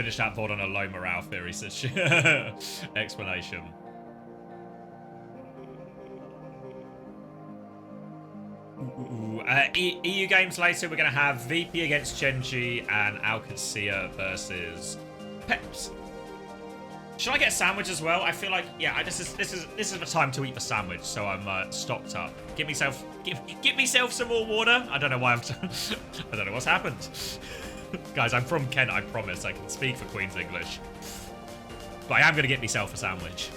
finish that VOD on a low morale theory explanation. EU games later, we're going to have VP against Genji and Alcacia versus Peps. Should I get a sandwich as well? I feel like, yeah, this is the time to eat the sandwich, so I'm stocked up. Give myself some more water. I don't know why I don't know what's happened. Guys, I'm from Kent, I promise. I can speak for Queen's English. But I am going to get myself a sandwich.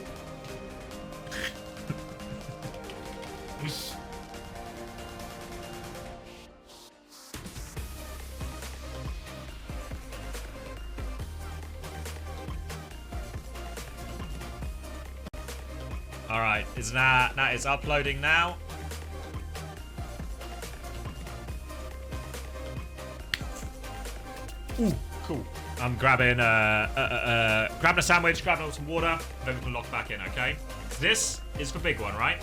Alright, that is uploading now. Ooh, cool. I'm grabbing a sandwich, grabbing some water, then we can lock back in, okay? So this is the big one, right?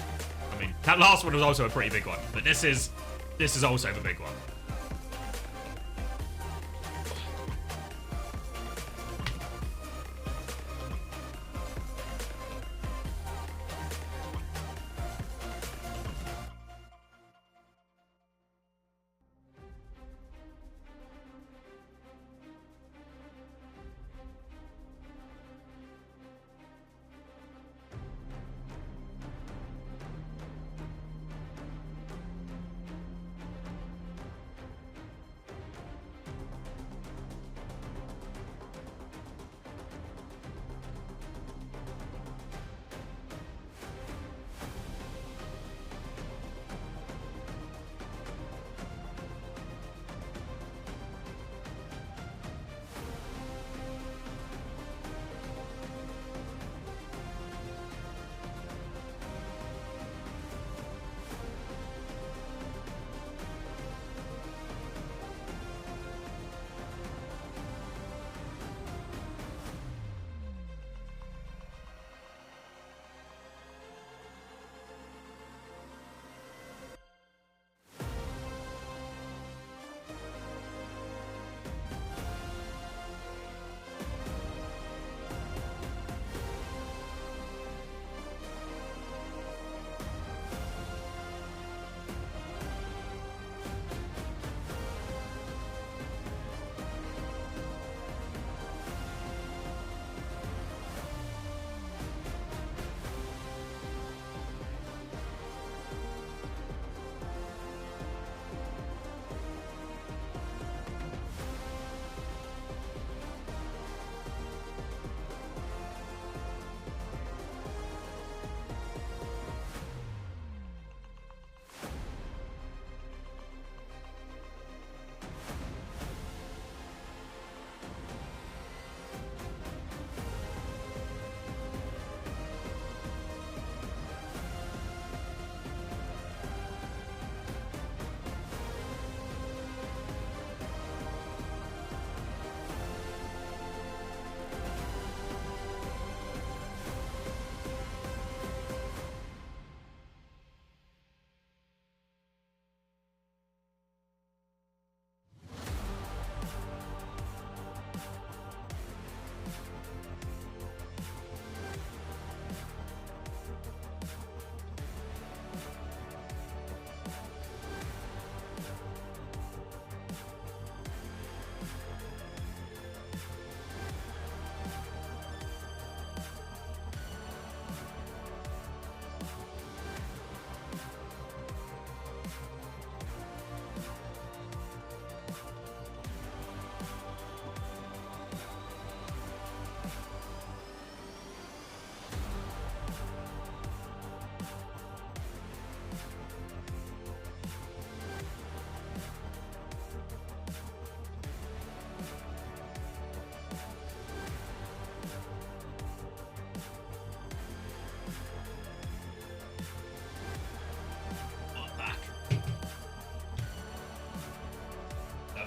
I mean, that last one was also a pretty big one, but this is also the big one.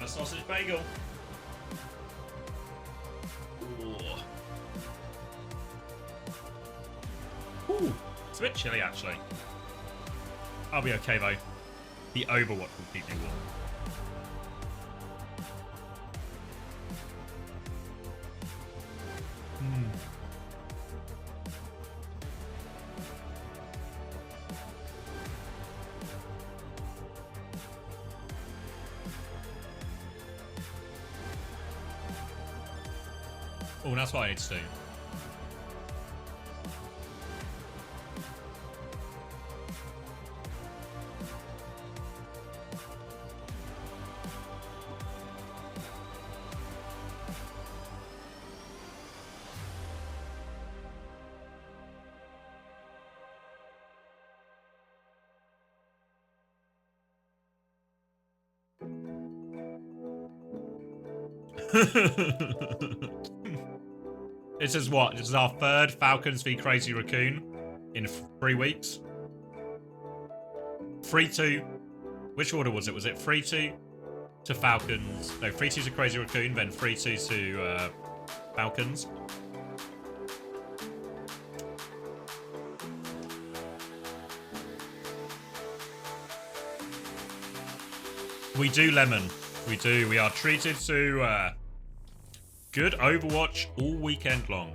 A sausage bagel. Ooh, it's a bit chilly actually. I'll be okay though. The Overwatch will keep me warm. Oh, that's what I need to do. This is what? This is our third Falcons v Crazy Raccoon in 3 weeks. 3-2. Which order was it? Was it 3-2 to Falcons? No, 3-2 to Crazy Raccoon, then 3-2 to Falcons. We do, Lemon. We do. We are treated to good Overwatch all weekend long.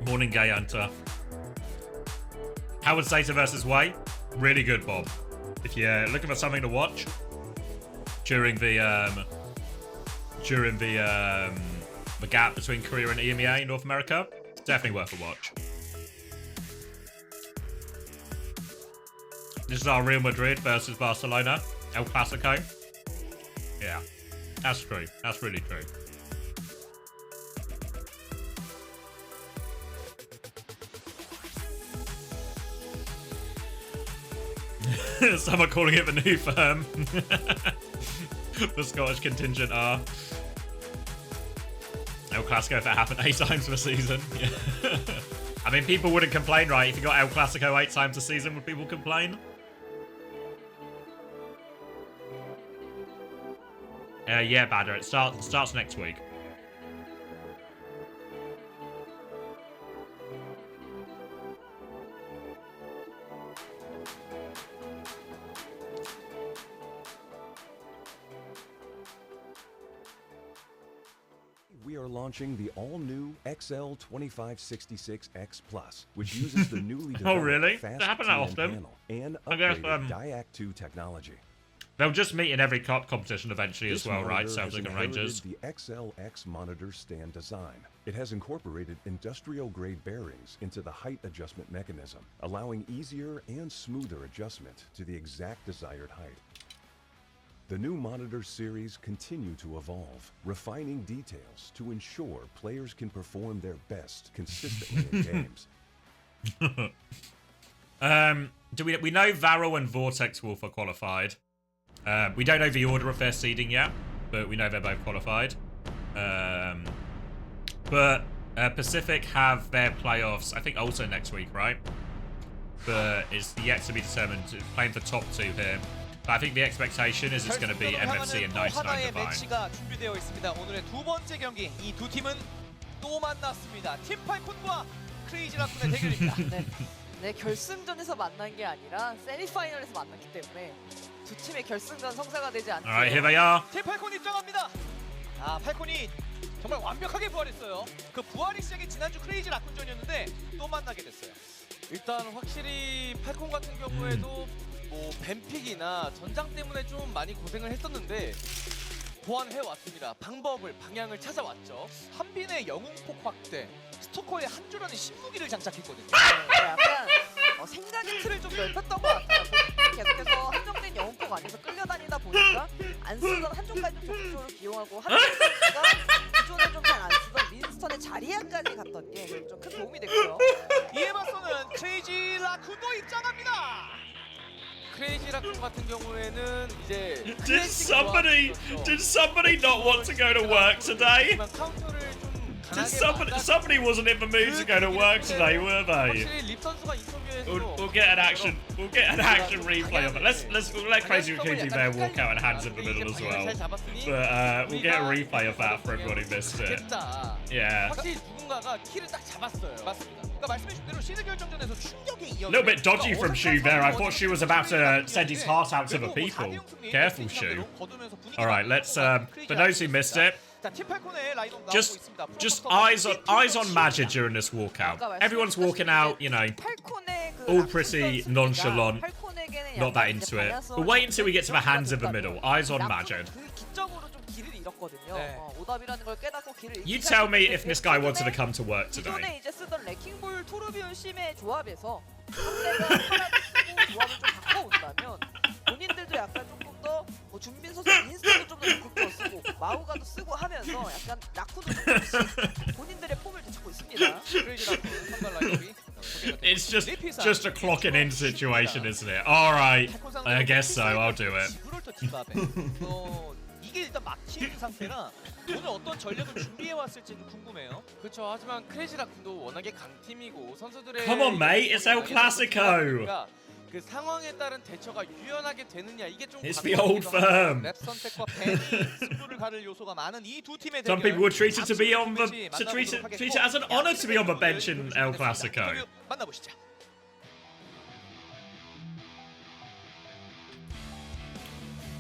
Morning, Gay Hunter. How was Zeta versus Way? Really good, Bob. If you're looking for something to watch during the gap between Korea and EMEA in North America, definitely worth a watch. This is our Real Madrid versus Barcelona, El Clasico. Yeah, that's true. That's really true. Some are calling it the new firm. The Scottish contingent are. El Clasico if it happened 8 times per season. Yeah. I mean, people wouldn't complain, right? If you got El Clasico 8 times a season, would people complain? Yeah, Badder. It starts next week. We are launching the all-new XL2566X Plus, which uses the newly developed fast TN panel and upgraded Diac2 technology. They'll just meet in every competition eventually as well, right? Celtic and Rangers. The XLX monitor stand design. It has incorporated industrial-grade bearings into the height adjustment mechanism, allowing easier and smoother adjustment to the exact desired height. The new monitor series continue to evolve, refining details to ensure players can perform their best consistently in games. We know Varel and Vortex Wolf are qualified. We don't know the order of their seeding yet, but we know they're both qualified. But Pacific have their playoffs, I think, also next week, right? But it's yet to be determined. Playing for top 2 here. But I think the expectation is it's going to be MFC and 99 Divine. 매치가 준비되어 있습니다. 오늘의 두 번째 경기, 이 두 팀은 또 만났습니다. 팀 팔콘과 크레이지 라쿤의 대결입니다. 네, 결승전에서 만난 게 아니라 세미파이널에서 만났기 때문에 두 팀의 결승전 성사가 되지 않죠. Alright, here they are. 팀 팔콘 입장합니다. 아, 팔콘이 정말 완벽하게 부활했어요. 그 부활이 시작이 지난주 크레이지 라쿤전이었는데 또 만나게 됐어요. 일단 확실히 팔콘 같은 경우에도 뭐 뱀픽이나 전장 때문에 좀 많이 고생을 했었는데 보완해 왔습니다. 방향을 찾아왔죠. 한빈의 영웅폭 확대, 스토커의 한 줄안에 신무기를 장착했거든요. 네, 약간 생각의 틀을 좀 넓혔던 것 같아요. 계속해서 한정된 영웅폭 안에서 끌려다니다 보니까 안 쓰던 한쪽까지 좀 적극적으로 기용하고 한쪽가 기존에 좀 잘 안 쓰던 윈스턴의 자리야까지 갔던 게 좀 큰 도움이 됐고요. 이에 맞서는 크레이지 라쿤도 입장합니다. 크레이지 라쿤 같은 경우에는 이제 Did somebody not want to go to work today? 카운터를 좀 Somebody wasn't in the mood to go to work today, were they? 확실히 립 선수가 인터뷰에서 We'll get an action replay of it. We'll let Crazy Raccoon do their walkout and hands in the middle as well. But we'll get a replay of that for everybody who missed it. Yeah. 확실히 누군가가 키를 딱 잡았어요. 맞습니다. 그러니까 말씀해주신 대로 시드 결정전에서 충격에 이어. A little bit dodgy from Shu there. I thought Shu was about to send his heart out to the people. Careful, Shu. All right, let's. For those who missed it, 자, 팀 팔콘의 라인업 나오고 Just 있습니다. eyes on Madger during this walkout. Everyone's walking out, you know, 팔콘의 그 all 라쿤 pretty 선수가 nonchalant, 팔콘에게는 not that 약간 into 이제 it. 방향성을 But wait until we get to the hands of the 보다도 middle. Eyes on 라쿤은 Madger. 그 기적으로 좀 길을 잃었거든요. 네. 오답이라는 걸 깨닫고 길을 잃기 You tell me 시작했기 if this guy 때문에 wanted to come to work today. 기존에 이제 쓰던 레킹볼 토르비온 심의 조합에서 상대가 파라를 쓰고 조합을 좀 바꿔온다면 본인들도 약간 조금 더뭐 준빈 선수 인스턴도 좀 더 적극적으로 쓰고 마우가도 쓰고 하면서 약간 라쿠도 조금씩 본인들의 폼을 되찾고 있습니다. 크레이지 라쿤 선발 라인업이 It's just a clocking in situation, isn't it? All right, I guess so. I'll do it. 지브롤터 팀밥에 이게 일단 막힌 상태라 오늘 어떤 전략을 준비해 왔을지 좀 궁금해요. 그렇죠. 하지만 크레이지 라쿤도 워낙에 강팀이고 선수들의 Come on, mate. It's El Clasico. 그 상황에 따른 대처가 유연하게 되느냐 이게 좀 It's the old firm. 랩 선택과 벤이 승부를 가를 요소가 많은 이 두 팀의 Some 대결. people would treat it to be on the 잠시 treat 만나보도록 it as an honor to be on the bench in El Clasico. 인터뷰 만나보시죠.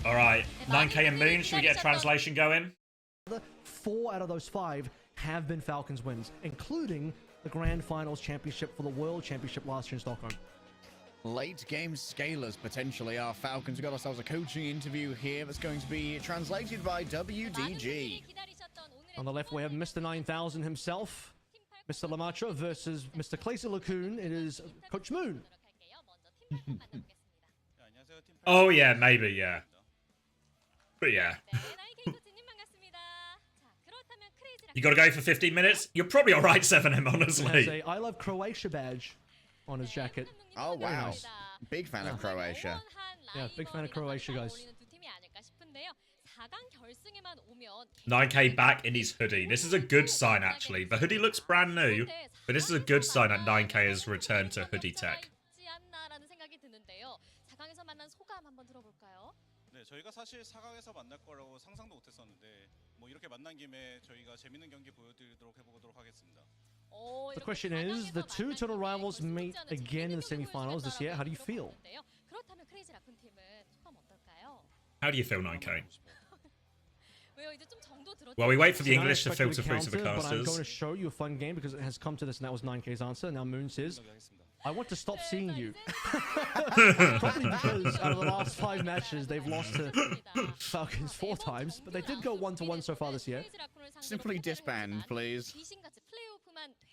All right, 9K and Moon. Should we get a translation going? 4 out of those 5 have been Falcons wins, including the Grand Finals championship for the World Championship last year in Stockholm. Late game scalers, potentially. Our Falcons have got ourselves a coaching interview here that's going to be translated by WDG. On the left, we have Mr. 9000 himself, Mr. Lamatra versus Mr. Clay Raccoon. It is Coach Moon. Oh yeah, maybe yeah. But yeah, you got to go for 15 minutes. You're probably all right, 7M. He has Honestly. a I Love Croatia badge on his jacket. Oh, wow. nice. Big fan of Croatia. Yeah, big fan of Croatia, guys. 9K back in his hoodie. This is a good sign, actually. The hoodie looks brand new, but this is a good sign that 9K has returned to hoodie tech. 네, 저희가 사실 4강에서 만날 거라고 상상도 못했었는데 뭐 이렇게 만난 김에 저희가 재밌는 경기 보여드리도록 해보도록 하겠습니다. The question is, the two total rivals meet again in the semifinals this year. How do you feel? How do you feel, 9K? Well, we wait for the So now English to expected filter through to the counter, but I'm going to casters. show you a fun game because it has come to this, and that was 9K's answer. Now Moon says, I want to stop seeing you. Probably because out of the last 5 matches, they've lost to Falcons 4 times, but they did go 1-1 so far this year. Simply disband, please.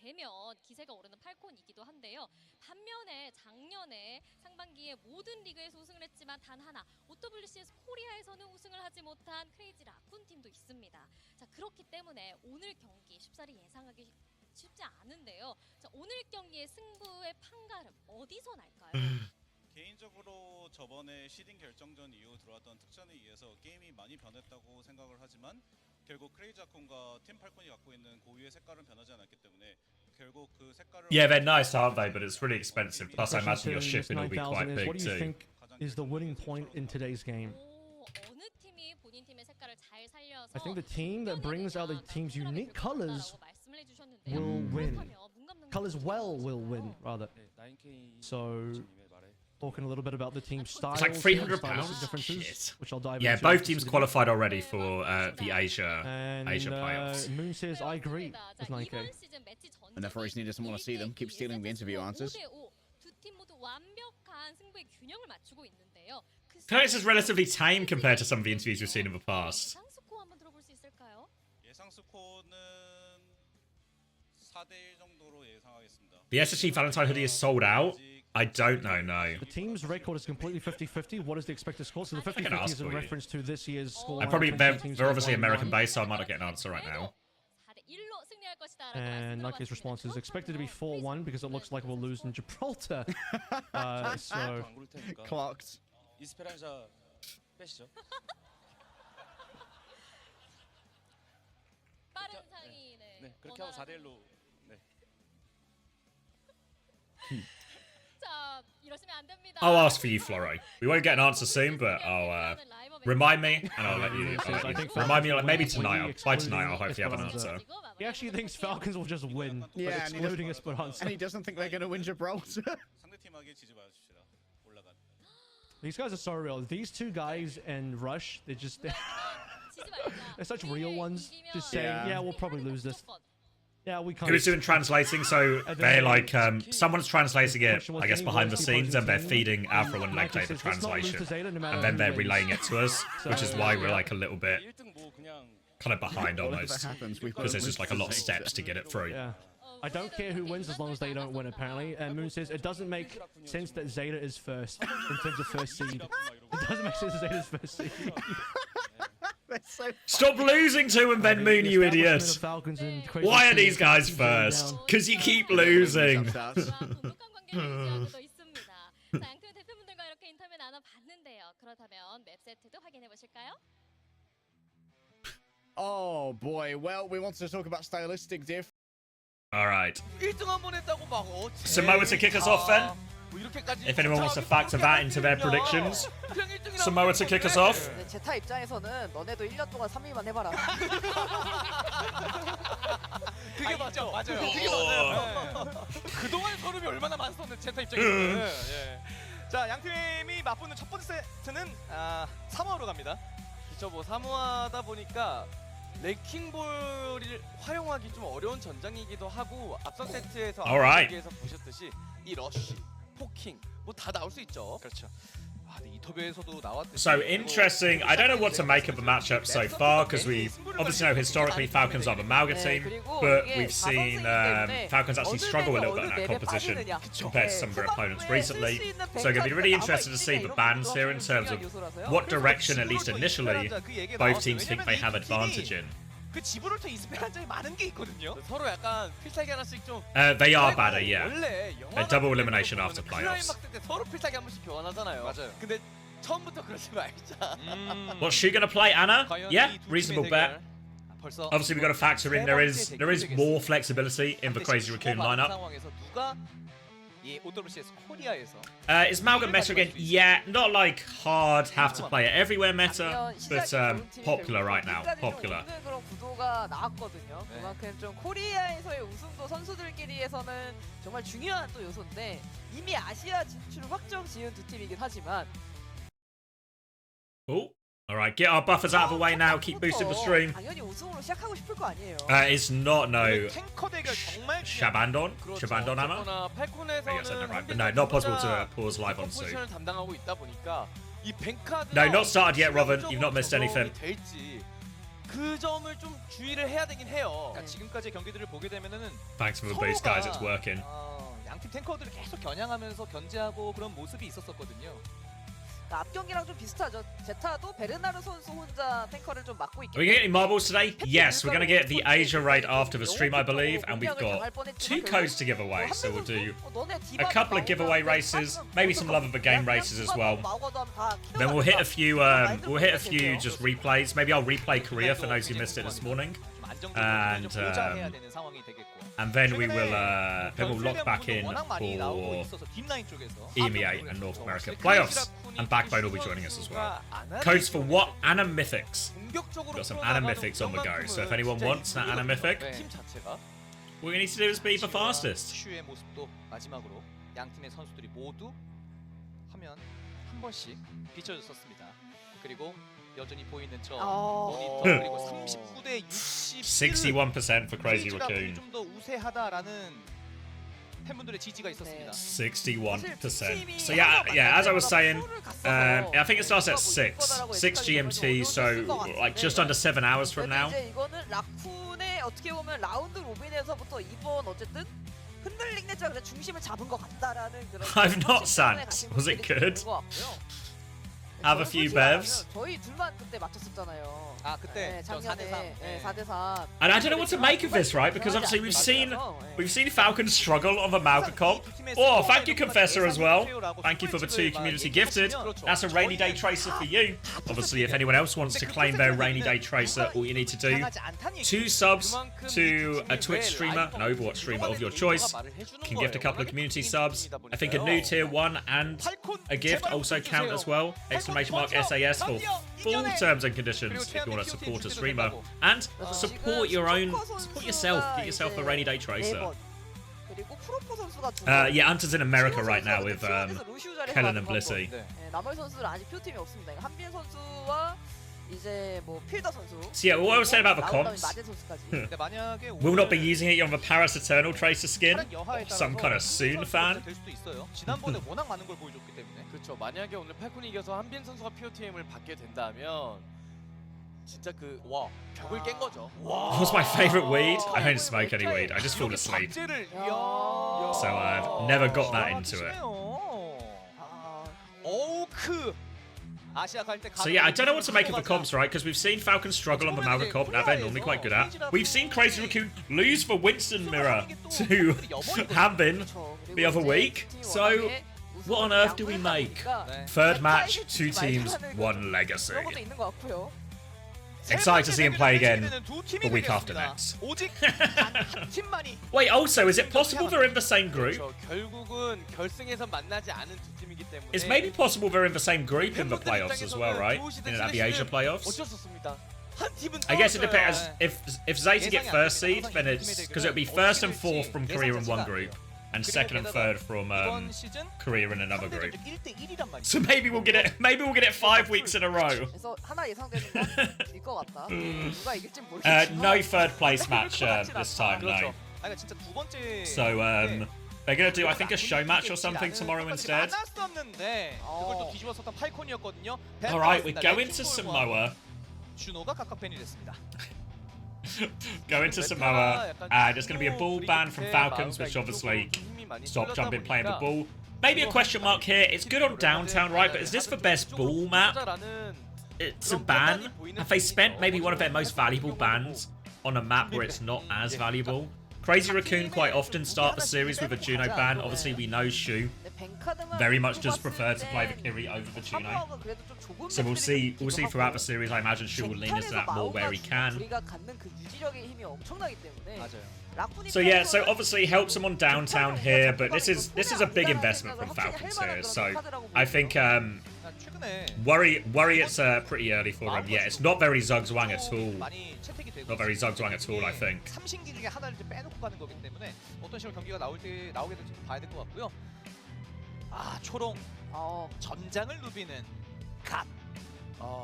되면 기세가 오르는 팔콘이기도 한데요. 반면에 작년에 상반기에 모든 리그에서 우승을 했지만 단 하나 OWCS 코리아에서는 우승을 하지 못한 크레이지 라쿤 팀도 있습니다. 자, 그렇기 때문에 오늘 경기 쉽사리 예상하기 쉽지 않은데요. 자, 오늘 경기의 승부의 판가름 어디서 날까요? 개인적으로 저번에 시딩 결정전 이후 들어왔던 특전에 의해서 게임이 많이 변했다고 생각을 하지만 결국 크레이지 아콘과 팀 팔콘이 갖고 있는 고유의 색깔은 변하지 않았기 때문에 결국 그 색깔을 Yeah, they're nice, aren't they? But it's really expensive. Plus, I Question imagine your to shipping will be 9000 quite is, big what do you too. think is the winning point in today's game? 어느 팀이 본인 팀의 색깔을 잘 살려서 I think the team that brings out the team's unique colors 말씀을 해주셨는데요. will win. 그렇다면 문 감독님 Colors well will win, rather. So, talking a little bit about the team styles. like here, £300? stylistic differences, Shit. which I'll dive Yeah, into both after teams the video. qualified already for the Asia And playoffs. Moon says, I agree with 9K. Enough reason he doesn't want to see them. Keep stealing the interview answers. 두팀 모두 완벽한 승부의 균형을 맞추고 있는데요. 그 Curtis is relatively tame compared to some of the interviews we've seen in the past. 예상 스코어 한번 들어볼 수 있을까요? 예상 스코어는 4대1 정도로 예상하겠습니다. The SSG Valentine hoodie is sold out. I don't know, no. The team's record is completely 50-50. What is the expected score? So the I can 50-50 ask is in for you. reference to this year's score. I probably they're obviously American based, so I might not get an answer right now. 4대1로 승리할 것이다라고 And 말씀드렸거든요. 9K's response is expected to be 4-1 because it looks like we'll lose in Gibraltar. So Clocked. 이스페란자 빼시죠. 빠른 상의 네, 그렇게 하고 4대1로 네. 자, 이러시면 안 됩니다. I'll ask for you, Floro. We won't get an answer soon, but I'll remind me and I'll let you. Remind me, like maybe tonight. By tonight, I'll hopefully have an answer. he actually thinks Falcons will just win, but Yeah, and he excluding doesn't- Esperanza. And he doesn't think they're going to win Gibraltar. 상대팀에게 지지 마십시다. 올라간. These guys are so real. These two guys and Rush, they're just They're such real ones. Just saying, yeah, we'll probably lose this. Yeah, we can't. Who's doing translating? So they're like, someone's translating it, I guess, behind the scenes, and they're feeding Alpha and Leg Day the translation, and then they're relaying it to us, which is why we're like a little bit kind of behind almost, because there's just like a lot of steps to get it through. Yeah. I don't care who wins as long as they don't win, apparently. And Moon says it doesn't make sense that Zeta is first in terms of first seed. It doesn't make sense that Zeta's first seed. Stop losing to him, then, Moon, you idiot. Why are these guys first? Because you keep losing. Oh boy, well, we want to talk about stylistic diff. Alright. 1등 한번 했다고 막 Samoa to kick us off then? If anyone wants to factor that into their predictions. Samoa to kick us off. 제타 입장에서는 너네도 1년 동안 3위만 해봐라. 그게 맞죠. 맞아요. 그게 맞아요. 그동안 서름이 얼마나 많았었는데 제타 입장에서는. 예. 자, 양 팀이 맞붙는 첫 번째 세트는 사모아로 갑니다. 그렇죠. 뭐 사모아다 보니까 레킹볼을 활용하기 좀 어려운 전장이기도 하고 앞선 세트에서 앞서기에서 보셨듯이 이 러쉬, 포킹 뭐 다 나올 수 있죠. 그렇죠. So interesting. I don't know what to make of the matchup so far because we obviously know historically Falcons are the Malga team, but we've seen Falcons actually struggle a little bit in that competition compared to some of their opponents recently. So going to be really interested to see the bans here in terms of what direction, at least initially, both teams think they have advantage in. 그 지브롤터 이스펠 점이 많은 게 있거든요. 서로 약간 필살기 하나씩 좀. They are better, yeah. A double elimination after playoffs. 클라이막스 때 서로 필살기 한 번씩 교환하잖아요. 맞아요. 근데 처음부터 그러지 말자. What's she gonna play, Anna? Yeah, reasonable bet. Obviously, we've got to factor in there is more flexibility in the Crazy Raccoon lineup. OWCS 코리아에서 is Malga meta again? Yeah, not like hard, have to play it everywhere meta, but popular right now. Popular. 그런 구도가 나왔거든요. 그만큼 좀 코리아에서의 우승도 선수들끼리에서는 정말 중요한 또 요소인데 이미 아시아 진출을 확정 지은 두 팀이긴 하지만. Oh. Alright, get our buffers out of the way now, keep boosting the stream. 당연히 우승으로 시작하고 싶을 거 아니에요. It's not, no. Shabandon? Shabandon Anna? I guess I said that right, but no, not possible to pause live on Sue. No, not started yet, Robin. You've not missed anything. 그 점을 좀 주의를 해야 되긴 해요. 지금까지 경기들을 보게 되면은 Thanks for the boost, guys. It's working. 양팀 탱커들을 계속 겨냥하면서 견제하고 그런 모습이 있었거든요. 앞 경기랑 좀 비슷하죠. 제타도 베르나르 선수 혼자 탱커를 좀 맡고 있기. Are we getting marbles today? Yes, we're going to get the Asia raid after the stream, I believe, and we've got 2 codes to give away, so we'll do a couple of giveaway races, maybe some love of the game races as well. Then we'll hit a few just replays. Maybe I'll replay Korea for those who missed it this morning, and then we will lock back in for EMEA and North America playoffs, and Backbone will be joining us as well. Codes for what? Anna Mythics. We've got some Anna Mythics on the go, so if anyone wants that Anna Mythic, what we need to do is be the fastest. 마지막으로 양 팀의 선수들이 모두 화면 한 번씩 비춰줬었습니다. 그리고 여전히 보이는 저 모니터 그리고 39대 60 61% for Crazy Raccoon. 좀더 우세하다라는 팬분들의 지지가 있었습니다. 61%. So yeah, as I was saying, I think it starts at 6 GMT, so like just under 7 hours from now. 이거는 라쿤의 어떻게 보면 라운드 로빈에서부터 이번 어쨌든 흔들린 냈죠. 그래서 중심을 잡은 것 같다라는 그런. I've not sanked. Was it good? Have a few bevs. 저희 둘만 그때 맞췄었잖아요. 아 그때 작년에 4대3. And I don't know what to make of this, right? Because obviously we've seen Falcons struggle on the Malga comp. Oh, thank you, Confessor, as well. Thank you for the 2 community gifted. That's a rainy day tracer for you. Obviously, if anyone else wants to claim their rainy day tracer, all you need to do 2 subs to a Twitch streamer, an Overwatch streamer of your choice. Can gift a couple of community subs. I think a new tier 1 and a gift also count as well. !SAS for full terms and conditions if you want to support a streamer and support yourself. Get yourself a rainy day tracer. Yeah, Hunter's in America right now with Kellen and Blissey. 나머지 선수들은 아직 표팀이 없습니다. 한빈 선수와 이제 뭐 필더 선수. So yeah, what I was saying about the 나온 다음에 comps, 마제 선수까지. 근데 만약에 we'll not be 오늘 using it on the Paris Eternal Tracer skin. 다른 여하에 Some kind of 따라서 soon fan. 될 수도 있어요. 지난번에 워낙 많은 걸 보여줬기 때문에. 그렇죠. 만약에 오늘 팔콘이 이겨서 한빈 선수가 POTM을 받게 된다면 진짜 그 와 벽을 깬 거죠. What's my favorite weed? I don't smoke any weed. I just fall asleep. 박제를 So I've never got that into it. 오크 아시아 갈때 So yeah, I don't know what to make of the comps, right? Because we've seen Falcons struggle on the Malga comp, that they're normally quite good at. We've seen Crazy Raccoon lose for Winston Mirror to Hanbin the other week. So what on earth do we make? Third match, 2 teams, 1 legacy. 그런 것도 있는 것 같고요. Excited to see him play again the week after next. 오직 한 팀만이 Wait, also, is it possible they're in the same group? 그렇죠. 결국은 결승에서 만나지 않은 두 팀이기 때문에 It's maybe possible they're in the same group in the playoffs as well, right? At the Asia playoffs. 어쩔 수 없습니다. 한 팀은 I guess it 떨어져요. depends. If Zeta get first seed, then it's because it'll be first and fourth from Korea in one group, and second and third from 이번 시즌 Korea in another group. 1대 1이란 말이죠. So maybe we'll get it. Maybe we'll get it 5 weeks in a row. 그래서 하나 예상되는 건일것 같다. 누가 이길지 모르겠지만. No third place match this time, no. 그렇죠. 아니 진짜 두 번째. So they're gonna do I think a show match or something tomorrow instead. 많았었는데 그걸 또 뒤집어섰던 팔콘이었거든요. All right, we go into Samoa. 준호가 각각 팬이 됐습니다. Go into Samoa, and there's going to be a ball ban from Falcons, which obviously stop jumping playing the ball. Maybe a question mark here. It's good on downtown, right? But is this the best ball map? It's a ban. Have they spent maybe one of their most valuable bans on a map where it's not as valuable? Crazy Raccoon quite often start the series with a Juno ban. Obviously, we know Shu very much does prefer to play the Kiri over the Juno. So we'll see throughout the series. I imagine Shu will lean into that more where he can. So yeah, so obviously helps him on downtown here, but this is a big investment from Falcons here. So I think worry it's pretty early for him. Yeah, it's not very Zugzwang at all. Not very Zugzwang at all, I think. 삼신기 중에 하나를 이제 빼놓고 가는 거기 때문에 어떤 식으로 경기가 나오게 될지 봐야 될 것 같고요. 아 초롱 전장을 누비는 갓.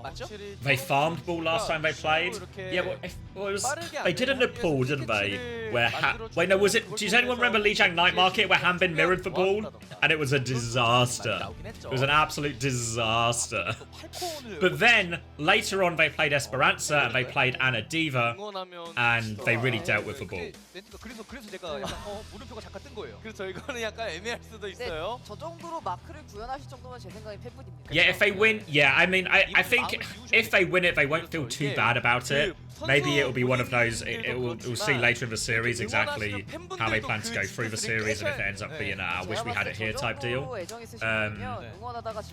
맞죠? They farmed ball last time they played. Yeah, well, it was, they did a Nepal, didn't they? Where wait, no, was it? Does anyone remember Lijiang Night Market where Hanbin mirrored the ball? And it was a disaster. It was an absolute disaster. But then later on, they played Esperanza and they played Anna Diva, and they really dealt with the ball. 그래서 제가 약간 물음표가 잠깐 뜬 거예요. 그렇죠. 이거는 약간 애매할 수도 있어요. 저 정도로 마크를 구현하실 정도면 제 생각엔 팬분입니다. Yeah, if they win, yeah, I mean, I think if they win it, they won't feel too bad about it. Maybe it'll be one of those. We'll see later in the series exactly how they plan to go through the series, and if it ends up being a "I wish we had it here" type deal.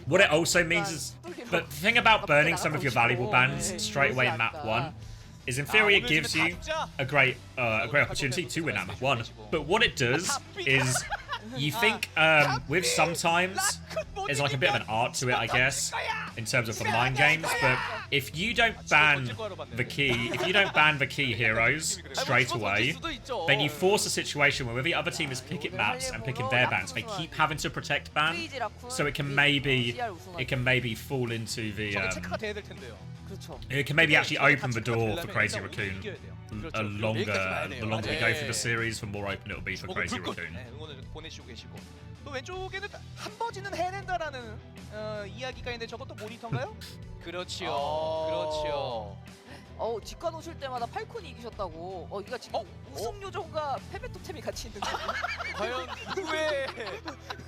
What it also means is, but the thing about burning some of your valuable bans straight away in map 1 is, in theory, it gives you a great opportunity to win at map 1. But what it does is, you think with sometimes there's like a bit of an art to it, I guess, in terms of the mind games. But if you don't ban the key heroes straight away, then you force a situation where the other team is picking maps and picking their bans. They keep having to protect ban, so it can maybe fall into the it can maybe actually open the door for Crazy Raccoon. The longer we go through the series, the more open it'll be for Crazy Raccoon. 응원을 보내주시고 계시고 또 왼쪽에는 한 버지는 해낸다라는 이야기가 있는데 저것도 모니터인가요? 그렇지요. 직관 오실 때마다 팔콘이 이기셨다고. 이거 지금 우승 요정과 패배 토템이 같이 있는 거예요. 과연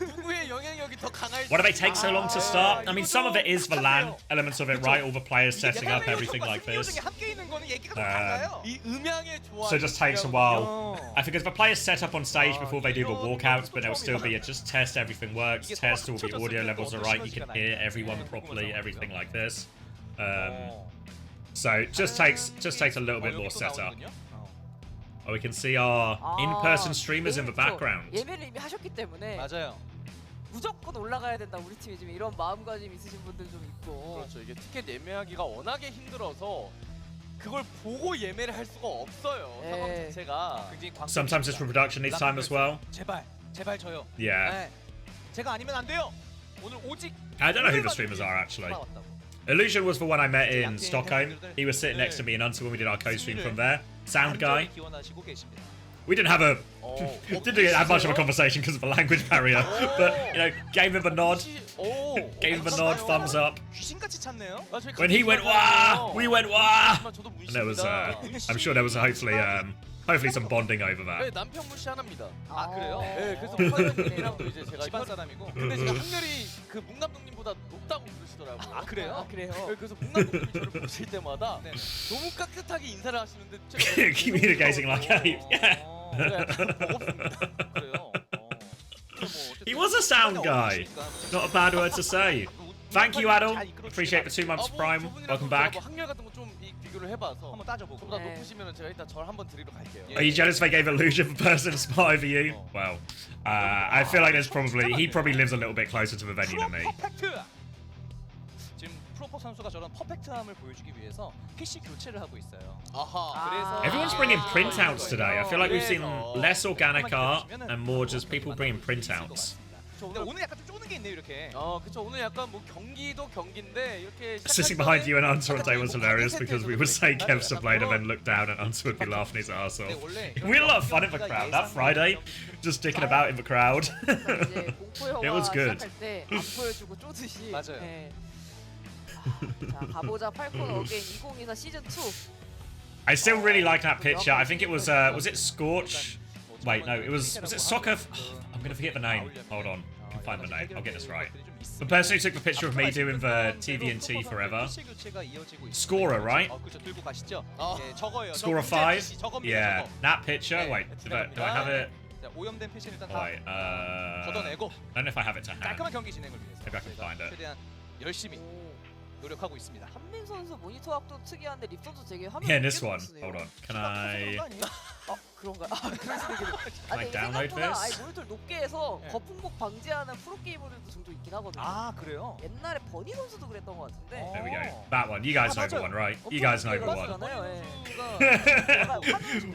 누구의 영향력이 더 강할지. Why do they take so long to start? I mean, some of it is the LAN elements of it, right? All the players setting up everything like this. So it just takes a while. I think if the players set up on stage before they do the walkouts, but there'll still be just test everything works, test all the audio levels are right, you can hear everyone properly, everything like this. So it just takes a little bit more setup. We can see our in-person streamers in the background. 예매를 이미 하셨기 때문에 맞아요. 무조건 올라가야 된다 우리 팀이 지금 이런 마음가짐 있으신 분들 좀 있고. 그렇죠. 이게 티켓 예매하기가 워낙에 힘들어서 그걸 보고 예매를 할 수가 없어요. 상황 자체가. Sometimes this production needs time as well. 제발 저요. Yeah. 제가 아니면 안 돼요. 오늘 오직 I don't know who the streamers are actually. Illusion was the one I met in Stockholm. He was sitting next to me in Until when we did our co-stream from there. Sound guy. 기원하시고 계십니다. We didn't have a didn't have much of a conversation because of the language barrier, but you know, gave him a nod, gave him a nod, thumbs up. 귀신같이 찾네요. When he went wah, we went wah, and there was I'm sure there was hopefully some bonding over 네, that. 남편 무시 하나입니다. 아 그래요? 네, 그래서 화장님이랑도 이제 제가 집안 사람이고. 근데 지금 확률이 그 문 감독님보다 높다고 부르시더라고요. 아 그래요? 아 그래요? 네, 그래서 문 감독님이 저를 보실 때마다 네. 너무 깍듯하게 인사를 하시는데 Communicating like ape. Yeah. 그래요. He was a sound guy. Not a bad word to say. Thank you, Adel. Appreciate the 2 months Prime. Welcome back. 확률 같은 거 좀 비교를 해봐서 한번 따져보고. 저보다 네. 높으시면 제가 일단 절 한번 드리러 갈게요. Are you jealous they gave Illusion the person spot over you? Well, I feel like he probably lives a little bit closer to the venue than me. 퍼펙트. 지금 프로퍼 선수가 저런 퍼펙트함을 보여주기 위해서 PC 교체를 하고 있어요. 아하. 그래서 Everyone's bringing printouts today. I feel like we've seen less organic art and more just people bringing printouts. 근데 오늘 약간 좀 쪼는 게 있네요 이렇게. 그쵸. 오늘 약간 뭐 경기도 경기인데 이렇게 Sitting behind you and Unser on day was hilarious because we would say Kev Sublade and then look down and Unser would be laughing his ass off. We had a lot of fun in the crowd that Friday, just dicking about in the crowd. 이제 공포 It was 영화 good. 시작할 때 안 보여주고 쪼듯이. 맞아요. 네. 자 가보자 팔콘 어게인 2024 시즌 2. I still really like that picture. I think it was it Scorch? Wait, no, was it Soccer? I'm gonna forget the name. Hold on, I can find the name. I'll get this right. The person who took the picture of me doing the TVNT forever. Scorer, right? 그렇죠. 들고 가시죠. 예, 저거예요. Scorer 5? Yeah, that picture. Wait, do I have it? 자, 오염된 패션 일단 Oh, 다 wait, 걷어내고 I don't know if I have it to hand. 깔끔한 경기 진행을 위해서 Maybe I can find it. 최대한 열심히 노력하고 있습니다. 한민 선수 모니터 각도 특이한데 립 선수 되게 화면 Yeah, this 높게 one. 보시네요. Hold on. Can I? 그런가? 그래서 되게 Can I download 생각보다 아예 this? 모니터를 높게 해서 네. 거품목 방지하는 프로게이머들도 종종 있긴 하거든요. 아 그래요? 옛날에 버니 선수도 그랬던 것 같은데. There we go. That one. You guys know the one, right? You guys know the one.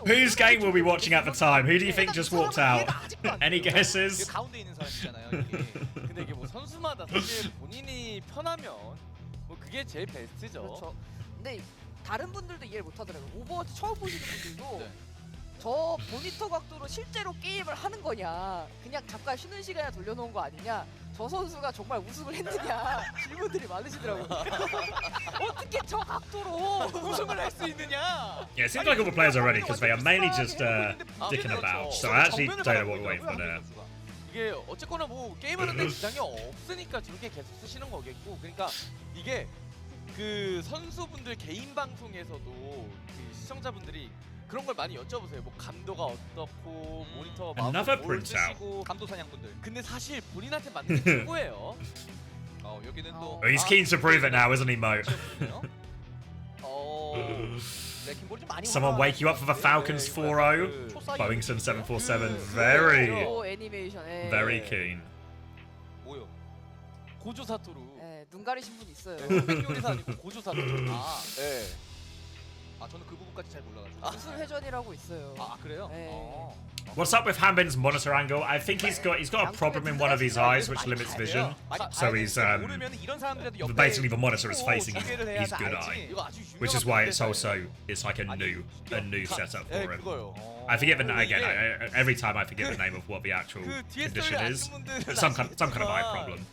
Whose game will be watching at the time? Who do you think just walked out? Any guesses? 가운데 있는 사람이잖아요. 여기. 근데 이게 뭐 선수마다 사실 본인이 편하면 뭐 그게 제일 베스트죠. 그렇죠. 근데 다른 분들도 이해를 못하더라고요. 오버워치 처음 보시는 분들도 네. 저 모니터 각도로 실제로 게임을 하는 거냐, 그냥 잠깐 쉬는 시간에 돌려놓은 거 아니냐, 저 선수가 정말 우승을 했느냐 질문들이 많으시더라고요. 어떻게 저 각도로 우승을 할 수 있느냐? Yeah, it seems like all the players are ready because they are mainly just dicking about. So I actually don't know what we're waiting for there. 이게 어쨌거나 뭐 게임하는데 지장이 없으니까 저렇게 계속 쓰시는 거겠고, 그러니까 이게 그 선수분들 개인 방송에서도 그 시청자분들이 그런 걸 많이 여쭤보세요. 뭐 감도가 어떻고 모니터 Another 뭘 printout. 쓰시고. 감도 사냥분들. 근데 사실 본인한테 맞는 게 최고예요. 여기는 또 Oh, he's keen to prove it now, isn't he, Mo? 레킹볼이 좀 많이 Someone wake you up for the Falcons 4-0? Bowington 747. Very, 오 애니메이션. 예. very keen. 뭐요? 고조 사토루. 예, 눈 가리신 분 있어요. 백요리사 아니고 고조 사토루. 아, 네. 저는 그 부분까지 잘 몰라가지고. 무술 회전이라고 있어요. 그래요? 네. What's up with Hanbin's monitor angle? I think he's got a problem in one of his eyes which limits vision. So he's basically the monitor is facing his good eye, which is why it's like a new setup for him. 그거요. I forget the name again. Every time I forget the name of what the actual condition is. It's some kind of eye problem.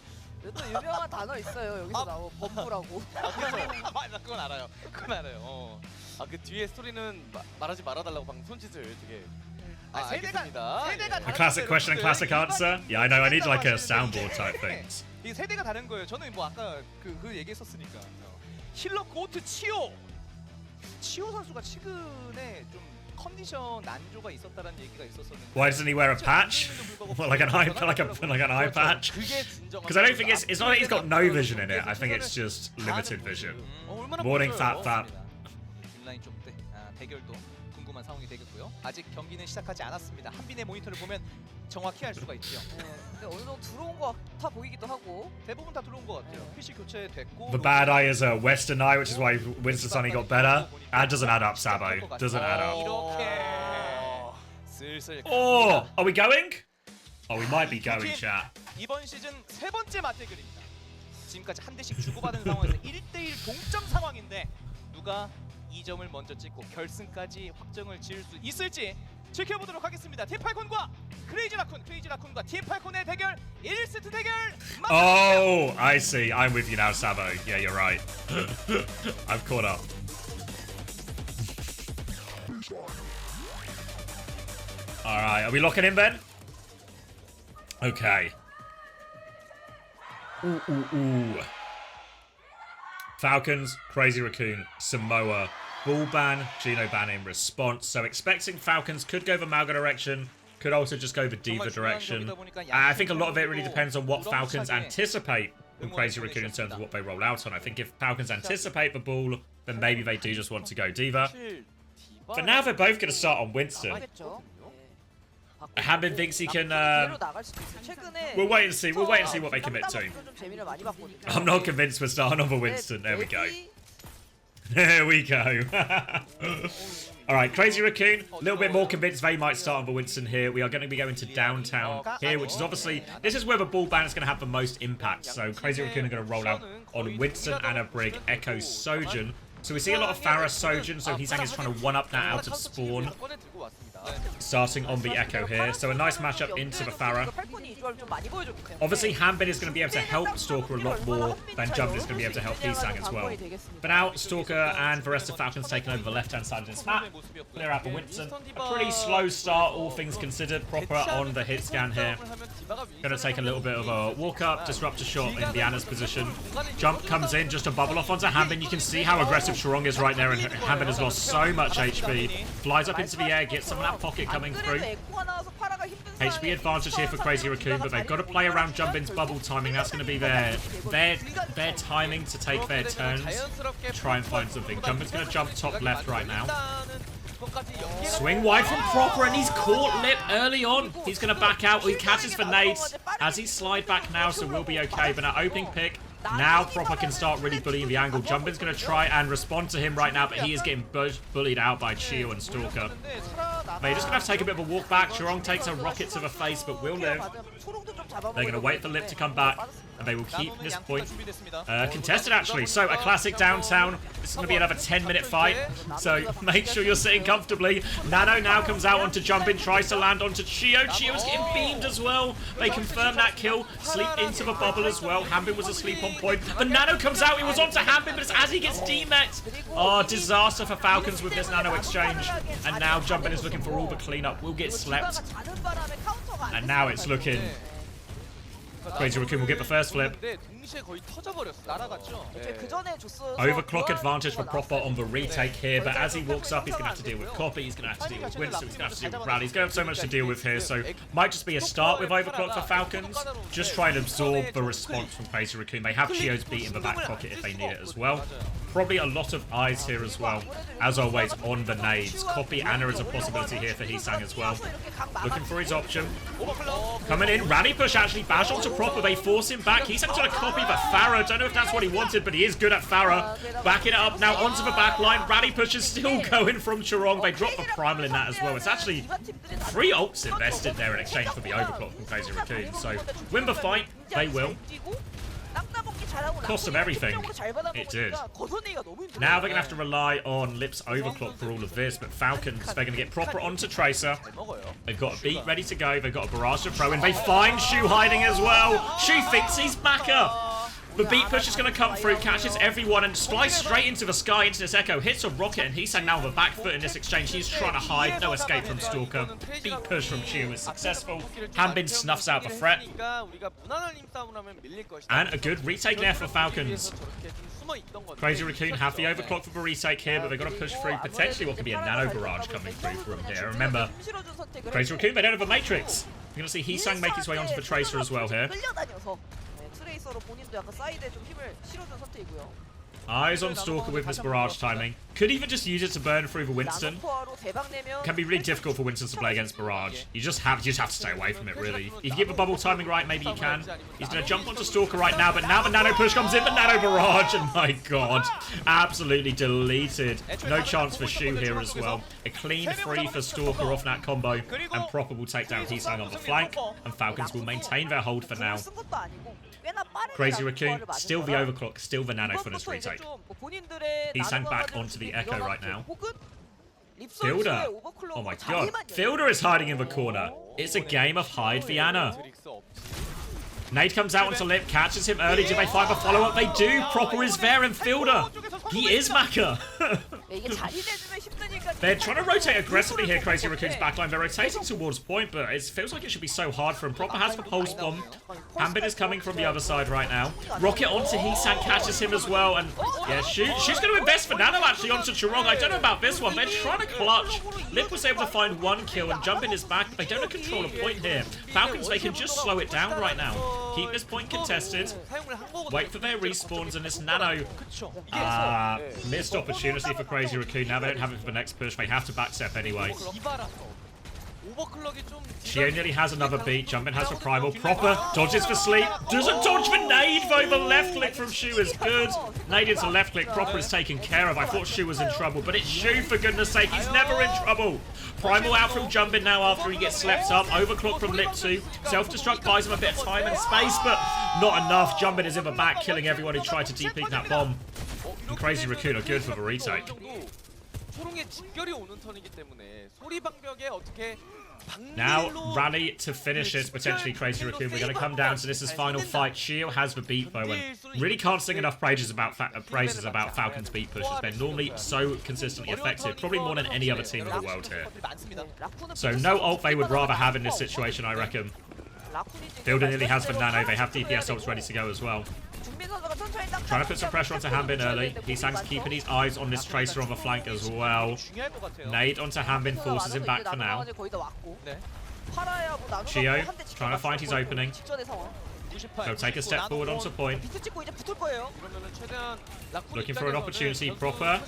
또 유명한 단어 있어요. 여기서 나온 범부라고. 그건 알아요. 그건 알아요. 그 뒤에 스토리는 말하지 말아달라고 방금 손짓을 되게. 알겠습니다. A classic question and classic answer. Yeah, I know. I need like a soundboard type things. 이 세대가 다른 거예요. 저는 뭐 아까 그 얘기했었으니까. 힐러 고트 치오 선수가 최근에 좀 컨디션 난조가 있었다라는 얘기가 있었었는데. Why doesn't he wear a patch? like an eye patch? Because I don't think it's not that he's got no vision in it. I think it's just limited vision. Morning fat. 딜라인 쪽대 대결도 궁금한 상황이 되겠고요. 아직 경기는 시작하지 않았습니다. 한빈의 모니터를 보면 정확히 알 수가 있죠. 근데 어느 정도 들어온 것 같아 보이기도 하고. 대부분 다 들어온 것 같아요. PC 교체됐고. The bad eye is a Western eye, which is why Winston Sonny got better. That doesn't add up, Sabo. Doesn't add up. 이렇게 슬슬. Oh, are we going? Oh, we might be going, chat. 이번 시즌 세 번째 맞대결입니다. 지금까지 한 대씩 주고받은 상황에서 1대1 동점 상황인데 누가 2점을 먼저 찍고 결승까지 확정을 지을 수 있을지 지켜보도록 하겠습니다. 팀 팔콘과 크레이지 라쿤과 팀 팔콘의 대결 1세트 대결. Oh, I see. I'm with you now, Sabo. Yeah, you're right. I've caught up. All right, are we locking in, Ben? Okay. Ooh. Falcons, Crazy Raccoon, Samoa, Ball ban, Geno ban in response. So expecting Falcons could go the Malga direction, could also just go the Diva direction. I think a lot of it really depends on what Falcons anticipate from Crazy Raccoon in terms of what they roll out on. I think if Falcons anticipate the Ball, then maybe they do just want to go Diva. For now, they're both going to start on Winston. Hambin thinks he can... We'll wait and see. We'll wait and see what they commit to. I'm not convinced we're starting on the Winston. There we go. There we go. Alright, Crazy Raccoon, a little bit more convinced they might start on the Winston here. We are going to be going to downtown here, which is obviously... This is where the ball ban is going to have the most impact. So Crazy Raccoon are going to roll out on Winston, Anna Brig, Echo, Sojourn. So we see a lot of Farah Sojourn, so Heesang is trying to one-up that out of spawn. Starting on the Echo here. So a nice matchup into the Farah. Obviously, Hambin is going to be able to help Stalker a lot more than Jumpin is going to be able to help Heesang as well. But now, Stalker and the rest of Falcons taking over the left-hand side of this map. Clear out the Winston. A pretty slow start, all things considered. Proper on the hit scan here. Going to take a little bit of a walk-up, disruptor shot in Diana's position. Jump comes in, just a bubble off onto Hambin. You can see how aggressive Chorong is right there, and Hambin has lost so much HP. Flies up into the air, gets some of that pocket coming through. HP advantage here for Crazy Raccoon, but they've got to play around Jumpin's bubble timing. That's going to be their timing to take their turns. Try and find something. Jumpin's going to jump top left right now. Swing wide from Proper, and he's caught Lip early on. He's going to back out. He catches for nades as he slide back now, so we'll be okay. But now opening pick. Now Proper can start really bullying the angle. Jumpin's going to try and respond to him right now, but he is getting bullied out by Chio and Stalker. They're just going to have to take a bit of a walk back. Chorong takes a rocket to the face, but will live. They're going to wait for Lip to come back, and they will keep this point contested, actually. So, a classic downtown. This is going to be another 10-minute fight, so make sure you're sitting comfortably. Nano now comes out onto Jumpin, tries to land onto Chio. Chio's getting beamed as well. They confirm that kill. Sleep into the bubble as well. Hambin was asleep on point. The Nano comes out. He was onto Hambin, but it's as he gets demeched. Oh, disaster for Falcons with this Nano exchange. And now Jumpin is looking for all the cleanup. Will get slept. And now it's looking... Crazy Raccoon will get the first flip. Overclock advantage for Proper on the retake here, but as he walks up, he's going to have to deal with Copy, he's going to have to deal with Winston, he's going to have to deal with Bradley. He's going to have so much to deal with here, so might just be a start with Overclock for Falcons. Just try and absorb the response from Crazy Raccoon. They have Chio's beat in the back pocket if they need it as well. Probably a lot of eyes here as well. As always, on the nades. Copy Anna is a possibility here for Heesang as well. Looking for his option. Coming in, rally push actually, bash onto Proper. They force him back. Heesang's trying to copy, but Farah, don't know if that's what he wanted, but he is good at Farah. Backing it up now onto the back line. Rally push is still going from Chorong. They drop the primal in that as well. It's actually 3 ults invested there in exchange for the overclock from Crazy Raccoon. So win the fight, they will. Cost them everything. It did. Now they're going to have to rely on Lip's overclock for all of this, but Falcons, they're going to get Proper onto Tracer. They've got a beat ready to go. They've got a barrage to throw in. They find Shu hiding as well. Shu thinks he's back up. The beat push is going to come through, catches everyone, and flies straight into the sky, into this Echo. Hits a rocket, and Heesang now on the back foot in this exchange. He's trying to hide. No escape from Stalker. Beat push from Chiu is successful. Hambin snuffs out the threat. And a good retake there for Falcons. Crazy Raccoon have the overclock for the retake here, but they've got to push through potentially what could be a nano barrage coming through from here. Remember, Crazy Raccoon, they don't have a Matrix. You're going to see Heesang make his way onto the Tracer as well here. Eyes on Stalker with this barrage timing. Could even just use it to burn through the Winston. Can be really difficult for Winston to play against barrage. You just have to stay away from it, really. If you get the bubble timing right, maybe you can. He's going to jump onto Stalker right now, but now the nano push comes in, the nano barrage, and my god, absolutely deleted. No chance for Shu here as well. A clean free for Stalker off that combo, and Proper will take down Heesang on the flank, and Falcons will maintain their hold for now. 꽤나 빠르게 Crazy 라쿠아를 Raccoon, 맞은 still the 거라 overclock, still the nano for this 이번부터 이제 retake. 좀 본인들의 He's sang back 나노강화제를 onto the 좀 echo right 밀어넣기, now. 혹은 Fielder. 립선수의 오버클럭으로 Oh my god. 자리만 Fielder is hiding in the corner. It's a game of hide Vienna. Nade comes out onto Lip, catches him early. Do they find the follow-up? They do. Proper is there, and Fielder. He is Maka. 이게 자리 내주면 힘드니까 They're trying to rotate aggressively here, Crazy Raccoon's backline. They're rotating towards point, but it feels like it should be so hard for him. Proper has the pulse bomb. Hanbin is coming from the other side right now. Rocket onto Heesan, catches him as well. And yeah, she's going to invest for Nano actually onto Chirong. I don't know about this one. They're trying to clutch. Lip was able to find one kill and jump in his back, but they don't control a point here. Falcons, they can just slow it down right now. Keep this point contested. Wait for their respawns, and this Nano. Missed opportunity for Crazy Raccoon. Now they don't have it for the next push. They have to backstep anyway. Shio nearly has another beat. Jumpin has for Primal. Proper dodges for sleep. Doesn't dodge for nade though. The left click from Shu is good. Nade into left click. Proper is taken care of. I thought Shu was in trouble, but it's Shu for goodness sake. He's never in trouble. Primal out from Jumpin now after he gets slept up. Overclock from Lip 2. Self-destruct buys him a bit of time and space, but not enough. Jumpin is in the back, killing everyone who tried to deep-peek that bomb. And Crazy Raccoon are good for the retake. Now, rally to finish it, potentially Crazy Raccoon. We're going to come down to this is final fight. Shio has the beat though, and really can't sing enough praises about Falcons beat pushes. They're normally so consistently effective, probably more than any other team in the world here. So no ult they would rather have in this situation, I reckon. Fielder nearly has the nano. They have DPS ults ready to go as well. Trying to put some pressure onto Hanbin early. Heesang's keeping his eyes on this Tracer on the flank as well. Nade onto Hanbin, forces him back for now. Shio trying to find his opening. He'll take a step forward onto point. Looking for an opportunity. Proper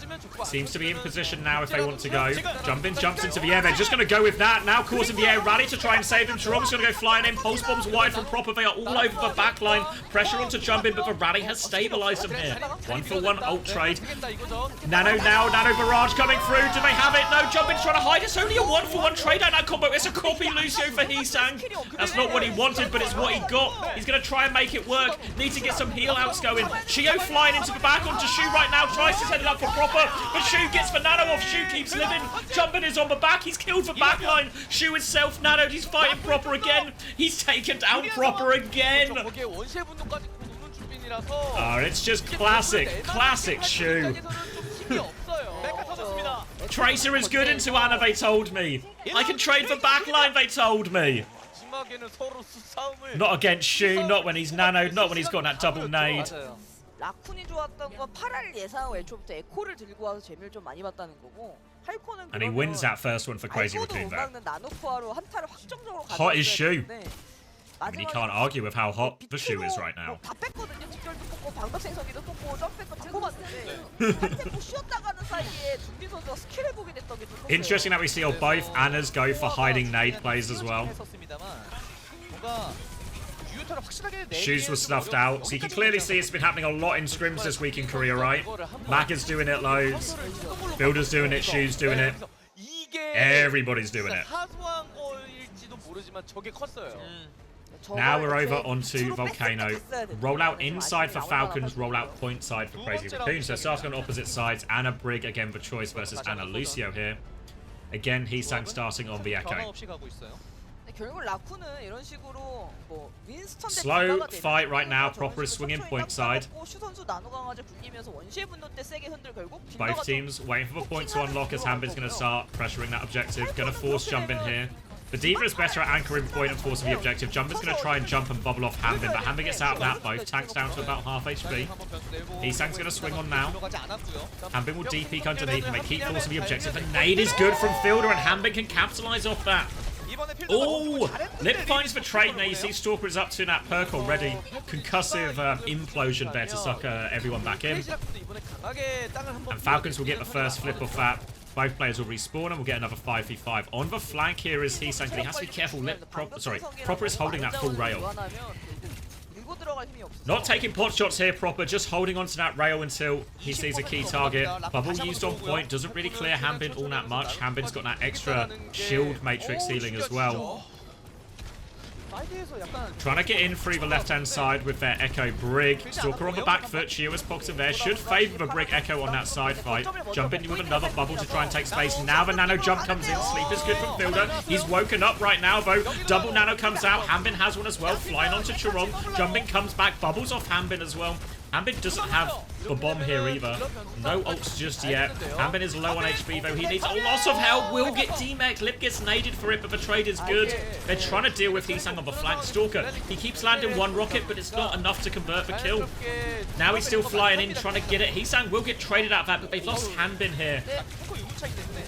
seems to be in position now if they want to go. Jumpin jumps into the air. They're just going to go with that. Now caught in the air. Rally to try and save him. Chirong's going to go flying in. Pulse bombs wide from Proper. They are all over the back line. Pressure onto Jumpin, but the rally has stabilized them here. 1-for-1 ult trade. Nano now. Nano barrage coming through. Do they have it? No. Jumpin's trying to hide. It's only a 1-for-1 trade out that combo. It's a copy Lucio for Heesang. That's not what he wanted, but it's what he got. He's going to try and make it work. Need to get some heal outs going. Shio flying into the back onto Shu right now. Tries to set it up for Proper, but Shu gets the nano off. Shu keeps living. Jumpin is on the back. He's killed the backline. Shu is self-nanoed. He's fighting Proper again. He's taken down Proper again. Oh, it's just classic Shu. Tracer is good into Ana, they told me. I can trade for backline, they told me. Not against Shu, not when he's nanoed, not when he's got that double nade. 라쿤이 좋았던 건 8할 예상 애초부터 에코를 들고 와서 재미를 좀 많이 봤다는 거고 할코는 And he wins that first one for Crazy Raccoon there. 나노코아로 한타를 확정적으로 Hot is Shu. I mean, you can't argue with how hot the Shu is right now. 다 뺐거든요. 직결도 뽑고 방벽생성기도 뽑고 점프도 들고 봤는데 한 템포 쉬었다가는 사이에 준비 선수가 스킬 회복이 됐던 게 좀 Interesting that we see both Annas go for hiding nade plays as well. Shoes were snuffed out, so you can clearly see it's been happening a lot in scrims this week in Korea, right? Maka's doing it loads, Builder's doing it, Shoes doing it, everybody's doing it. Now we're over onto Volcano. Roll out inside for Falcons, roll out point side for Crazy Raccoon. So starting on opposite sides, Anna Brig again for choice versus Anna Lucio here. Again, Heesang starting on the Echo. Slow fight right now. Proper is swinging point side. Both teams waiting for the point to unlock as Hanbin's going to start pressuring that objective. Going to force jump in here. The D.Va is better at anchoring point and forcing the objective. Jumper's going to try and jump and bubble off Hanbin, but Hanbin gets out of that. Both tanks down to about half HP. Heesang's going to swing on now. Hanbin will D-peek underneath and they keep forcing the objective. The nade is good from Fielder and Hanbin can capitalise off that. Oh! Lip finds the trade now. You see Stalker is up to that perk already. Concussive implosion there to suck everyone back in. And Falcons will get the first flip off that. Both players will respawn and we'll get another 5v5. On the flank here is Heesang, but he has to be careful. Proper is holding that full rail. Not taking pot shots here, Proper, just holding onto that rail until he sees a key target. Bubble used on point, doesn't really clear Hanbin all that much. Hanbin's got that extra shield matrix healing as well. 사이드에서 약간 Trying to get in through the left-hand side with their Echo Brig. Stalker on the back foot. Chio is pocketed there. Should favour the Brig Echo on that side fight. Jump in with another bubble to try and take space. Now the nano jump comes in. Sleep is good from Fielder. He's woken up right now, though. Double nano comes out. Hanbin has one as well. Flying onto Chirong. Jumping comes back. Bubbles off Hanbin as well. Hanbin doesn't have the bomb here either. No ults just yet. Hanbin is low on HP though. He needs a lot of help. Will get D-Mech. Lip gets naded for it, but the trade is good. They're trying to deal with Heesang on the flank. Stalker, he keeps landing one rocket, but it's not enough to convert the kill. Now he's still flying in, trying to get it. Heesang will get traded out of that, but they've lost Hanbin here.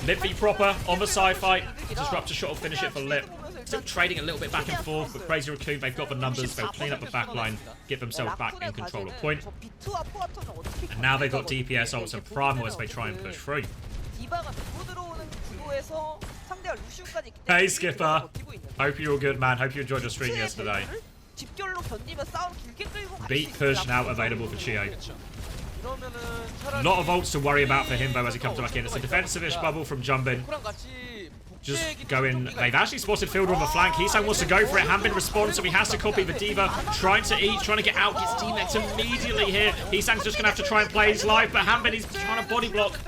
Lip v proper on the side fight. Disruptor shot will finish it for Lip. Still trading a little bit back and forth, but Crazy Raccoon, they've got the numbers, they'll clean up the back line, get themselves back in control of point. And now they've got DPS ults and Primal as they try and push through. Hey Skipper, hope you're all good, man. Hope you enjoyed your stream yesterday. Beat push now available for Chio. A lot of ults to worry about for him though as he comes back in. It's a defensive-ish bubble from Jumbin. Just going. They've actually spotted Fielder on the flank. Heesang wants to go for it. Hanbin responds, so he has to copy the D.Va. Trying to eat, trying to get out. Gets D-Mech immediately here. Heesang's just going to have to try and play his life, but Hanbin is trying to body block.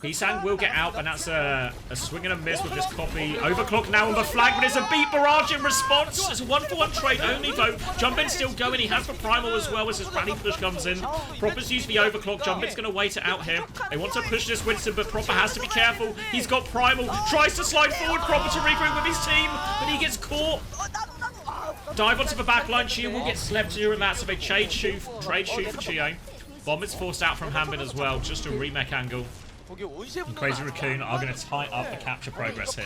Heesang will get out, and that's a swing and a miss with this copy. Overclock now on the flank, but it's a beat barrage in response. It's a 1-for-1 trade only, though. Jumbin's still going. He has the primal as well as his rally push comes in. Proper's used the overclock. Jumbin's going to wait it out here. They want to push this Winston, but Proper has to be careful. He's got primal. Tries to slide forward. Proper to regroup with his team, but he gets caught. Dive onto the back line. Chio will get slept during that, so they trade shoot for Chio. Bomb is forced out from Hanbin as well, just a remake angle. And Crazy Raccoon are going to tie up the capture progress here.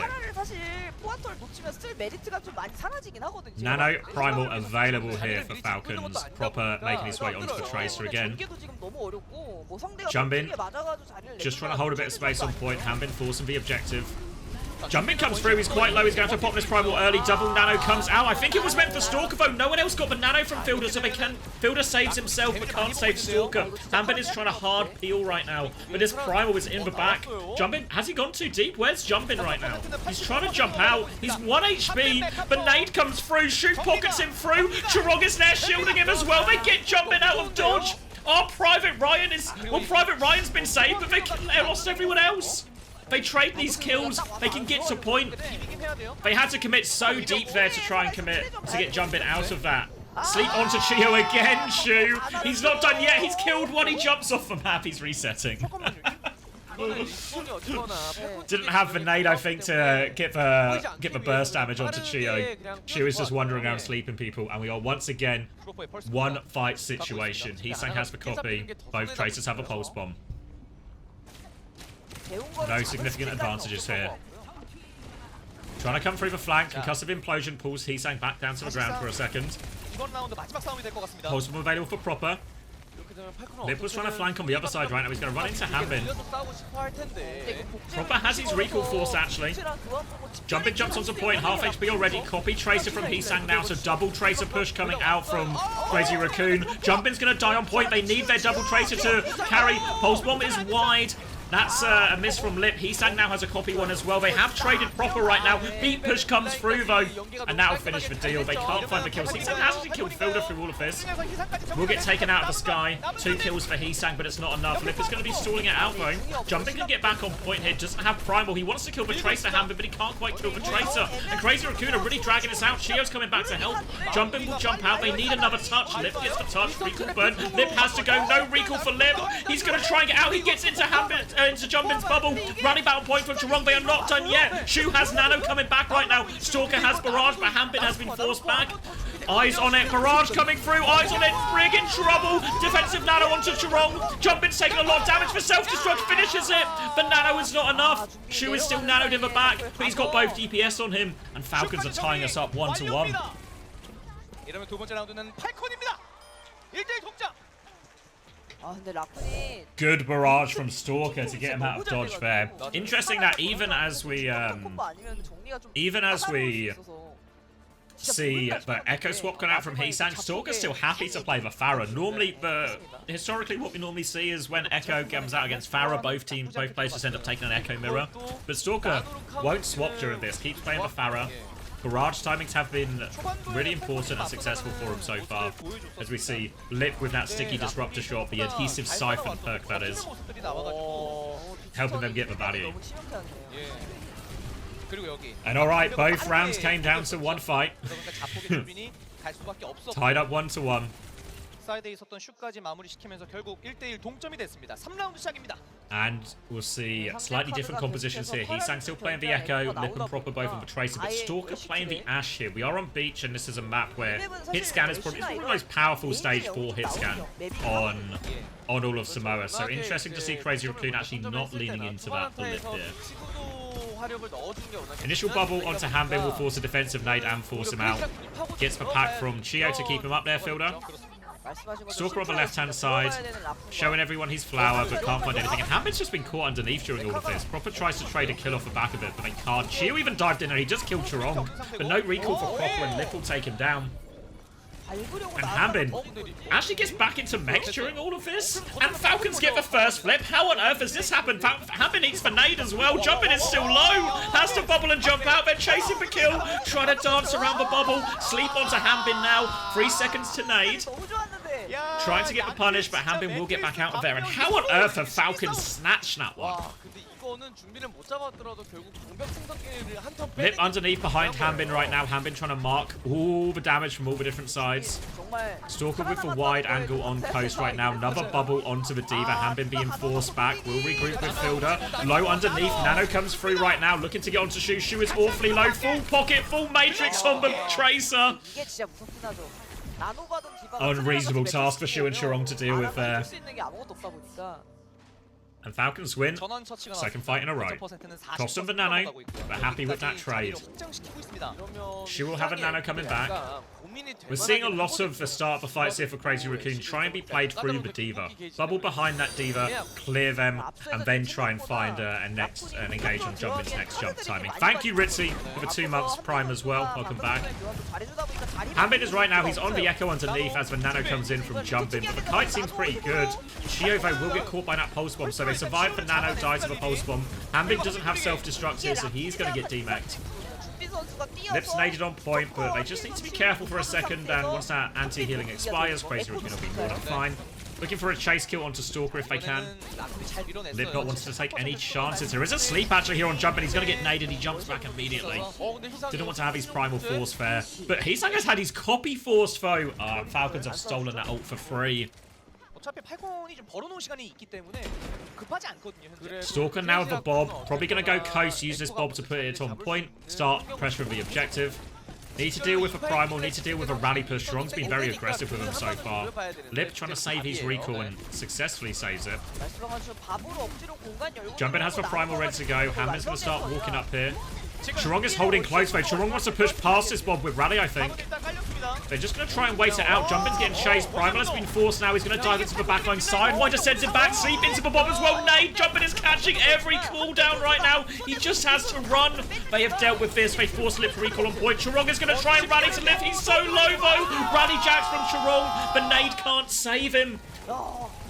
Nano Primal available here for Falcons. Proper making his way onto the Tracer again. Jumbin just trying to hold a bit of space on point. Hanbin forcing the objective. Jumbin comes through, he's quite low, he's going to have to pop this primal early. Double nano comes out. I think it was meant for Stalker though. No one else got the nano from Fielder, so they can. Fielder saves himself but can't save Stalker. Hanbin is trying to hard peel right now, but this primal is in the back. Jumbin, has he gone too deep? Where's Jumbin right now? He's trying to jump out. He's 1 HP. The nade comes through, shoot pockets him through. Chirong is there shielding him as well. They get Jumbin out of dodge. Our Private Ryan is. Well, Private Ryan's been saved, but they lost everyone else. They trade these kills, they can get to point. They had to commit so deep there to try and commit to get Jumbin out of that. Sleep onto Chio again, Shu. He's not done yet, he's killed one, he jumps off the map, he's resetting. Didn't have the nade, I think, to get the burst damage onto Chio. Chio is just wandering around sleeping people, and we are once again one fight situation. Heesang has the copy, both Tracers have a pulse bomb. No significant advantages here. Trying to come through the flank. Concussive implosion pulls Heesang back down to the ground for a second. Pulse bomb available for Proper. Lip was trying to flank on the other side right now. He's going to run into Hanbin. Proper has his recall force actually. Jumbin jumps onto point. Half HP already. Copy Tracer from Heesang now. So double Tracer push coming out from Crazy Raccoon. Jumbin's going to die on point. They need their double Tracer to carry. Pulse bomb is wide. That's a miss from Lip. Heesang now has a copy one as well. They have traded Proper right now. Beat push comes through though, and that'll finish the deal. They can't find the kills. Heesang has actually killed Fielder through all of this. Will get taken out of the sky. 2 kills for Heesang, but it's not enough. Lip is going to be stalling it out though. Jumbin can get back on point here. Doesn't have Primal. He wants to kill the Tracer Hanbin, but he can't quite kill the Tracer. And Crazy Raccoon are really dragging us out. Chio's coming back to help. Jumbin will jump out. They need another touch. Lip gets the touch. Recall burn. Lip has to go. No recall for Lip. He's going to try and get out. He gets into Jumbin's bubble. Running battle point from Chirong. They are not done yet. Shu has nano coming back right now. Stalker has barrage, but Hanbin has been forced back. Eyes on it. Barrage coming through. Eyes on it. Brig in trouble. Defensive nano onto Chirong. Jumbin's taking a lot of damage for self-destruct. Finishes it. But nano is not enough. Shu is still nanoed in the back, but he's got both DPS on him. And Falcons are tying us up 1-1. 이러면 두 번째 라운드는 팔콘입니다. 1대1 동점. Good barrage from Stalker to get him out of dodge there. Interesting that even as we see the Echo swap gone out from Heesang, Stalker's still happy to play the Pharah. Normally, historically what we normally see is when Echo comes out against Pharah, both players just end up taking an Echo mirror. But Stalker won't swap during this, keeps playing the Pharah. Barrage timings have been really important and successful for him so far. As we see Lip with that sticky disruptor shot, the adhesive siphon perk that is, helping them get the value. 너무 치명케 하네요. 그리고 여기 And alright, both rounds came down to one fight. 그러니까 자폭의 조빈이 갈 수밖에 없었고 Tied up 1-1. 사이드에 있었던 슛까지 마무리시키면서 결국 1대1 동점이 됐습니다. 3라운드 시작입니다. And we'll see slightly different compositions here. Heesang still playing the Echo, Lip and Proper both on the Tracer, but Stalker playing the Ash here. We are on Beach, and this is a map where Hitscan is probably the most powerful stage for Hitscan on all of Samoa. So interesting to see Crazy Raccoon actually not leaning into that for Lip here. Initial bubble onto Hanbin will force a defensive nade and force him out. Gets the pack from Chio to keep him up there, Fielder. Stalker on the left-hand side, showing everyone his flower, but can't find anything. And Hanbin's just been caught underneath during all of this. Proper tries to trade a kill off the back of it, but they can't. Chio even dived in and he just killed Chorong. But no recall for Proper, and Lip will take him down. And Hanbin actually gets back into mechs during all of this. And Falcons get the first flip. How on earth has this happened? Hanbin eats the nade as well. Jumping is still low. Has to bubble and jump out. They're chasing the kill. Trying to dance around the bubble. Sleep onto Hanbin now. 3 seconds to nade. Trying to get the punish, but Hanbin will get back out of there. And how on earth have Falcons snatched that one? Lip underneath behind Hanbin right now. Hanbin trying to mark all the damage from all the different sides. Stalker with the wide angle on coast right now. Another bubble onto the Diva. Hanbin being forced back. Will regroup with Fielder. Low underneath. Nano comes through right now. Looking to get onto Shu. Shu is awfully low. Full pocket. Full matrix on the Tracer. Unreasonable task for Shu and Chorong to deal with there. And Falcons win. Second fight in a row. Cost them the nano, but happy with that trade. Shu will have a nano coming back. We're seeing a lot of the start of the fights here for Crazy Raccoon try and be played through the Diva. Bubble behind that Diva, clear them, and then try and find an engage on Jumpin's next jump timing. Thank you, Ritzy, for the 2 months Prime as well. Welcome back. Hanbin is right now, he's on the Echo underneath as the nano comes in from Jumpin, but the kite seems pretty good. Chio, though, will get caught by that pulse bomb, so they survive the nano, die to the pulse bomb. Hanbin doesn't have self-destruct here, so he's going to get demeched. Lip's naded on point, but they just need to be careful for a second, and once that anti-healing expires, Crazy Raccoon will be more than fine. Looking for a chase kill onto Stalker if they can. Lip not wanting to take any chances. There is a sleep actually here on Jumpin. He's going to get naded. He jumps back immediately. Didn't want to have his primal force there. But Heesang has had his copy force foe. Falcons have stolen that ult for free. Stalker now with the Bob. Probably going to go coast, use this Bob to put it on point. Start pressuring the objective. Need to deal with a primal, need to deal with a rally push. Chorong's been very aggressive with him so far. Lip trying to save his recall and successfully saves it. Jumpin has the primal ready to go. Hanbin's going to start walking up here. Chorong is holding close though. Chorong wants to push past this Bob with rally, I think. They're just going to try and wait it out. Jumpin's getting chased. Primal has been forced now. He's going to dive into the backline. Sidewinder sends him back. Sleep into the Bob as well. Nade. Jumpin is catching every cooldown right now. He just has to run. They have dealt with this. They force Lip recall on point. Chorong is going to try and rally to Lip. He's so low though. Rally jacks from Chorong. The nade can't save him.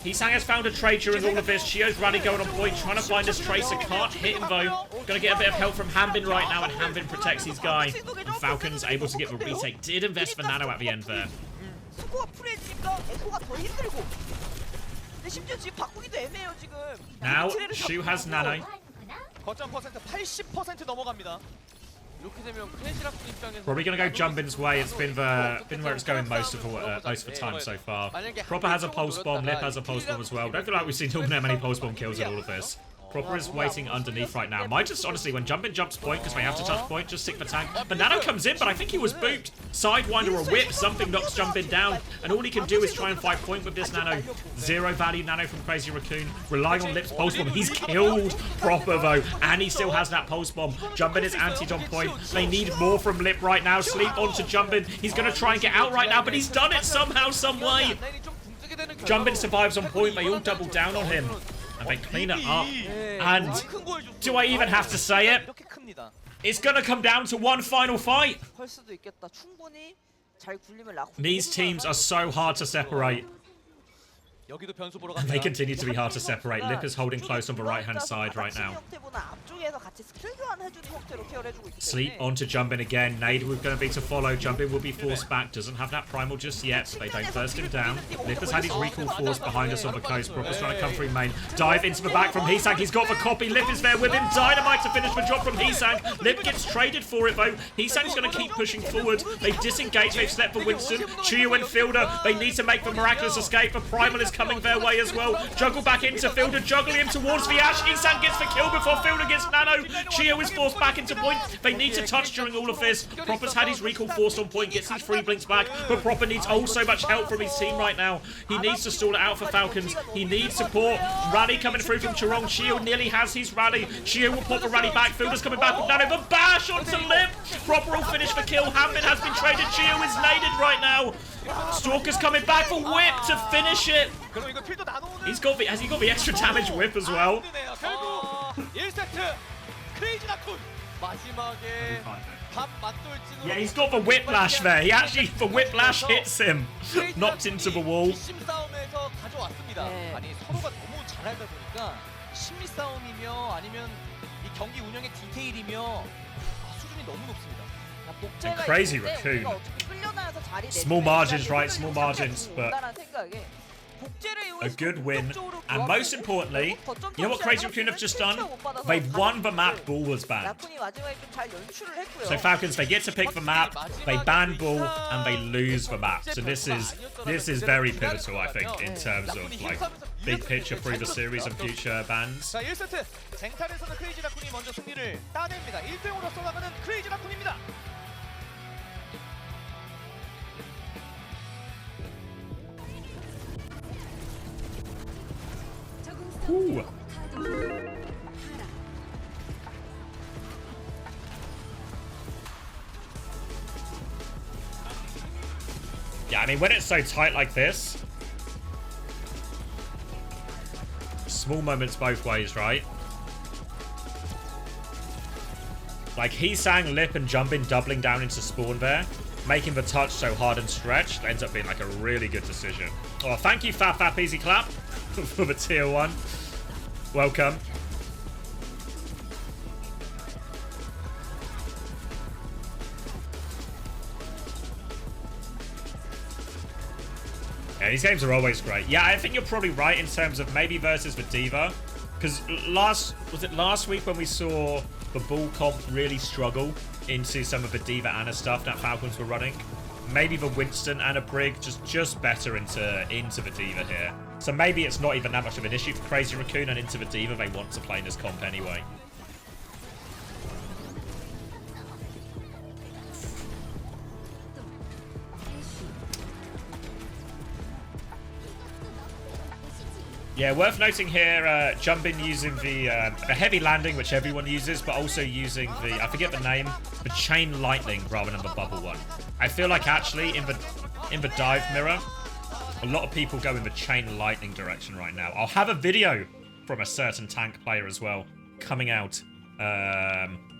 Heesang has found a trade during all of this. Chio's rally going on point, trying to find this Tracer. Can't hit him though. Gonna get a bit of help from Hanbin right now, and Hanbin protects his guy. And Falcons able to get the retake. Did invest for nano at the end there. Now, Shu has nano. 거점 퍼센트 80% 넘어갑니다. Probably going to go Jumpin's way. It's been where it's going most of the time so far. Proper has a pulse bomb. Lip has a pulse bomb as well. Don't feel like we've seen that many pulse bomb kills in all of this. Proper is waiting underneath right now. Might just, honestly, when Jumpin jumps point, because they have to touch point, just stick the tank. But Nano comes in, but I think he was booped. Sidewinder or whip, something knocks Jumpin down. And all he can do is try and fight point with this Nano. 0 value Nano from Crazy Raccoon. Relying on Lip's pulse bomb. He's killed Proper, though. And he still has that pulse bomb. Jumpin is antied on point. They need more from Lip right now. Sleep onto Jumpin. He's going to try and get out right now, but he's done it somehow, some way. Jumpin survives on point. They all double down on him. And they clean it up. And do I even have to say it? It's going to come down to one final fight. These teams are so hard to separate. 여기도 변수 보러 They 갑니다. continue to be hard to separate. Lip is holding close on the right-hand side right now. 형태보다 앞쪽에서 같이 스킬 교환해주는 형태로 케어를 해주고 있기 Sleep 때문에 onto Jumpin again. Nade we're going to be to follow. Jumpin will be forced back. Doesn't have that primal just yet, so they don't burst him down. Lip has had his recall force behind us on the coast. Brock is trying to come through main. Dive into the back from Heesang. He's got the copy. Lip is there with him. Dynamite to finish the drop from Heesang. Lip gets traded for it though. Heesang is going to keep pushing forward. They disengage. They've slept for Winston. Chiyo and Fielder. They need to make the miraculous escape. The primal is coming their way as well. Juggle back into Fielder. Juggling him towards the Ash. Heesang gets the kill before Fielder gets nano. Chiyo is forced back into point. They need to touch during all of this. Propper's had his recall forced on point. Gets his free blinks back. But Propper needs so much help from his team right now. He needs to stall it out for Falcons. He needs support. Rally coming through from Chirong. Chiyo nearly has his rally. Chiyo will pop the rally back. Fielder's coming back with nano. The bash onto Lip. Propper will finish the kill. Hampin has been traded. Chiyo is naded right now. Stalker's coming back for whip to finish it. 그럼 이거 필드 나누는 Has he got the extra damage whip as well? 결국 1세트 크레이지 라쿤 마지막에 밥 맞돌진으로 Yeah, he's got the whiplash there. He actually, the whiplash hits him. Knocked into the wall. 심리 싸움에서 가져왔습니다. 네. 아니 서로가 너무 잘 알다 보니까 심리 싸움이며 아니면 이 경기 운영의 디테일이며 수준이 너무 높습니다. 복제가 crazy 있는데 Raccoon. 우리가 어떻게 끌려나와서 자리 Small margins, right? Small margins, but a good win. And most importantly, you know what Crazy Raccoon have just done? They've won the map Bull was banned. So Falcons, they get to pick the map, they ban Bull, and they lose the map. So this is very pivotal, I think, in terms of like big picture through the series and future bans. 자 1세트 쟁탈에서는 크레이지 라쿤이 먼저 승리를 따냅니다. 1대0으로 쏘나가는 크레이지 라쿤입니다. Ooh. Yeah, I mean, when it's so tight like this, small moments both ways, right? Like, Heesang, Lip, and Jumpin doubling down into spawn there, making the touch so hard and stretched, ends up being like a really good decision. Oh, thank you, Fap Easy Clap, for the tier 1. Welcome. Yeah, these games are always great. Yeah, I think you're probably right in terms of maybe versus the Diva. Because last week when we saw the Bull comp really struggle into some of the Diva Ana stuff that Falcons were running? Maybe the Winston and a Brig just better into the Diva here. So maybe it's not even that much of an issue for Crazy Raccoon, and into the Diva they want to play in this comp anyway. Yeah, worth noting here, Jumpin using the heavy landing, which everyone uses, but also using the, I forget the name, the chain lightning rather than the bubble one. I feel like actually in the dive mirror, a lot of people go in the chain lightning direction right now. I'll have a video from a certain tank player as well coming out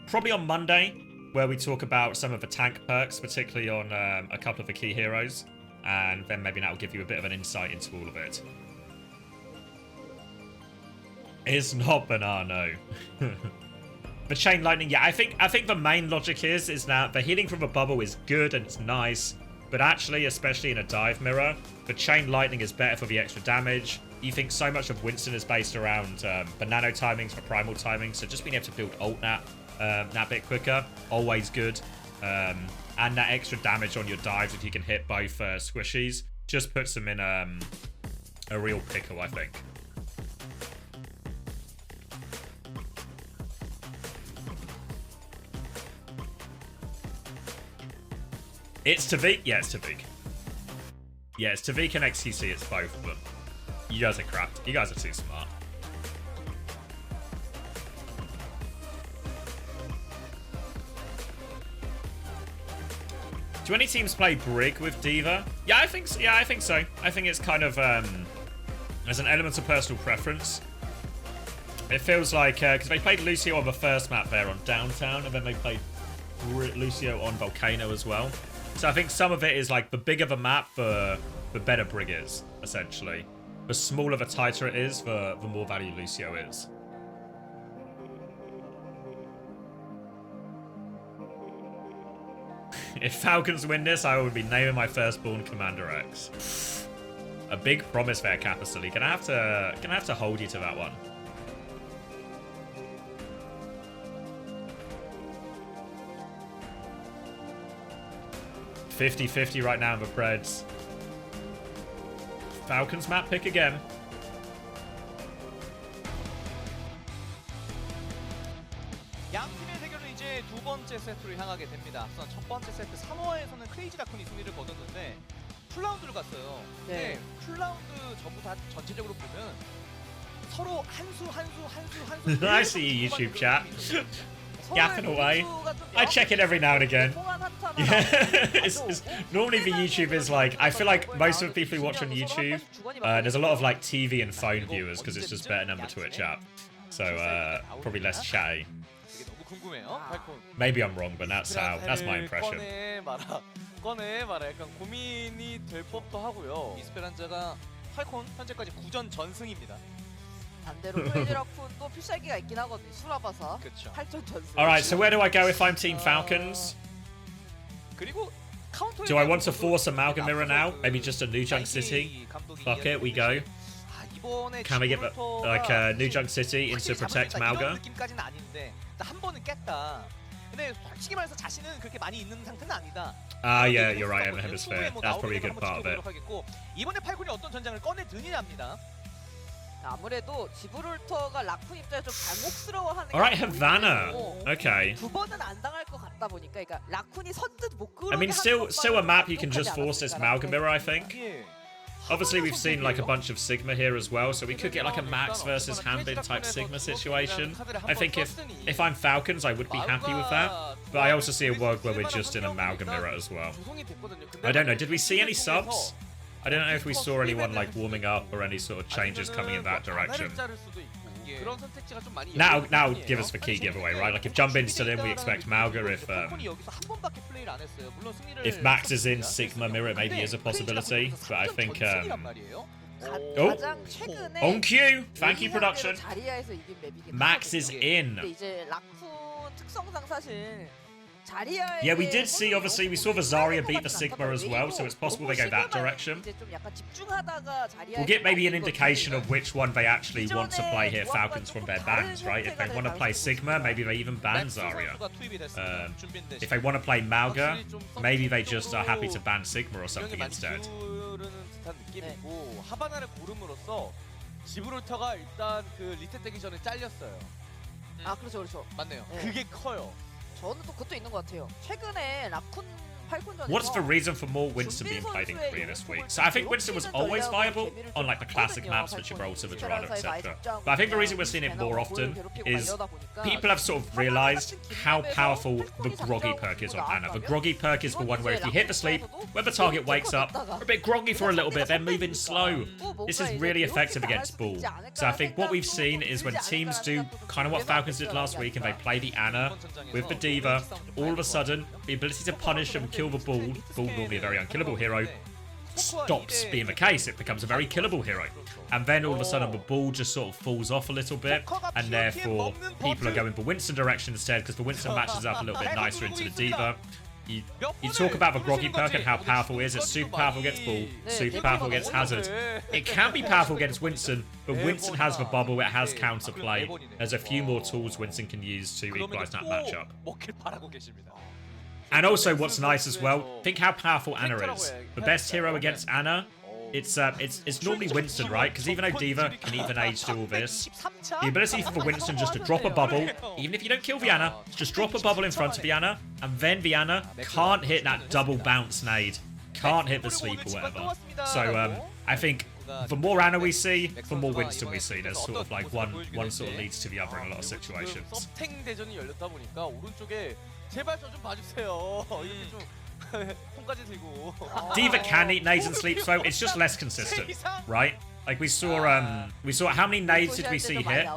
probably on Monday, where we talk about some of the tank perks, particularly on a couple of the key heroes, and then maybe that will give you a bit of an insight into all of it. It's not banana. The chain lightning, yeah, I think the main logic is that the healing from the bubble is good and it's nice, but actually, especially in a dive mirror, the chain lightning is better for the extra damage. You think so much of Winston is based around the nano timings, for primal timings, so just being able to build ult that bit quicker, always good. And that extra damage on your dives if you can hit both squishies, just puts them in a real pickle, I think. It's Tavik? Yeah, it's Tavik. Yeah, it's Tavik and XTC, it's both of them. You guys are crap. You guys are too smart. Do any teams play Brig with Diva? Yeah, I think so. I think it's kind of there's an element of personal preference. It feels like because they played Lucio on the first map there on Downtown, and then they played Lucio on Volcano as well. So I think some of it is like the bigger the map, the better Brig is, essentially. The smaller, the tighter it is, the more value Lucio is. If Falcons win this, I would be naming my firstborn CommanderX. A big promise there, Capitally. Gonna have to hold you to that one. $50-50 right now in the Preds. Falcons map pick again. 양 팀의 대결은 이제 두 번째 세트로 향하게 됩니다. 앞선 첫 번째 세트 3화에서는 크레이지 라쿤이 승리를 거뒀는데 풀라운드를 갔어요. 네. 근데 풀라운드 전부 다 전체적으로 보면 서로 한 수 I see you YouTube chat. Yapping away. I check it every now and again. Yeah, it's normally the YouTube is like, I feel like most of the people who watch on YouTube, there's a lot of like TV and phone viewers because it's just better than the Twitch app. So probably less chatty. Maybe I'm wrong, but that's my impression. 꺼내봐라. 약간 고민이 될 법도 하고요. 이스페란자가 팔콘 현재까지 9전 전승입니다. 반대로 크레이지 라쿤도 필살기가 있긴 하거든요. 수라바사. 그렇죠. 8전 전승. Alright, so where do I go if I'm Team Falcons? 그리고 카운터에 Do I want to force Amalgam Mirror now? Maybe just a New Junk City? Fuck it, we go. Can we get like New Junk City into protect Malga? 느낌까지는 아닌데 한 번은 깼다. 근데 솔직히 말해서 자신은 그렇게 많이 있는 상태는 아니다. Ah, yeah, you're right, Emma Hemisphere. That's probably a good part of it. 이번에 팔콘이 어떤 전장을 꺼내드느냐입니다. 아무래도 지브롤터가 라쿤 입장에서 좀 발목스러워하는. Alright, Havana. Okay. 두 번은 안 당할 것 같다 보니까, 그러니까 라쿤이 선뜻 못 끌어. I mean, still a map you can just force this Malga Mirror, I think. Obviously, we've seen like a bunch of Sigma here as well, so we could get like a Max versus Hanbin type Sigma situation. I think if I'm Falcons, I would be happy with that. But I also see a world where we're just in Amalga Mirror as well. I don't know, did we see any subs? I don't know if we saw anyone like warming up or any sort of changes coming in that direction. Now give us the key giveaway, right? Like if Jumbin's still in, we expect Malga. If Max is in, Sigma Mirror maybe is a possibility, but I think on cue! Thank you, production. Max is in. Yeah, we did see, obviously, we saw the Zarya beat the Sigma as well, so it's possible they go that direction. We'll get maybe an indication of which one they actually want to play here, Falcons, from their bans, right? If they want to play Sigma, maybe they even ban Zarya. If they want to play Malga, maybe they just are happy to ban Sigma or something instead. 하바나를 고름으로써 지브롤터가 일단 그 리셋되기 전에 잘렸어요. 아, 그렇죠, 그렇죠. 맞네요. 그게 커요. 저는 또 그것도 있는 것 같아요. 최근에 라쿤 팔콘전에서 What's the reason for more Winston being played in Korea this week? So I think Winston was always viable on like the classic maps for Gibraltar, Verdrano, etc. But I think the reason we're seeing it more often is people have sort of realized how powerful the groggy perk is on Ana. The groggy perk is the one where if you hit the sleep, when the target wakes up, they're a bit groggy for a little bit, they're moving slow. This is really effective against Bull. So I think what we've seen is when teams do kind of what Falcons did last week and they play the Ana with the Diva, all of a sudden, the ability to punish and kill the Bull, normally a very unkillable hero, stops being the case. It becomes a very killable hero. And then all of a sudden the Bull just sort of falls off a little bit, and therefore people are going for Winston direction instead, because the Winston matches up a little bit nicer into the Diva. You talk about the groggy perk and how powerful it is. It's super powerful against Bull, super powerful against Hazard. It can be powerful against Winston, but Winston has the bubble, it has counterplay. There's a few more tools Winston can use to equalize that matchup. And also what's nice as well, think how powerful Ana is. The best hero against Ana, it's normally Winston, right? Because even though Diva can even age do all this, the ability for Winston just to drop a bubble, even if you don't kill Viana, just drop a bubble in front of Viana, and then Viana can't hit that double bounce nade, can't hit the sleep or whatever. So I think the more Ana we see, the more Winston we see. There's sort of like one sort of leads to the other in a lot of situations. 서탱 대전이 열렸다 보니까 오른쪽에 제발 좀 봐주세요. 이렇게 좀 폰까지 들고. Diva can eat nades and sleep slow. It's just less consistent, right? Like we saw how many nades did we see hit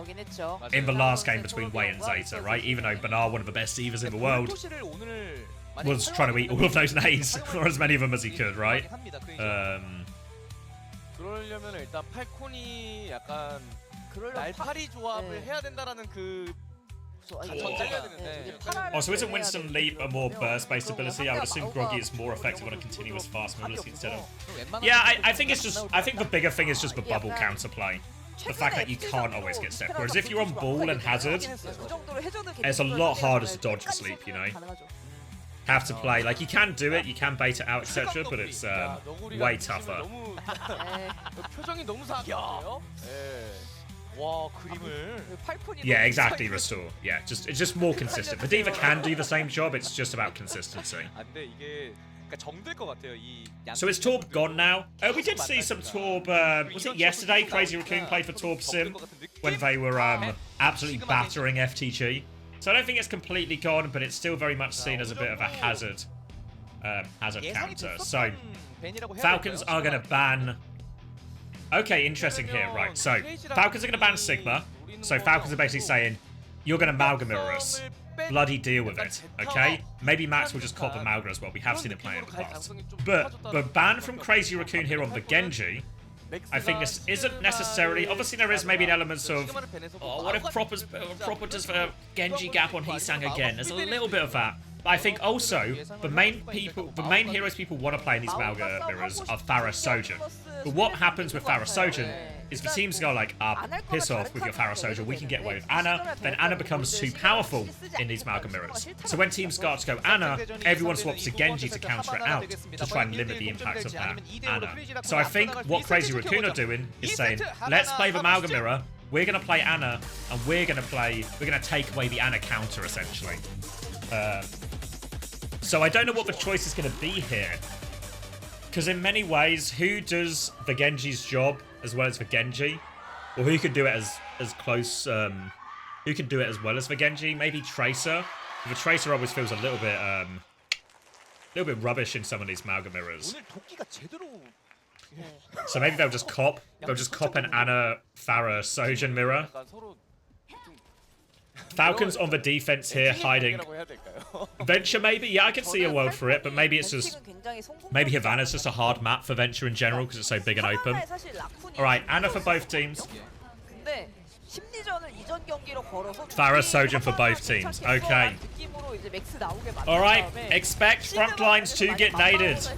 in the last game between Wei and Zeta, right? Even though Bernard, one of the best Divas in the world, was trying to eat all of those nades, or as many of them as he could, right? 그러려면 일단 팔콘이 약간 그러려면 날파리 조합을 네. 해야 된다라는 그 이게 잘려야 되는데. Oh, so isn't Winston Leap a more burst-based ability? I would assume Groggy is more effective on a continuous fast mobility instead of... Yeah, I think it's just... I think the bigger thing is just the bubble counterplay. The fact that you can't always get stepped. Whereas if you're on ball and hazard, it's a lot harder to dodge the sleep, you know? Have to play. Like, you can do it, you can bait it out, etc., but it's way tougher. 표정이 너무 사악해요. 와, 그림을. Yeah, exactly, Restore. Yeah, it's just more consistent. The D.Va can do the same job, it's just about consistency. 안돼 이게 그러니까 정들 것 같아요. 이 So is Torb gone now? We did see some Torb, was it yesterday? Crazy Raccoon played for Torb Sim when they were absolutely battering FTG. So I don't think it's completely gone, but it's still very much seen as a bit of a hazard counter. So Falcons are going to ban... Okay, interesting here, right. So Falcons are going to ban Sigma. So Falcons are basically saying, you're going to Amalgamir us. Bloody deal with it, okay? Maybe Max will just cop Amalgamir as well. We have seen it play in the past. But the ban from Crazy Raccoon here on the Genji, I think this isn't necessarily... Obviously, there is maybe an element of... Oh, what if Proper does the Genji gap on Heesang again? There's a little bit of that. But I think also, the main heroes people want to play in these Malga mirrors are Pharah Sojourn. But what happens with Pharah Sojourn is the teams go like, piss off with your Pharah Sojourn, we can get away with Ana, then Ana becomes too powerful in these Malga mirrors. So when teams start to go Ana, everyone swaps to Genji to counter it out, to try and limit the impact of that Ana. So I think what Crazy Raccoon are doing is saying, let's play the Malga mirror, we're going to play Ana, and we're going to take away the Ana counter, essentially. So I don't know what the choice is going to be here. Because in many ways, who does the Genji's job as well as the Genji? Or who could do it as close... who can do it as well as the Genji? Maybe Tracer? The Tracer always feels a little bit rubbish in some of these Malga mirrors. So maybe they'll just cop an Ana Pharah Sojourn mirror. Falcons on the defense here, hiding. Venture maybe? Yeah, I can see a world for it, but maybe it's just... Maybe Havana's just a hard map for Venture in general because it's so big and open. Alright, Ana for both teams. Pharah Sojourn for both teams. Okay. Alright, expect front lines to get naded.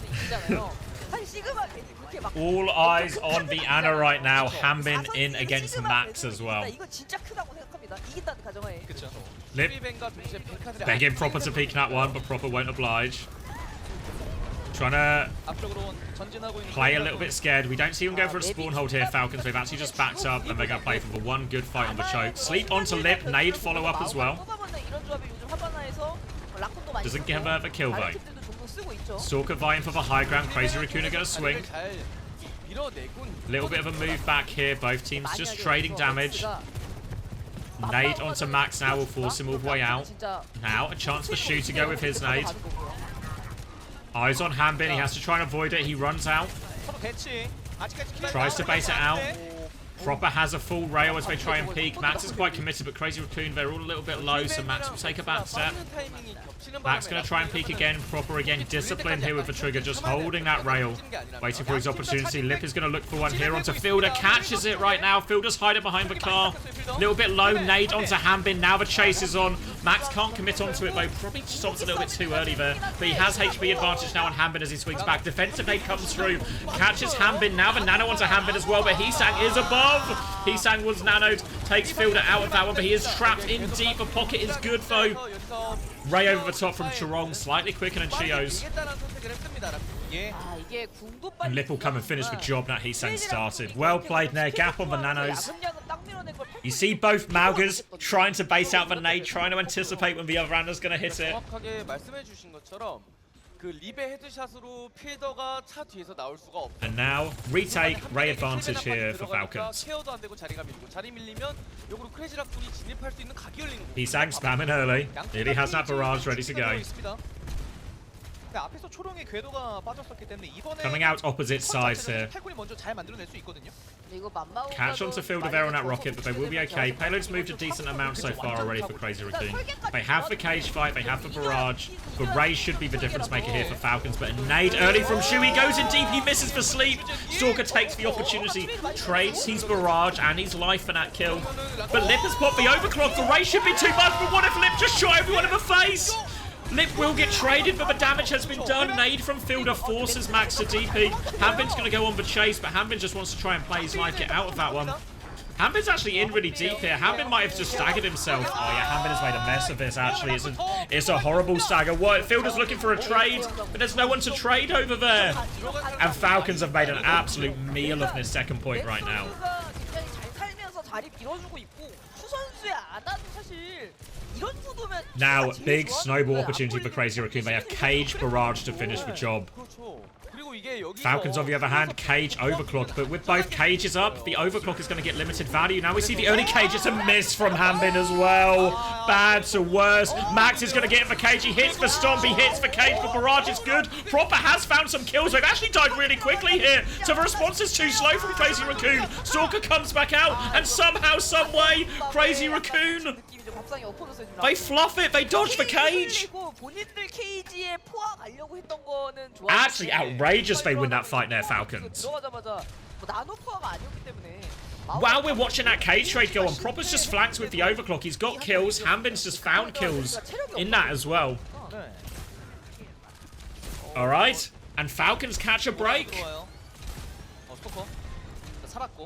All eyes on the Ana right now. Hambin in against Max as well. Lip begging Proper to peek that one, but Proper won't oblige. Trying to play a little bit scared. We don't see him go for a spawn hold here, Falcons. They've actually just backed up, and they're going to play for the one good fight on the choke. Sleep onto Lip, nade follow up as well. Doesn't give her the kill though. Stalker vying for the high ground. Crazy Raccoon are going to swing. Little bit of a move back here. Both teams just trading damage. Nade onto Max now will force him all the way out. Now a chance for Shu to go with his nade. Eyes on Hambin. He has to try and avoid it. He runs out. Tries to base it out. Proper has a full rail as they try and peek. Max is quite committed, but Crazy Raccoon, they're all a little bit low, so Max will take a back step. Max going to try and peek again. Proper again, disciplined here with the trigger, just holding that rail. Waiting for his opportunity. Lip is going to look for one here onto Fielder. Catches it right now. Fielder's hiding behind the car. Little bit low. Nade onto Hambin. Now the chase is on. Max can't commit onto it though. Probably stops a little bit too early there. But he has HP advantage now on Hambin as he swings back. Defensive nade comes through. Catches Hambin. Now the nano onto Hambin as well. But Heesang is above. Heesang was nanoed. Takes Fielder out of that one. But he is trapped in deep. The pocket is good though. Ray over the top from Chirong, slightly quicker than Chio's. And Lip will come and finish the job that Heesang started. Well played there, gap on the nanos. You see both Malgas trying to base out the nade, trying to anticipate when the other Ana's going to hit it. And now, retake, Ray advantage here for Falcons. Heesang spamming early. Nearly has that barrage ready to go. 근데 앞에서 초롱의 궤도가 빠졌었기 때문에 이번에 Coming out opposite sides here. 팔콘이 먼저 잘 만들어낼 수 있거든요. Catch onto field of air on that rocket, but they will be okay. Payload's moved a decent amount so far already for Crazy Raccoon. They have the cage fight, they have the barrage. But Ray should be the difference maker here for Falcons. But a nade early from Shu. He goes in deep, he misses for sleep. Stalker takes the opportunity, trades his barrage and his life for that kill. But Lip has popped the overclock. The Ray should be too much, but what if Lip just shot everyone in the face? Lip will get traded, but the damage has been done. Nade from Fielder forces Max to DP. Hanbin's going to go on the chase, but Hanbin just wants to try and play his life, get out of that one. Hanbin's actually in really deep here. Hanbin might have just staggered himself. Oh yeah, Hanbin has made a mess of this, actually. It's a horrible stagger. What? Fielder's looking for a trade, but there's no one to trade over there. And Falcons have made an absolute meal of this second point right now. Now, big snowball opportunity for Crazy Raccoon. They have Cage Barrage to finish the job. Falcons, on the other hand, Cage Overclock. But with both cages up, the Overclock is going to get limited value. Now we see the only cage. It's a miss from Hanbin as well. Bad to worse. Max is going to get it for Cage. He hits for Stomp. He hits for Cage. But Barrage is good. Proper has found some kills. They've actually died really quickly here. So the response is too slow from Crazy Raccoon. Stalker comes back out. And somehow, someway, Crazy Raccoon, they fluff it. They dodge the cage. Actually, outrageous they win that fight there, Falcons. While we're watching that cage trade go on, Proper's just flanked with the overclock. He's got kills. Hanbin's just found kills in that as well. Alright, and Falcons catch a break.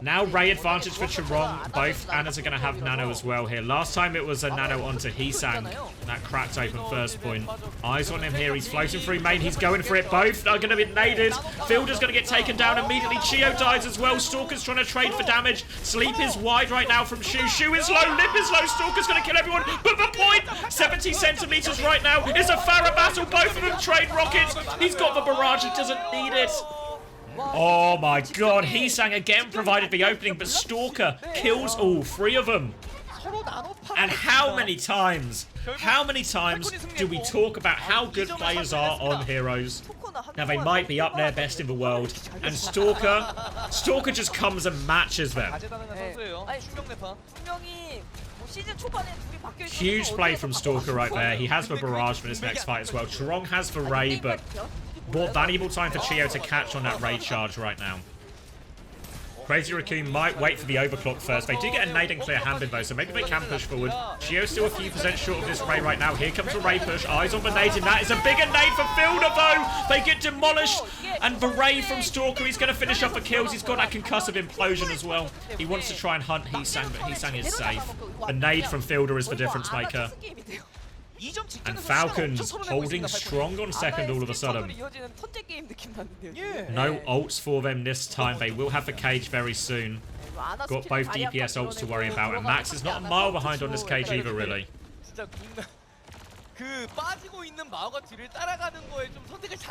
Now Ray advantage for Chirong. Both Annas are going to have Nano as well here. Last time it was a Nano onto Heesang. That cracked open first point. Eyes on him here. He's floating through main. He's going for it. Both are going to be naded. Fielder's going to get taken down immediately. Chio dies as well. Stalker's trying to trade for damage. Sleep is wide right now from Shu. Shu is low. Lip is low. Stalker's going to kill everyone. But the point, 70 centimeters right now, is a Farah battle. Both of them trade rockets. He's got the barrage. He doesn't need it. Oh my god, Heesang again provided the opening, but Stalker kills all three of them. And how many times do we talk about how good players are on Heroes? Now they might be up there best in the world, and Stalker just comes and matches them. Huge play from Stalker right there. He has the barrage for this next fight as well. Chirong has the Ray, but more valuable time for Chio to catch on that Ray charge right now. Crazy Raccoon might wait for the overclock first. They do get a nade and clear Hanbin though, so maybe they can push forward. Chio's still a few % short of this Ray right now. Here comes the Ray push. Eyes on the nade, and that is a bigger nade for Fielder though. They get demolished. And the Ray from Stalker, he's going to finish off the kills. He's got that concussive implosion as well. He wants to try and hunt Heesang, but Heesang is safe. The nade from Fielder is the difference maker. And Falcons holding strong on second all of a sudden. No ults for them this time. They will have the cage very soon. Got both DPS ults to worry about. And Max is not a mile behind on this cage either, really.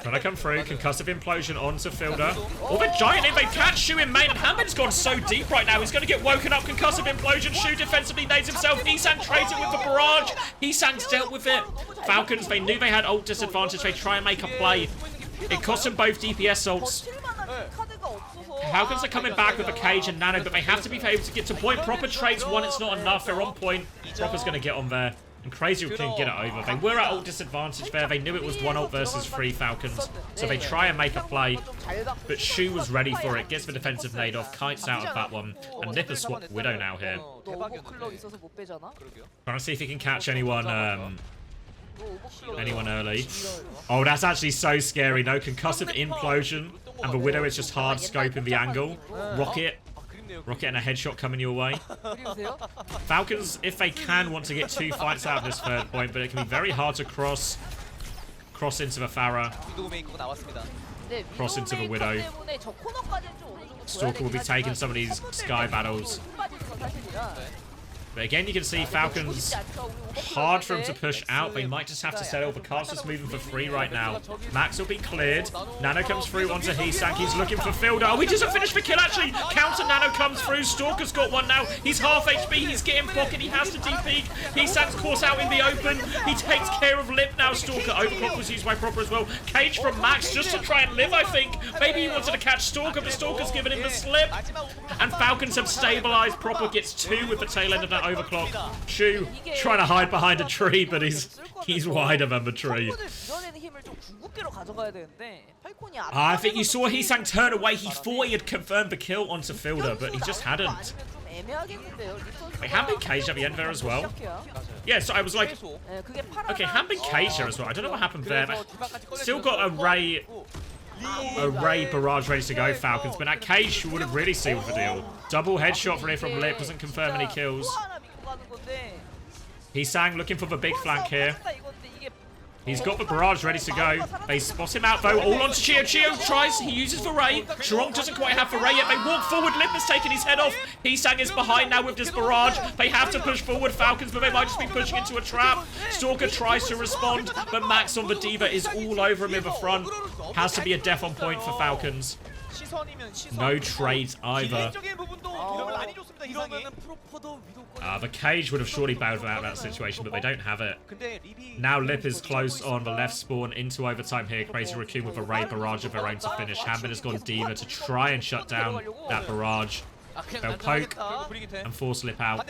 Trying to come through, concussive implosion onto Fielder. Oh, the giant, they catch Shu in main. Hanbin's gone so deep right now. He's going to get woken up. Concussive implosion. Shu defensively nades himself. Heesang trades it with the barrage. Heesang's dealt with it. Falcons, they knew they had ult disadvantage. They try and make a play. It cost them both DPS ults. Falcons are coming back with a cage and Nano, but they have to be able to get to point. Proper trades one, it's not enough. They're on point. Proper's going to get on there. And Crazy can get it over. They were at ult disadvantage there. They knew it was 1 ult versus 3 Falcons. So they try and make a play. But Shu was ready for it. Gets the defensive nade off. Kites out of that one. And Nip has swapped Widow now here. Trying to see if he can catch anyone early. Oh, that's actually so scary. No concussive implosion. And the Widow is just hard scoping the angle. Rocket and a headshot coming your way. Falcons, if they can, want to get 2 fights out of this third point, but it can be very hard to cross into the Pharah, cross into the Widow. Stalker will be taking some of these sky battles. But again, you can see Falcons hard for him to push out. They might just have to settle. The casters moving for free right now. Max will be cleared. Nano comes through onto Heesank. He's looking for Fielder. Oh, he doesn't finish the kill, actually. Counter Nano comes through. Stalker's got one now. He's half HP. He's getting pocket. He has to DP. Heesank's caught out in the open. He takes care of Lip now. Stalker. Overclock was used by Proper as well. Cage from Max just to try and live, I think. Maybe he wanted to catch Stalker, but Stalker's given him the slip. And Falcons have stabilized. Proper gets 2 with the tail end of that overclock. Shu trying to hide behind a tree, but he's wider than the tree. I think you saw Heesank turn away. He thought he had confirmed the kill onto Fielder, but he just hadn't. Wait, Ham caged at the end there as well. Yeah, so I was like, okay, Ham caged there as well. I don't know what happened there. But still got a Ray barrage ready to go, Falcons, but that cage would have really sealed the deal. Double headshot for here from Lip, doesn't confirm any kills. Heesank looking for the big flank here. He's got the barrage ready to go. They spot him out though, all onto Chio. Chio tries, he uses the Ray. Strong doesn't quite have the Ray yet. They walk forward, Lip has taken his head off. Heesank is behind now with this barrage. They have to push forward, Falcons, but they might just be pushing into a trap. Stalker tries to respond, but Max on the Diva is all over him in the front. Has to be a death on point for Falcons. No trades either. The cage would have surely bailed out that situation, but they don't have it. Now Lip is close on the left spawn into overtime here. Crazy Raccoon with a Ray barrage of their own to finish. Hambin has gone Diva to try and shut down that barrage. They'll poke and force Lip out.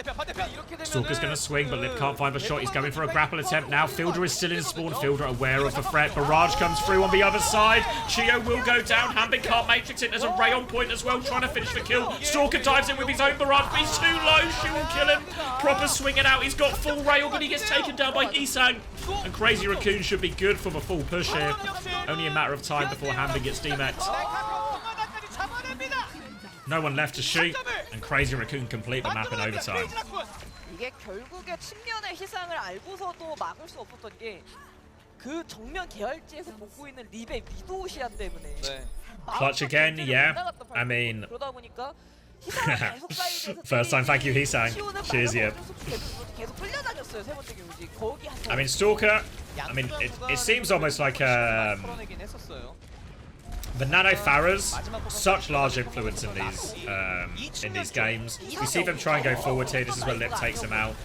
Stalker's going to swing, but Lip can't find the shot. He's going for a grapple attempt now. Fielder is still in spawn. Fielder aware of the threat. Barrage comes through on the other side. Chio will go down. Hambin can't matrix it. There's a Ray on point as well, trying to finish the kill. Stalker dives in with his own barrage, but he's too low. She will kill him. Proper swinging out. He's got full rail, but he gets taken down by Heesank. And Crazy Raccoon should be good for the full push here. Only a matter of time before Hambin gets DMET. No one left to shoot, and Crazy Raccoon complete the map in overtime. 이게 결국에 측면의 희생을 알고서도 막을 수 없었던 게 그 정면 계열지에서 보고 있는 립의 위도우 시야 때문에. Clutch again, yeah. I mean, 그러다 보니까 희생을 계속 사이드에서 first time, thank you, Heesank. Cheers, yeah. 계속 끌려다녔어요 세 번째 경기. 거기 한. I mean, Stalker. I mean, it seems almost like the Nano Farahs, such large influence in these games. You see them try and go forward here. This is where Lip takes them out.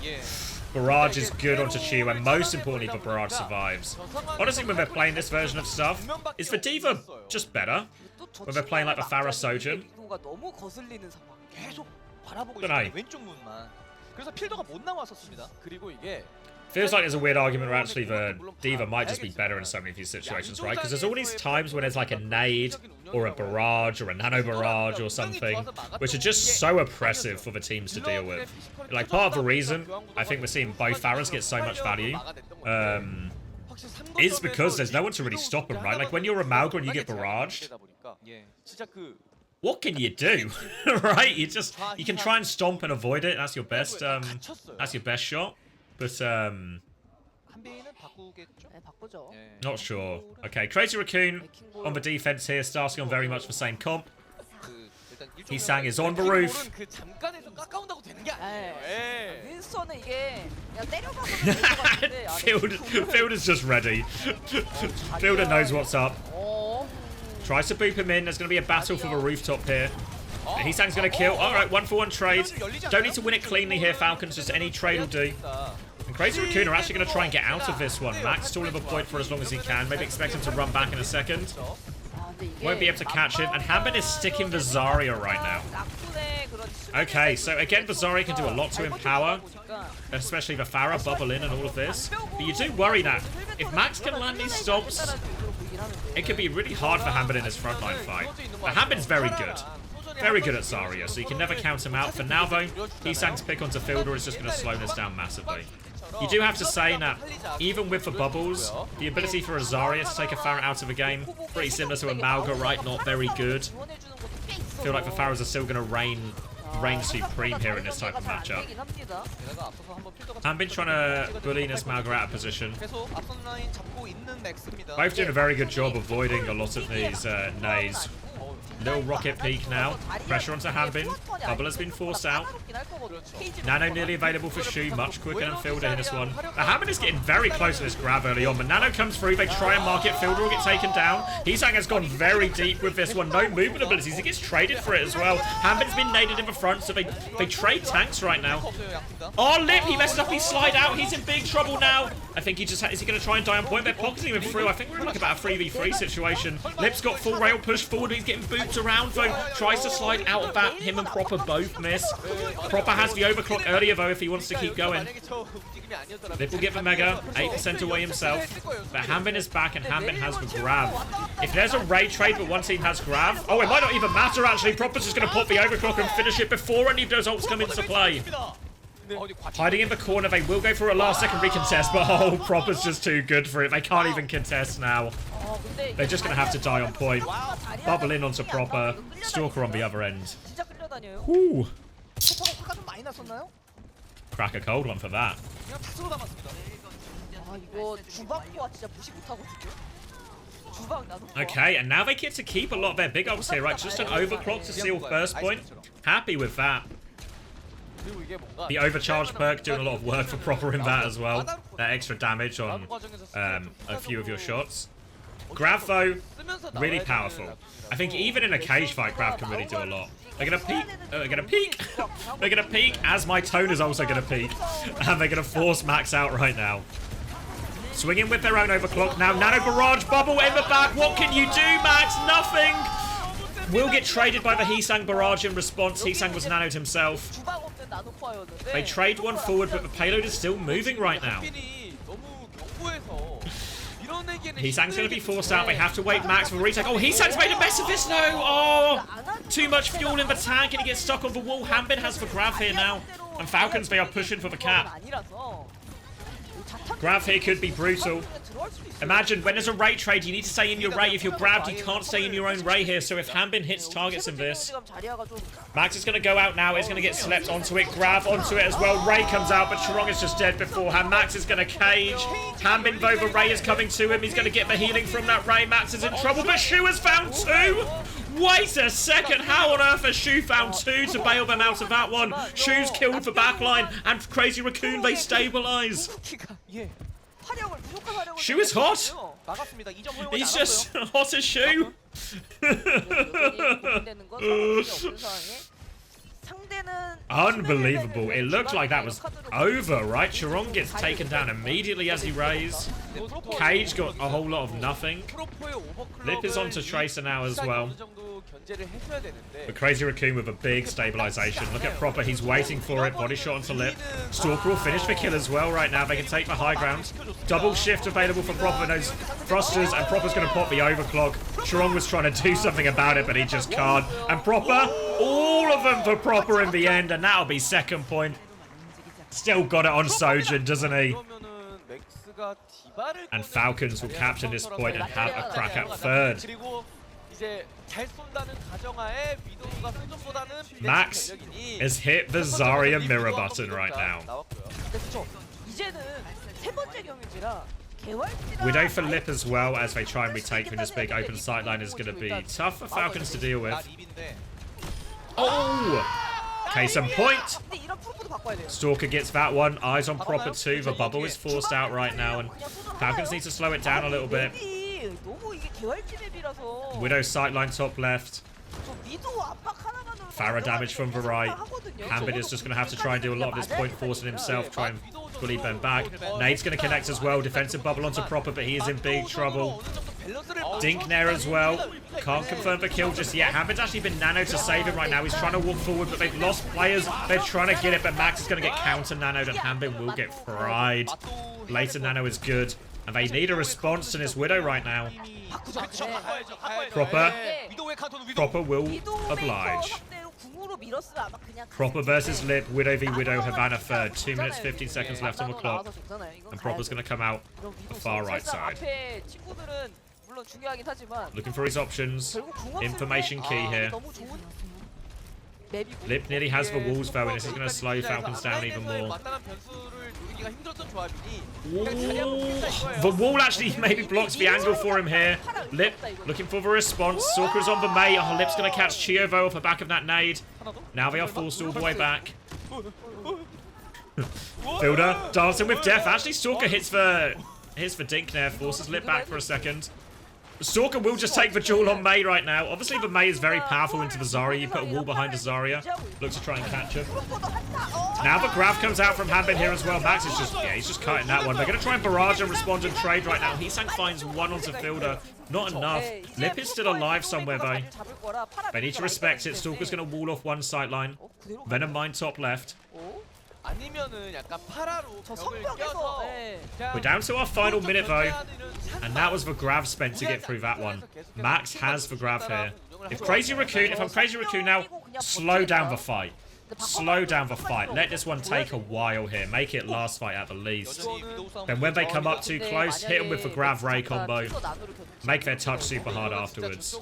Barrage is good onto Chio, and most importantly, the Barrage survives. Honestly, when they're playing this version of stuff, is the Diva just better? When they're playing like the Farah Sojourn? Feels like there's a weird argument where actually the Diva might just be better in so many of these situations, right? Because there's all these times when there's like a nade or a barrage or a nano barrage or something, which are just so oppressive for the teams to deal with. Like, part of the reason I think we're seeing both Farahs get so much value is because there's no one to really stop them, right? Like, when you're a Malga and you get barraged, what can you do, right? You can try and stomp and avoid it. That's your best shot. But, not sure. Okay, Crazy Raccoon on the defense here, starting on very much the same comp. Heesank is on the roof. Fielder's just ready. Fielder knows what's up. Tries to boop him in. There's going to be a battle for the rooftop here. Heesank's going to kill. Alright, 1-for-1 trade. Don't need to win it cleanly here, Falcons. Just any trade will do. And Crazy Raccoon are actually going to try and get out of this one. Max stalling the point for as long as he can. Maybe expect him to run back in a second. Won't be able to catch him. And Hambin is sticking the Zarya right now. Okay, so again, the Zarya can do a lot to empower, especially the Farah, bubble in and all of this. But you do worry that if Max can land these stops, it could be really hard for Hambin in his frontline fight. But Hambin's very good. Very good at Zarya, so you can never count him out. For now, though, Heesank's pick onto Fielder is just going to slow this down massively. You do have to say that even with the bubbles, the ability for a Zarya to take a Farah out of the game, pretty similar to a Malga, right? Not very good. I feel like the Farahs are still going to reign supreme here in this type of matchup. Hambin trying to bully this Malga out of position. Both doing a very good job avoiding a lot of these nades. Little rocket peak now. Pressure onto Hanbin. Bubble has been forced out. Nano nearly available for Shu, much quicker than Fielder in this one. Hanbin is getting very close to this grab early on, but Nano comes through. They try and mark it. Fielder will get taken down. Hisang has gone very deep with this one. No movement abilities. He gets traded for it as well. Hanbin's been naded in the front, so they trade tanks right now. Oh, Lip, he messes up. He slide out. He's in big trouble now. I think he just is he going to try and die on point? They're pocketing him through. I think we're in like about a 3v3 situation. Lip's got full rail push forward. He's getting booted around though. Tries to slide out of that. Him and Proper both miss. Proper has the overclock earlier though if he wants to keep going. Lip will get the Mega. 8% away himself. But Hanbin is back and Hanbin has the grab. If there's a raid trade but one team has grab. Oh, it might not even matter actually. Proper's just going to pop the overclock and finish it before any of those ults come into play. Hiding in the corner, they will go for a last second recontest, but oh, Proper's just too good for it. They can't even contest now. They're just going to have to die on point. Bubble in onto Proper. Stalker on the other end. Whew. Crack a cold one for that. Okay, and now they get to keep a lot of their big ults here, right? Just an overclock to seal first point. Happy with that. The overcharged perk doing a lot of work for Proper in that as well. That extra damage on a few of your shots. Grav though, really powerful. I think even in a cage fight, Grav can really do a lot. They're gonna peek. They're gonna peek. They're gonna peek as my tone is also gonna peek, and they're gonna force Max out right now. Swinging with their own overclock now. Nano barrage bubble in the back. What can you do, Max? Nothing. Will get traded by the Hisang barrage in response. Hisang was nanoed himself. They trade one forward, but the payload is still moving right now. Hisang's going to be forced out. They have to wait Max for the retake. Oh, Hisang's made a mess of this now. Oh, too much fuel in the tank and he gets stuck on the wall. Hanbin has the grab here now. And Falcons, they are pushing for the cap. Grab here could be brutal. Imagine when there's a Ray trade, you need to stay in your Ray. If you're grabbed, you can't stay in your own Ray here. So if Hanbin hits targets in this, Max is going to go out now. It's going to get slept onto it. Grab onto it as well. Ray comes out, but Chirong is just dead beforehand. Max is going to cage. Hanbin, though, the Ray is coming to him. He's going to get the healing from that Ray. Max is in trouble, but Shu has found two. Wait a second. How on earth has Shu found two to bail them out of that one? Shu's killed the backline, and Crazy Raccoon, they stabilize. Shu is hot. He's just hot as Shu. Unbelievable. It looked like that was over, right? Chirong gets taken down immediately as he raised. Cage got a whole lot of nothing. Lip is onto Tracer now as well. The Crazy Raccoon with a big stabilization. Look at Proper. He's waiting for it. Body shot onto Lip. Stalker will finish the kill as well right now. They can take the high ground. Double shift available for Proper. Those thrusters, and Proper's going to pop the overclock. Chirong was trying to do something about it, but he just can't. And Proper, all of them for Proper in the end, and that'll be second point. Still got it on Sojin, doesn't he? And Falcons will captain this point and have a crack at third. Max has hit the Zarya mirror button right now. Widow for Lip as well as they try and retake when this big open sightline is going to be tough for Falcons to deal with. Oh! Case in point. Stalker gets that one. Eyes on Proper too. The bubble is forced out right now and Falcons need to slow it down a little bit. Widow sightline top left. Farah damage from the right. Hanbin is just going to have to try and do a lot of this point forcing himself. Try and fully bend back. Nade's going to connect as well. Defensive bubble onto Proper, but he is in big trouble. Dink there as well. Can't confirm the kill just yet. Hanbin's actually been nanoed to save him right now. He's trying to walk forward, but they've lost players. They're trying to get it, but Max is going to get counter nanoed, and Hanbin will get fried. Later nano is good. And they need a response to this Widow right now. Proper will oblige. Proper versus Lip, Widow v Widow, Havana third. 2 minutes 15 seconds left on the clock. And Proper's going to come out the far right side. Looking for his options. Information key here. Lip nearly has the walls though, and this is going to slow Falcons down even more. 막기가 힘들었던 조합이니 그냥 자리 한번 핀다 이거예요. The wall actually maybe blocks the angle for him here. Lip looking for the response. Sorka's on the mate. Oh, Lip's going to catch Chio though off the back of that nade. Now they are forced all the way back. Fielder dancing with death. Actually, Sorka hits the dink there. Forces Lip back for a second. Sorka will just take the duel on Mei right now. Obviously, the Mei is very powerful into the Zarya. You put a wall behind a Zarya. Looks to try and catch him. Now the grab comes out from Hanbin here as well. Max is just, yeah, he's just cutting that one. They're going to try and barrage and respond and trade right now. Heesang finds one onto Fielder. Not enough. Lip is still alive somewhere, though. They need to respect it. Stalker's going to wall off one sideline. Venom mine top left. 아니면은 약간 파라로 벽을 껴서 We're down to our final minute, though. And that was the grav spent to get through that one. Max has the grav here. If I'm Crazy Raccoon now, slow down the fight. Slow down the fight. Let this one take a while here. Make it last fight at the least. Then when they come up too close, hit them with the grav Ray combo. Make their touch super hard afterwards.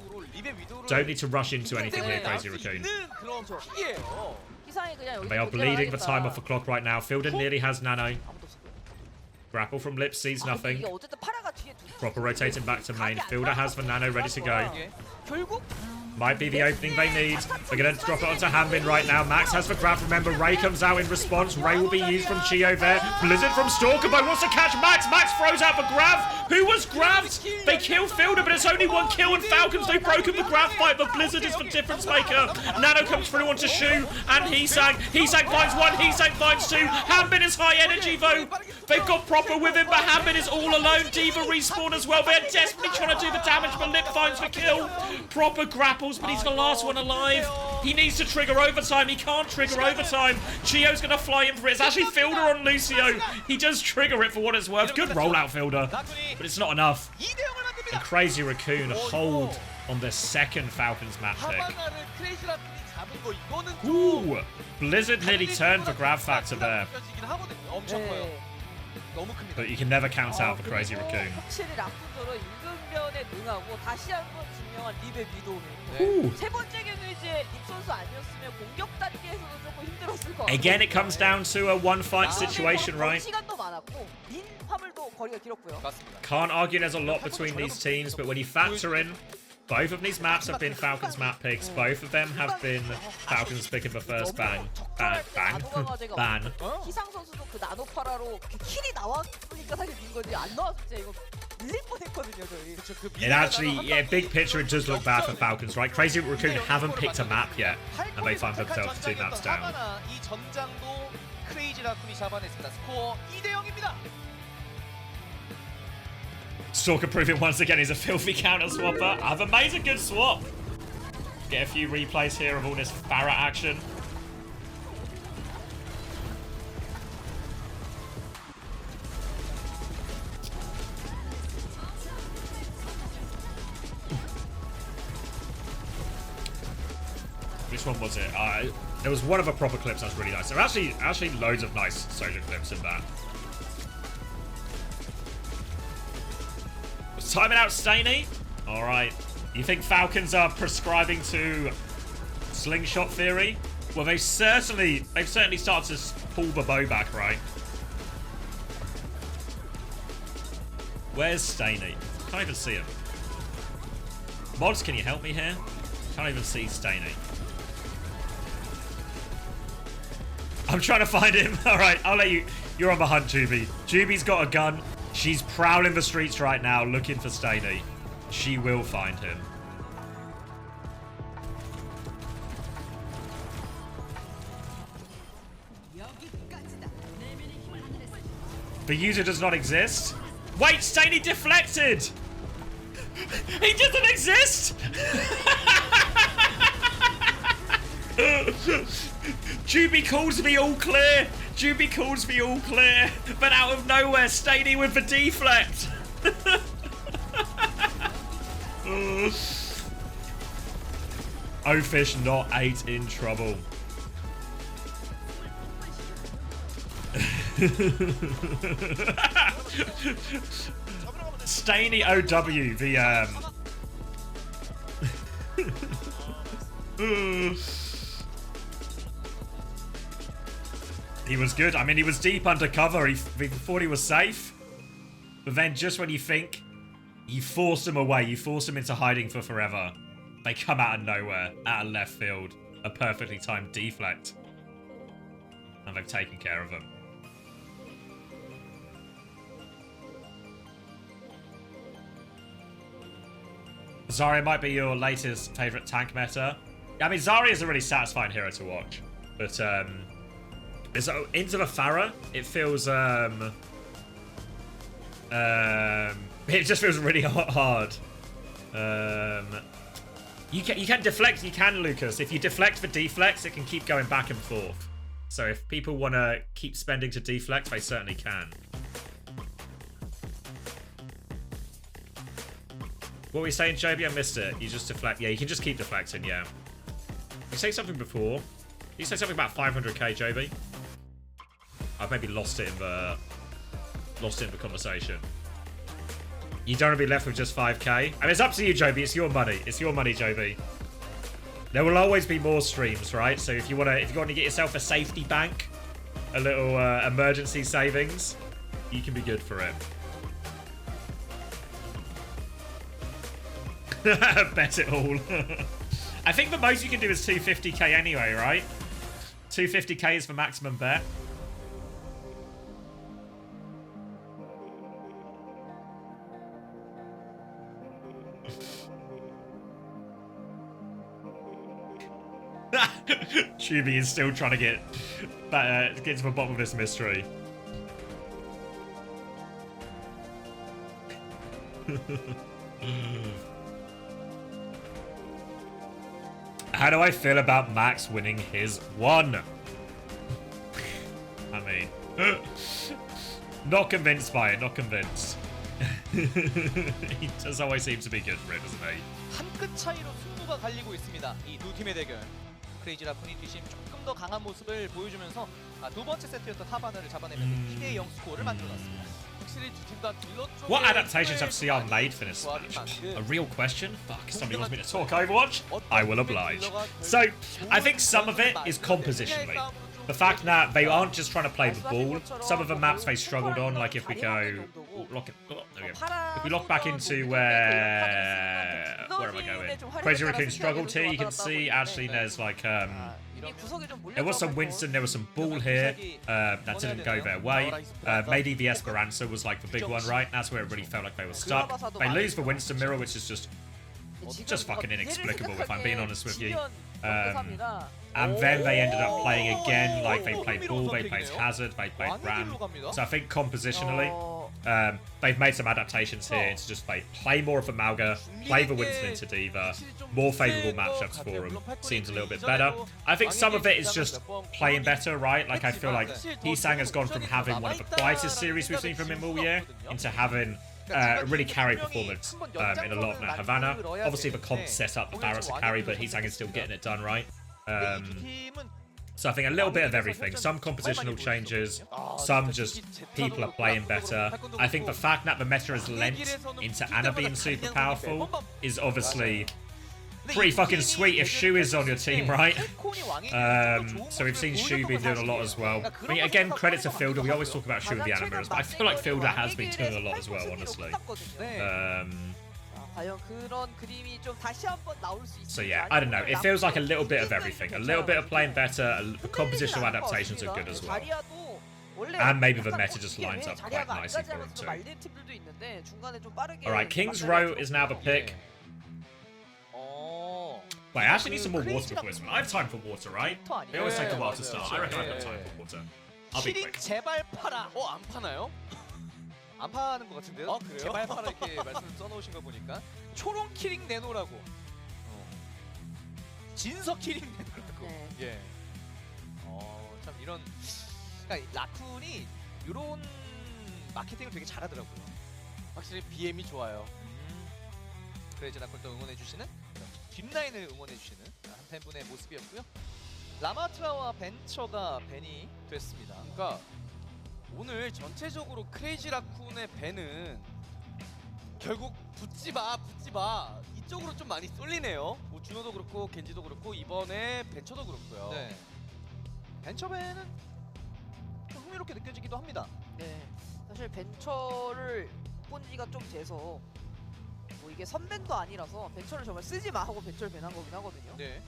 Don't need to rush into anything here, Crazy Raccoon. They are bleeding the time off the clock right now. Fielder nearly has nano. Grapple from Lip sees nothing. Proper rotating back to main. Fielder has the nano ready to go. Might be the opening they need. They're going to drop it onto Hanbin right now. Max has the grab. Remember, Ray comes out in response. Ray will be used from Chio there. Blizzard from Stalker, but wants to catch Max. Max throws out the grab. Who was grabbed? They kill Fielder, but it's only one kill, and Falcons, they've broken the grab fight, but Blizzard is the difference maker. Nano comes through onto Shu, and Heesang. Heesang finds one, Heesang finds two. Hanbin is high energy, though. They've got Proper with him, but Hanbin is all alone. Diva respawn as well. They're desperately trying to do the damage, but Lip finds the kill. Proper grapples, but he's the last one alive. He needs to trigger overtime. He can't trigger overtime. Chio's going to fly in for it. It's actually Fielder on Lucio. He does trigger it for what it's worth. Good rollout, Fielder. But it's not enough. And Crazy Raccoon hold on the second Falcons map pick. Ooh, Blizzard nearly turned the grab factor there. But you can never count out the Crazy Raccoon. Again, it comes down to a one-fight situation, right? Can't argue there's a lot between these teams, but when you factor in, both of these maps have been Falcons map picks. Both of them have been Falcons picking the first ban. 희상 선수도 그 나노파라로 킬이 나왔으니까 사실 민 거지 안 나왔을 이거 밀릴 뻔했거든요 저희. It actually, yeah, big picture, it does look bad for Falcons, right? Crazy Raccoon haven't picked a map yet, and they find themselves 2 maps down. 이 전장도 크레이지 라쿤이 잡아냈습니다. 스코어 2대0입니다. Stalker proving once again he's a filthy counter swapper. I've made a good swap. Get a few replays here of all this Farah action. Which one was it? There was one of the proper clips that was really nice. There are actually loads of nice Soja clips in that. Timing out Staney. All right. You think Falcons are prescribing to slingshot theory? Well, they've certainly started to pull the bow back, right? Where's Staney? Can't even see him. Mods, can you help me here? Can't even see Staney. I'm trying to find him. All right, I'll let you. You're on the hunt, Juby. Juby's got a gun. She's prowling the streets right now looking for Staney. She will find him. The user does not exist. Wait, Staney deflected! He doesn't exist! Juby calls me all clear. Juby calls me all clear. But out of nowhere, Staney with the deflect. O-Fish not 8 in trouble. Staney OW, He was good. I mean, he was deep undercover. He thought he was safe. But then just when you think you force him away, you force him into hiding for forever, they come out of nowhere, out of left field. A perfectly timed deflect. And they've taken care of him. Zarya might be your latest favourite tank meta. I mean, Zarya is a really satisfying hero to watch. But, so into the Pharah, it feels, it just feels really hard. You can deflect, you can, Lucas. If you deflect for deflects, it can keep going back and forth. So if people want to keep spending to deflect, they certainly can. What were you saying, Joby? I missed it. You just deflect. Yeah, you can just keep deflecting, yeah. You say something before? You say something about 500k, Joby? I've maybe lost it in the conversation. You don't want to be left with just 5k. I mean, it's up to you, Joby. It's your money. It's your money, Joby. There will always be more streams, right? So if you want to get yourself a safety bank, a little emergency savings, you can be good for it. Bet it all. I think the most you can do is 250k anyway, right? 250k is the maximum bet. Chuby is still trying to get to the bottom of this mystery. How do I feel about Max winning his one? I mean, not convinced by it, not convinced. He does always seem to be good for it, doesn't he? 한 끗 차이로 승부가 갈리고 있습니다. 이 두 팀의 대결. 크레이지 라쿤이 뒷심 조금 더 강한 모습을 보여주면서 두 번째 세트였던 타바너를 잡아내면서 2대0 스코어를 만들어놨습니다. 확실히 두 팀 다 딜러 쪽에 What adaptations have CR made for this match? A real question? Fuck, somebody wants me to talk Overwatch? I will oblige. So, I think some of it is compositionally. The fact that they aren't just trying to play the ball. Some of the maps they struggled on, like if we go... If we look back into where am I going? Crazy Raccoons struggled here, you can see actually there's like... there was some Winston, there was some ball here. That didn't go their way. Maybe the Esperanza was like the big one, right? That's where it really felt like they were stuck. They lose the Winston mirror, which is just fucking inexplicable, if I'm being honest with you. And then they ended up playing again, like they played Bull, they played Hazard, they played Ram. So I think compositionally, they've made some adaptations here to just play more of the Mauga, play the Winston into Diva, more favourable matchups for him, seems a little bit better. I think some of it is just playing better, right? Like I feel like Hisang has gone from having one of the quietest series we've seen from him all year into having a really carry performance in a lot of Havana. Obviously the comp set up the Barrett to carry, but Hisang is still getting it done right. So I think a little bit of everything. Some compositional changes, some just people are playing better. I think the fact that the meta is lent into Ana being super powerful is obviously pretty fucking sweet if Shu is on your team, right? So we've seen Shu been doing a lot as well. I mean, again, credit to Fielder. We always talk about Shu with the Ana mirrors, but I feel like Fielder has been doing a lot as well, honestly. So yeah, I don't know. It feels like a little bit of everything. A little bit of playing better. The compositional adaptations are good as well. And maybe the meta just lines up quite nicely for him too. Alright, King's Row is now the pick. Wait, I actually need some more water before this one. I have time for water, right? They always take a while to start. I reckon I've got time for water. I'll be quick. 제발 팔아. 안 파나요? 안 파는 것 같은데요? 그래요? 제발 팔아 이렇게 말씀을 써놓으신 거 보니까 초롱 키링 내놓으라고. 진석 키링 내놓으라고. 예. 참 이런 그러니까 라쿤이 이런 마케팅을 되게 잘하더라고요. 확실히 BM이 좋아요. 그래서 라쿤 또 응원해주시는 뒷라인을 응원해주시는 한 팬분의 모습이었고요. 라마트라와 벤처가 밴이 됐습니다. 그러니까 오늘 전체적으로 크레이지 라쿤의 밴은 결국 붙지 마 이쪽으로 좀 많이 쏠리네요. 뭐 준호도 그렇고 겐지도 그렇고 이번에 벤처도 그렇고요. 네. 벤처 밴은 흥미롭게 느껴지기도 합니다. 네, 사실 벤처를 본 지가 좀 돼서 뭐 이게 선밴도 아니라서 벤처를 정말 쓰지 마 하고 벤처를 밴한 거긴 하거든요. 네.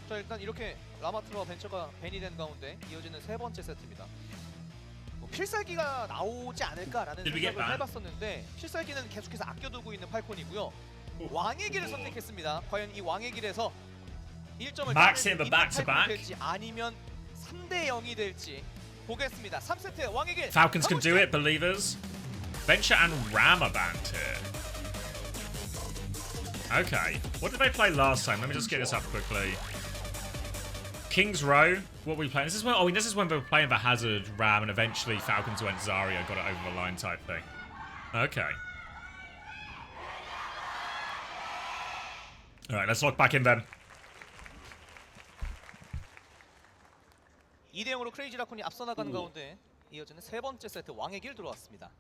자 일단 이렇게 라마트와 벤처가 밴이 된 가운데 이어지는 세 번째 세트입니다. 뭐 필살기가 나오지 않을까라는 Did we get 생각을 banned? 해봤었는데 필살기는 계속해서 아껴두고 있는 팔콘이고요. 왕의 길을 선택했습니다. 과연 이 왕의 길에서 1점을 Max hit the back to back. 될지 아니면 3대 0이 될지 보겠습니다. 3세트 왕의 길. Falcons can do it, believers. Venture and Ram are banned here. Okay. What did they play last time? Let me just get this up quickly. King's Row. What were we playing? This is when we were playing the Hazard, Ram, and eventually Falcons went Zarya, got it over the line type thing. Okay. Alright, let's lock back in then. 2대 0으로 크레이지 라쿤이 앞서 나가는 가운데 이어지는 세 번째 세트 왕의 길 들어왔습니다.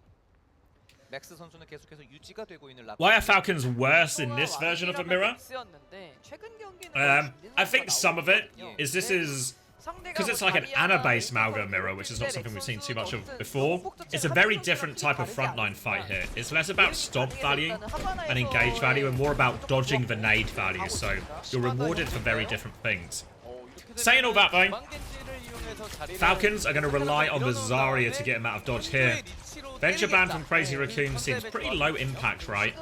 맥스 선수는 계속해서 유지가 되고 있는 라쿤. Why are Falcons worse in this version of the mirror? 최근 경기는 I think some of it is because it's like an Ana-based Malga mirror, which is not something we've seen too much of before. It's a very different type of frontline fight here. It's less about stomp value and engage value and more about dodging the nade value, so you're rewarded for very different things. Saying all that though, Falcons are going to rely on the Zarya to get him out of dodge here. Venture ban from Crazy Raccoon seems pretty low impact, right?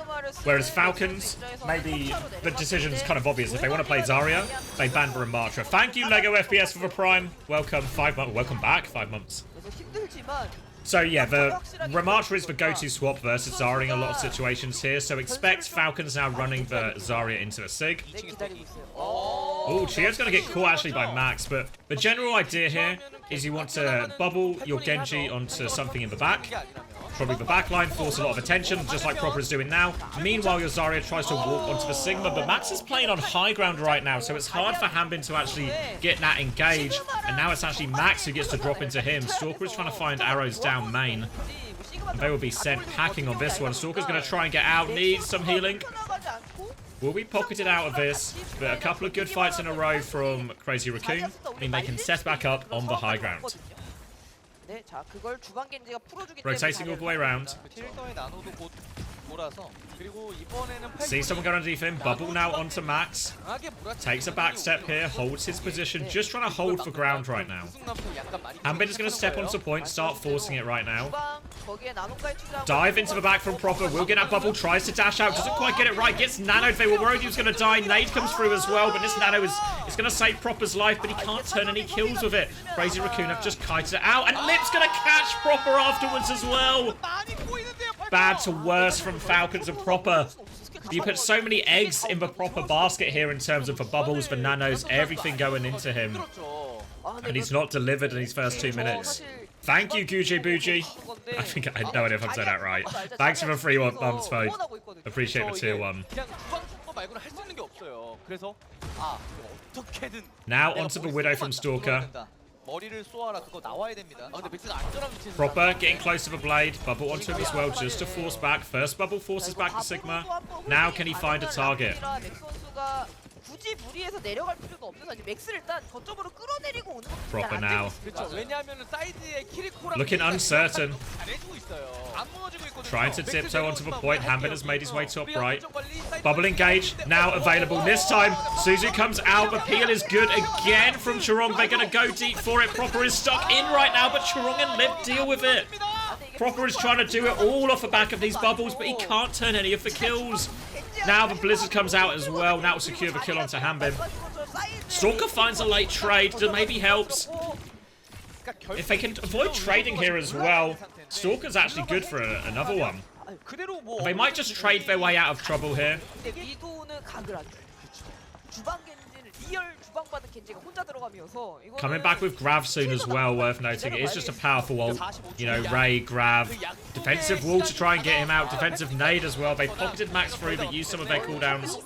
Whereas Falcons, maybe the decision's kind of obvious. If they want to play Zarya, they ban Ramatra. Thank you, Lego FPS, for the Prime. Welcome, 5 months. Welcome back, 5 months. So yeah, the Ramatra is the go-to swap versus Zarya in a lot of situations here. So expect Falcons now running the Zarya into the Sig. Oh, Chio's going to get caught actually by Max, but the general idea here is you want to bubble your Genji onto something in the back. Probably the back line, force a lot of attention, just like Proper is doing now. Meanwhile, your Zarya tries to walk onto the Sigma, but Max is playing on high ground right now, so it's hard for Hanbin to actually get that engage. And now it's actually Max who gets to drop into him. Stalker is trying to find arrows down main. And they will be sent packing on this one. Stalker's going to try and get out, needs some healing. Will be pocketed out of this, but a couple of good fights in a row from Crazy Raccoon, mean they can set back up on the high ground. Rotating all the way around. See someone go underneath him. Bubble now onto Max. Takes a back step here. Holds his position. Just trying to hold for ground right now. Hanbin is going to step onto point. Start forcing it right now. Dive into the back from Proper. Will get that bubble. Tries to dash out. Doesn't quite get it right. Gets nanoed. They were worried he was going to die. Nade comes through as well. But this nano is going to save Proper's life. But he can't turn any kills with it. Crazy Raccoon have just kited it out. And Lip's going to catch Proper afterwards as well. Bad to worse from Falcons and Proper. You put so many eggs in the Proper basket here in terms of the bubbles, the nanos, everything going into him. And he's not delivered in his first 2 minutes. Thank you, Gucci Bougie. I think I don't know if I'm saying that right. Thanks for the 3 months, folks. Appreciate the tier 1. Now onto the Widow from Stalker. Proper getting close to the blade. Bubble onto him as well just to force back. First bubble forces back the Sigma. Now can he find a target? Proper now. Looking uncertain. Trying to tiptoe onto the point. Hanbin has made his way top right. Bubble engage. Now available. This time, Suzu comes out. The peel is good again from Chorong. They're going to go deep for it. Proper is stuck in right now, but Chorong and Lip deal with it. Proper is trying to do it all off the back of these bubbles, but he can't turn any of the kills. Now the Blizzard comes out as well. Now will secure the kill onto Hanbin. Stalker finds a late trade that maybe helps. If they can avoid trading here as well, Stalker's actually good for another one. They might just trade their way out of trouble here. Coming back with Grav soon as well, worth noting. It is just a powerful ult. You know, Ray, Grav. Defensive wall to try and get him out. Defensive nade as well. They pocketed Max through, but used some of their cooldowns.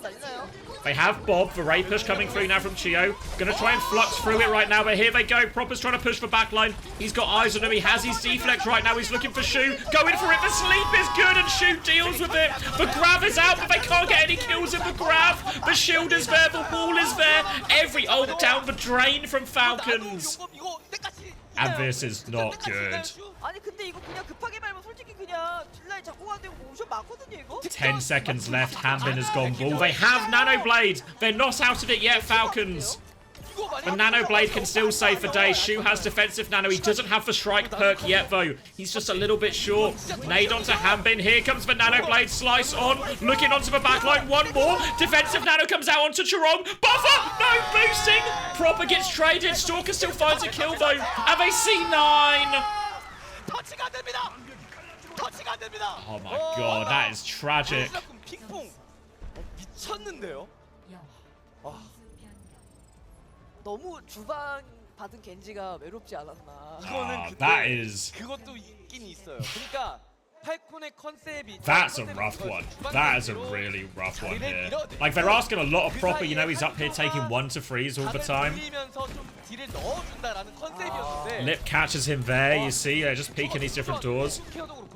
They have Bob, the Ray push coming through now from Chio. Gonna try and flux through it right now, but here they go. Proper's trying to push for backline. He's got eyes on him. He has his deflect right now. He's looking for Shu. Going for it. The sleep is good, and Shu deals with it. The Grav is out, but they can't get any kills in the Grav. The shield is there. The wall is there. Every ult down the drain from Falcons. And this is not good. 아니 근데 이거 그냥 급하게 말면 솔직히 그냥 딜라인 잡고 가도 되고 모션 맞거든요 이거. 10 seconds left. Hanbin has gone ball. They have Nano Blade. They're not out of it yet, Falcons. The Nano Blade can still save for days. Shu has defensive Nano. He doesn't have the strike perk yet, though. He's just a little bit short. Nade onto Hanbin. Here comes the Nano Blade slice on. Looking onto the backline. One more. Defensive Nano comes out onto Chirong. Buffer! No boosting. Proper gets traded. Stalker still finds a kill, though. And they C9. 터치가 안 됩니다. 터치가 안 됩니다. Oh my god, that is tragic. 핑퐁. 미쳤는데요. 너무 주방 받은 겐지가 외롭지 않았나. Ah, that is... 그것도 있긴 있어요. 그러니까 팔콘의 컨셉이 That's a rough one. That is a really rough one here. Like, they're asking a lot of Proper. You know, he's up here taking 1 to 3s all the time. Lip catches him there, you see. They're just peeking these different doors.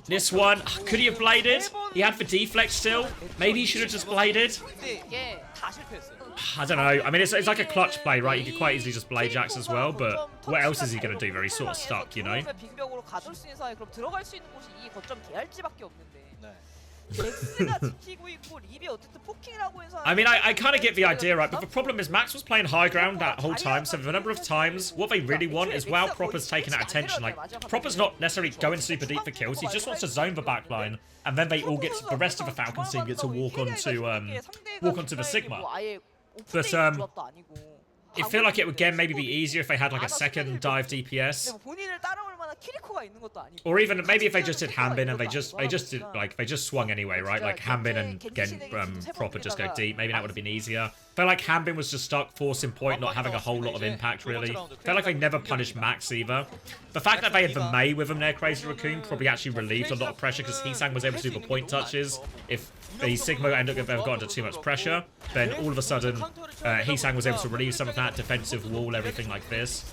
This one, could he have bladed? He had the deflect still. Maybe he should have just bladed. 이게 다 실패했어요. I don't know. I mean, it's like a clutch play, right? You could quite easily just blade jacks as well, but what else is he going to do? Very sort of stuck, you know? 빙벽으로 가둘 수 있는 상황에 그럼 들어갈 수 있는 곳이 이 거점 계열지밖에 없는데. 렉스가 지키고 있고 립이 어쨌든 포킹이라고 해서. I mean, I kind of get the idea, right? But the problem is Max was playing high ground that whole time, so the number of times, what they really want is while Proper's taking that attention, like, Proper's not necessarily going super deep for kills, he just wants to zone the backline, and then they all get, the rest of the Falcons team get to walk onto the Sigma. But, I feel like it would again maybe be easier if they had like a second dive DPS. Or even maybe if they just did Hanbin and they just did like they just swung anyway, right? Like Hanbin and Gen Proper just go deep. Maybe that would have been easier. Felt like Hanbin was just stuck forcing point, not having a whole lot of impact really. Felt like they never punished Max either. The fact that they had the Mei with him there, Crazy Raccoon, probably actually relieved a lot of pressure because Heesang was able to do the point touches. If the Sigma ended up got under too much pressure, then all of a sudden Heesang was able to relieve some of that defensive wall, everything like this.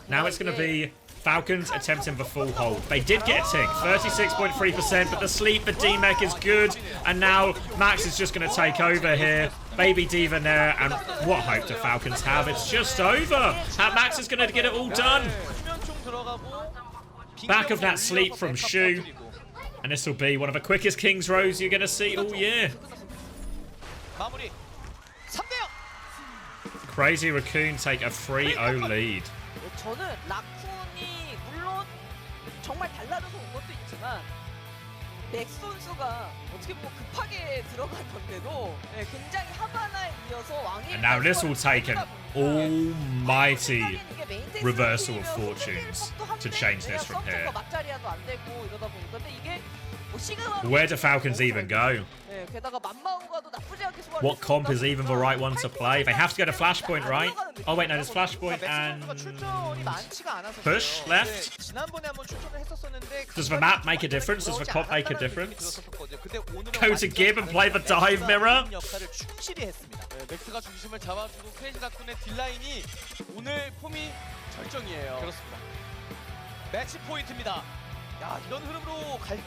Now it's going to be Falcons attempting the full hold. They did get a tick, 36.3%, but the sleep for D-Mech is good. And now Max is just going to take over here. Baby Diva there, and what hope do Falcons have? It's just over. Max is going to get it all done. Back of that sleep from Shu. And this will be one of the quickest King's Rows you're going to see all year. Crazy Raccoon take a 3-0 lead. 저는 라쿤이 물론 정말 달라져서 온 것도 있지만 맥 선수가 어떻게 보면 급하게 들어간 건데도 굉장히 하바나에 이어서 왕의 And now this will take an almighty reversal of fortunes to change this from here. Where do Falcons even go? What comp is even the right one to play? They have to go to Flashpoint, right? Oh wait, no, there's Flashpoint and push left. Does the map make a difference? Does the comp make a difference? Go to Gib and play the dive mirror? 맥스가 중심을 잡아주고 크레이지 라쿤의 딜라인이 오늘 폼이 절정이에요. 그렇습니다. 매치 포인트입니다. 야, 이런 흐름으로 갈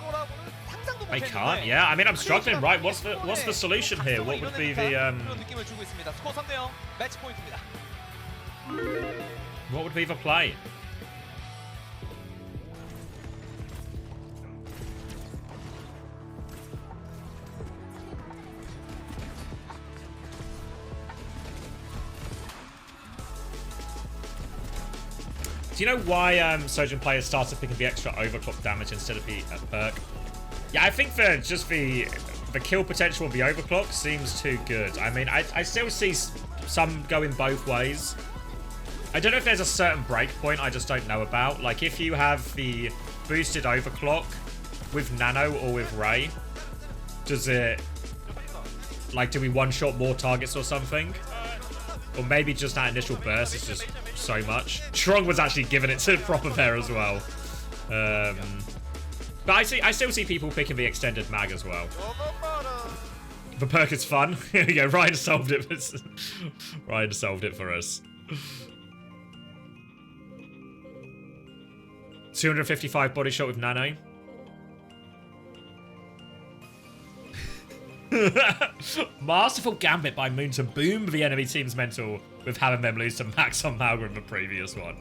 거라고는 상상도 They 못했는데. can't. Yeah, I mean, I'm struggling. Right, what's the solution here? What would be the 그런 느낌을 주고 있습니다. 스코어 3대0 매치 포인트입니다. what would be the play? Do you know why Sojourn players started picking the extra overclock damage instead of the perk? Yeah, I think the kill potential of the overclock seems too good. I mean, I still see some going both ways. I don't know if there's a certain breakpoint I just don't know about. Like, if you have the boosted overclock with Nano or with Ray, does it... Like, do we one-shot more targets or something? Or maybe just that initial burst is just so much. Strong was actually giving it to Proper there as well. But I still see people picking the extended mag as well. The perk is fun. Here we go, Ryan solved it. Ryan solved it for us. 255 body shot with Nano. Masterful gambit by Moon to boom the enemy team's mental with having them lose to Max on Malgrim the previous one.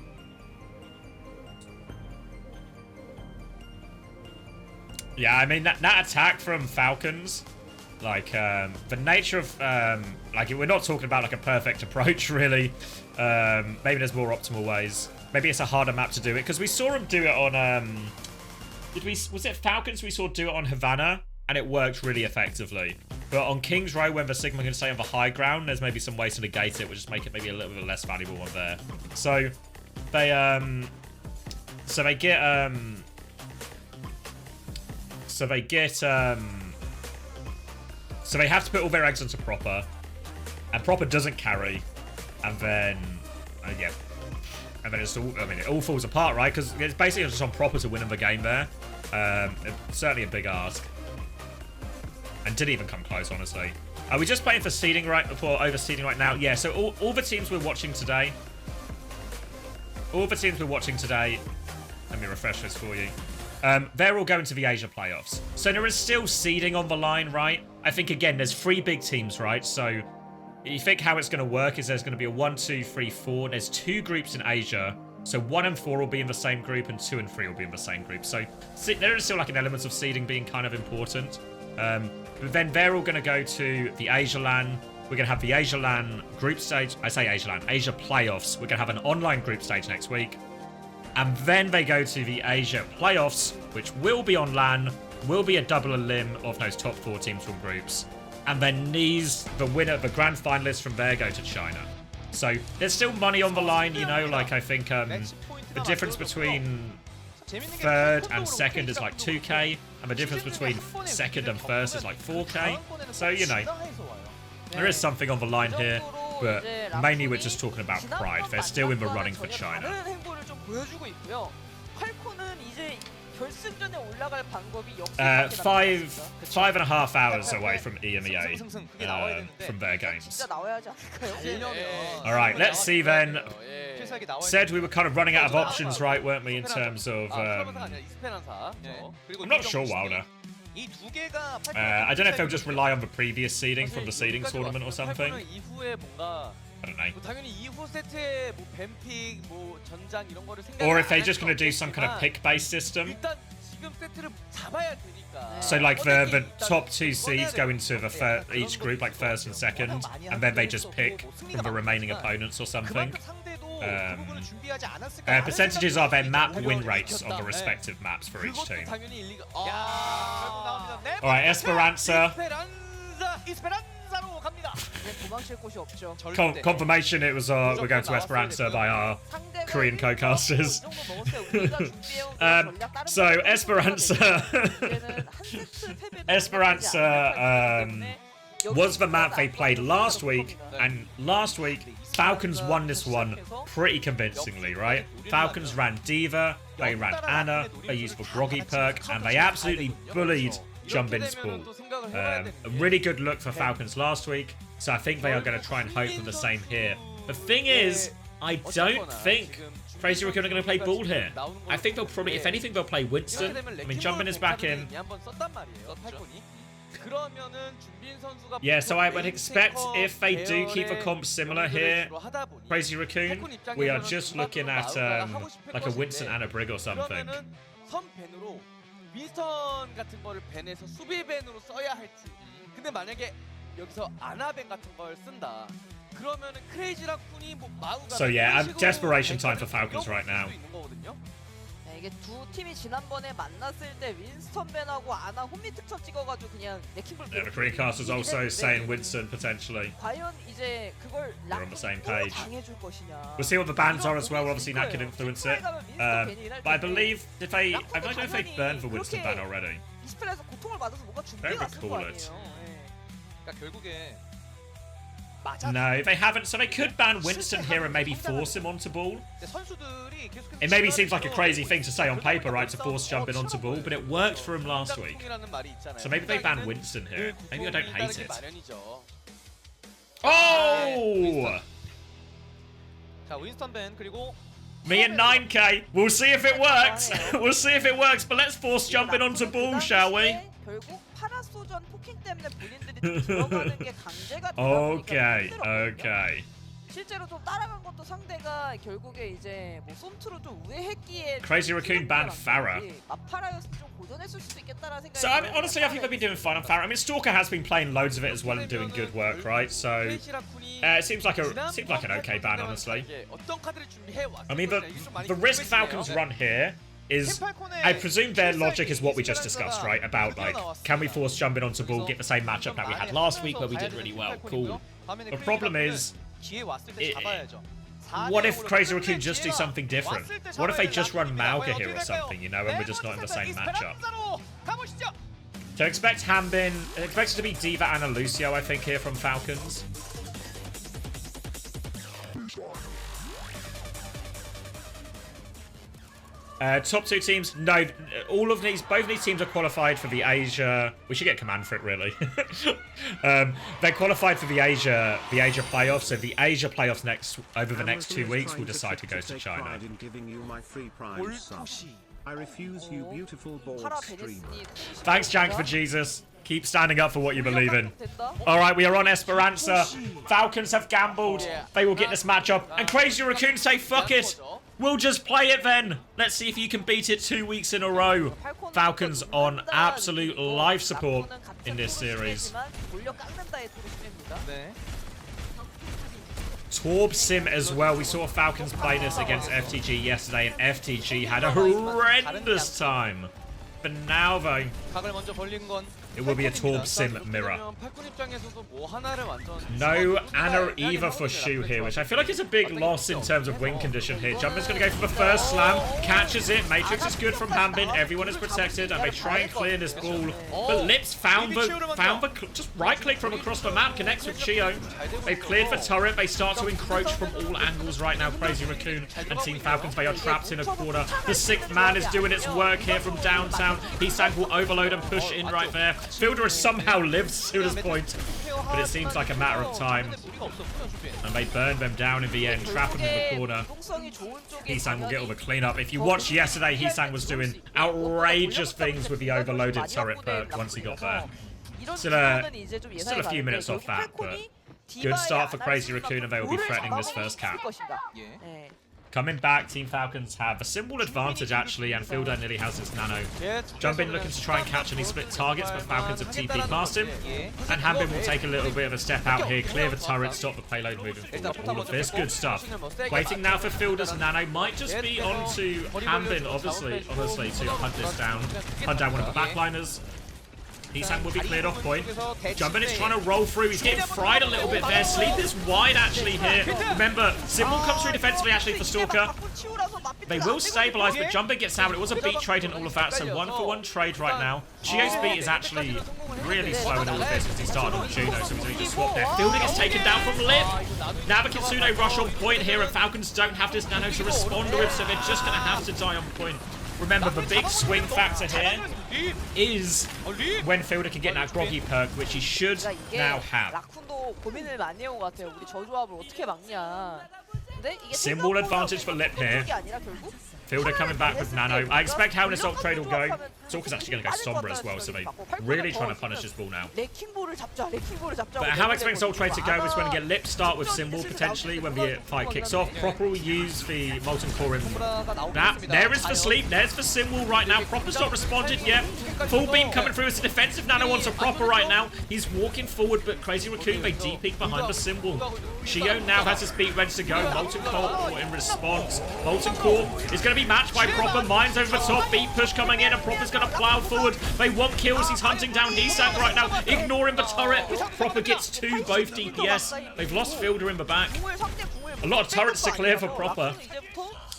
Yeah, I mean, that attack from Falcons, like, the nature of, like, we're not talking about, like, a perfect approach, really. Maybe there's more optimal ways. Maybe it's a harder map to do it, because we saw him do it on, was it Falcons we saw do it on Havana? And it worked really effectively. But on King's Row, when the Sigma can stay on the high ground, there's maybe some ways to negate it, which just make it maybe a little bit less valuable on there. So, they get, so they have to put all their eggs into Proper, and Proper doesn't carry, and then yeah, and then it's all, I mean, it all falls apart, right? Because it's basically just on Proper to win in the game there. It's certainly a big ask, and didn't even come close, honestly. Are we just playing for seeding overseeding right now? Yeah. So all the teams we're watching today, let me refresh this for you. They're all going to the Asia playoffs. So there is still seeding on the line, right? I think, again, there's 3 big teams, right? So you think how it's going to work is there's going to be a 1, 2, 3, 4. There's 2 groups in Asia. So 1 and 4 will be in the same group, and 2 and 3 will be in the same group. So there is still like an element of seeding being kind of important. But then they're all going to go to the Asia LAN. We're going to have the Asia LAN group stage. I say Asia LAN, Asia playoffs. We're going to have an online group stage next week. And then they go to the Asia playoffs, which will be on LAN, will be a double elim of those top 4 teams from groups. And then the winner, the grand finalists from there go to China. So there's still money on the line, you know, like I think the difference between 3rd and 2nd is like 2k, and the difference between 2nd and 1st is like 4k. So, you know, there is something on the line here, but mainly we're just talking about pride. They're still in the running for China. Five and a half hours away from EMEA from their games. All right, let's see then. Said we were kind of running out of options, right, weren't we, in terms of... I'm not sure, Wilder. I don't know if they'll just rely on the previous seeding from the seeding tournament or something. I don't know. Or if they're just going to do some kind of pick-based system. So like the top 2 seeds go into the each group, like 1st and 2nd, and then they just pick from the remaining opponents or something. Percentages are their map win rates on the respective maps for each team. Alright, Esperanza. Confirmation it was we're going to Esperanza by our Korean co-casters. So Esperanza was the map they played last week, and last week Falcons won this one pretty convincingly, right? Falcons ran Diva, they ran Anna, they used the Groggy perk, and they absolutely bullied Jumbin's ball. A really good look for Falcons last week, so I think they are going to try and hope for the same here. The thing is, I don't think Crazy Raccoon are going to play ball here. I think they'll probably, if anything, they'll play Winston. I mean, Jumbin is back in. Yeah, so I would expect if they do keep a comp similar here, Crazy Raccoon, we are just looking at like a Winston and a Brig or something. 윈스턴 같은 거를 밴에서 수비 밴으로 써야 할지. 근데 만약에 여기서 아나벤 같은 걸 쓴다. 그러면은 크레이지 라쿤이 뭐 마우가 So yeah, desperation time for Falcons right now. 이게 두 팀이 지난번에 만났을 때 윈스턴 밴하고 아나 홈미 특전 찍어가지고 그냥 레킹볼. Yeah, the Korean casters also saying Winston potentially. 과연 이제 그걸 We're on the same page. 당해줄 것이냐. We'll see what the bans are as well. Obviously, that can influence it. But I believe if they, I don't know if they've burned the Winston ban already. 20패에서 고통을 받아서 뭔가 준비해 갔을 거 아니에요. 그러니까 결국에 No, they haven't. So they could ban Winston here and maybe force him onto ball. It maybe seems like a crazy thing to say on paper, right, to force Jumbin onto ball, but it worked for him last week. So maybe they ban Winston here. Maybe I don't hate it. Oh! Me and 9k. We'll see if it works. We'll see if it works, but let's force Jumbin onto ball, shall we? Okay, okay. 실제로 좀 따라간 것도 상대가 결국에 이제 뭐 솜투로 좀 우회했기에 Crazy Raccoon banned Farah. 마파라였을 좀 고전했을 수도 있겠다라는 생각이. So I mean, honestly, I think they've been doing fine on Farah. I mean, Stalker has been playing loads of it as well and doing good work, right? So it seems like an okay ban, honestly. I mean, the risk Falcons run here is, I presume their logic is what we just discussed, right? About like, can we force jumping onto ball, get the same matchup that we had last week where we did really well? Cool. The problem is, what if Crazy Raccoon just do something different? What if they just run Malga here or something, you know, and we're just not in the same matchup? So expect Hanbin, expect it to be Diva and a Lucio, I think, here from Falcons. Top two teams, no, both of these teams are qualified for the Asia. We should get command for it, really. They're qualified for the Asia playoffs. So the Asia playoffs over the next 2 weeks, we'll decide who goes to China. I refuse, you beautiful bald streamer. Thanks, Jank, for Jesus. Keep standing up for what you believe in. All right, we are on Esperanza. Falcons have gambled. They will get this matchup. And Crazy Raccoon say, fuck it. We'll just play it then. Let's see if you can beat it 2 weeks in a row. Falcons on absolute life support in this series. Torb Sim as well. We saw Falcons play this against FTG yesterday, and FTG had a horrendous time. But now, though, it will be a Torb Sim mirror. No Anna either for Shu here, which I feel like is a big loss in terms of win condition here. Jumper's going to go for the first slam, catches it. Matrix is good from Hanbin. Everyone is protected, and they try and clear this ball. But Lips found the just right click from across the map, connects with Chio. They've cleared the turret. They start to encroach from all angles right now. Crazy Raccoon and Team Falcons, they are trapped in a corner. The sixth man is doing its work here from downtown. Heesang will overload and push in right there. Fielder has somehow lived to this point, but it seems like a matter of time. And they burn them down in the end, trap them in the corner. Heesang will get all the cleanup. If you watched yesterday, Heesang was doing outrageous things with the overloaded turret perk once he got there. Still a few minutes off that, but good start for Crazy Raccoon, and they will be threatening this first cap. Coming back, Team Falcons have a simple advantage, actually, and Fielder nearly has his nano. Jumpin looking to try and catch any split targets, but Falcons have TP'd past him. And Hanbin will take a little bit of a step out here, clear the turret, stop the payload moving forward. All of this, good stuff. Waiting now for Fielder's nano. Might just be on to Hanbin, obviously, to hunt this down. Hunt down one of the backliners. Heesang will be cleared off point. Jumpin is trying to roll through. He's getting fried a little bit there. Sleep is wide actually here. Remember, Symbol comes through defensively actually for Stalker. They will stabilize, but Jumpin gets out. It was a beat trade and all of that, so 1-for-1 trade right now. Chio's beat is actually really slow in all of this because he started on Juno, so he's only just swapped there. Fielding is taken down from Lip. Nabakitsuno rush on point here, and Falcons don't have this nano to respond to it, so they're just going to have to die on point. Remember, the big swing factor here is when Fielder can get that groggy perk, which he should now have. Symbol advantage for Lip here. Fielder coming back with nano. I expect how this ult trade will go. Stalker's actually going to go Sombra as well, so they're really trying to punish this ball now. But how I expect this ult trade to go is when we get Lip start with Symbol, potentially, when the fight kicks off. Proper will use the Molten Core in that. There is the sleep. There's the Symbol right now. Proper's not responded yet. Full beam coming through as a defensive nano onto Proper right now. He's walking forward, but Crazy Raccoon, they deep-peek behind the Symbol. Chio now has his beat ready to go. Molten Core in response. Molten Core is going to be matched by Proper. Mines over the top. Beat push coming in, and Proper's going to plow forward. They want kills. He's hunting down Heesang right now, ignoring the turret. Proper gets two, both DPS. They've lost Fielder in the back. A lot of turrets to clear for Proper.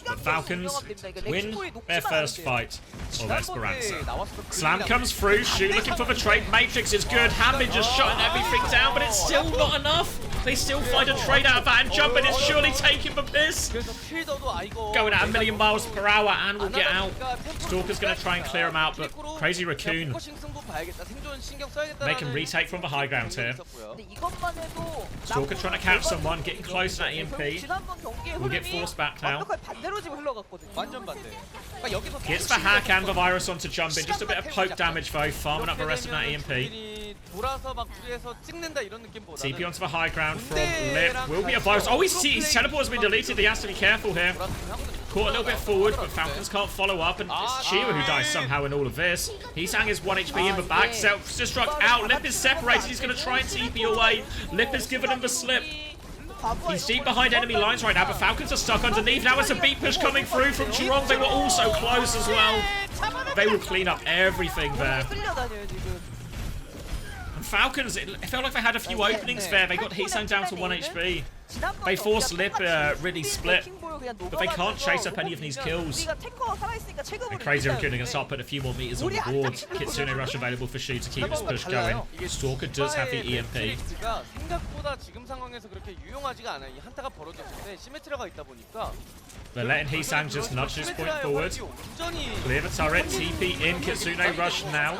But Falcons win their first fight of Esperanza. Slam comes through. Shu looking for the trade. Matrix is good. Hanbin just shutting everything down, but it's still not enough. They still find a trade out of that, and Jumpin is surely taking the piss. Going at 1,000,000 miles per hour and will get out. Stalker's going to try and clear him out, but Crazy Raccoon, they can retake from the high ground here. Stalker trying to catch someone, getting close to that EMP. Will get forced back now. Gets the hack and the virus onto Jumpin. Just a bit of poke damage though, farming up the rest of that EMP. 돌아서 막 뒤에서 찍는다 이런 느낌보다는 TP onto the high ground from Lip. Will be a virus. Oh, his teleport has been deleted. He has to be careful here. Caught a little bit forward, but Falcons can't follow up. And it's Chiwa who dies somehow in all of this. Heesang is 1 HP in the back. Self-destruct out. Lip is separated. He's going to try and TP away. Lip has given him the slip. He's deep behind enemy lines right now, but Falcons are stuck underneath. Now it's a beat push coming through from Jurong. They were also close as well. They will clean up everything there. And Falcons, it felt like they had a few openings there. They got Heesang down to 1 HP. They forced Lip really split, but they can't chase up any of these kills. And Crazy Raccoon are going to start putting a few more meters on the board. Kitsune Rush available for Shu to keep this push going. Stalker does have the EMP. 생각보다 지금 상황에서 그렇게 유용하지가 않아요. 이 한타가 벌어졌을 때 시메트라가 있다 보니까 They're letting Heesang just nudge his point forward. Clear the turret, TP in, Kitsune Rush now.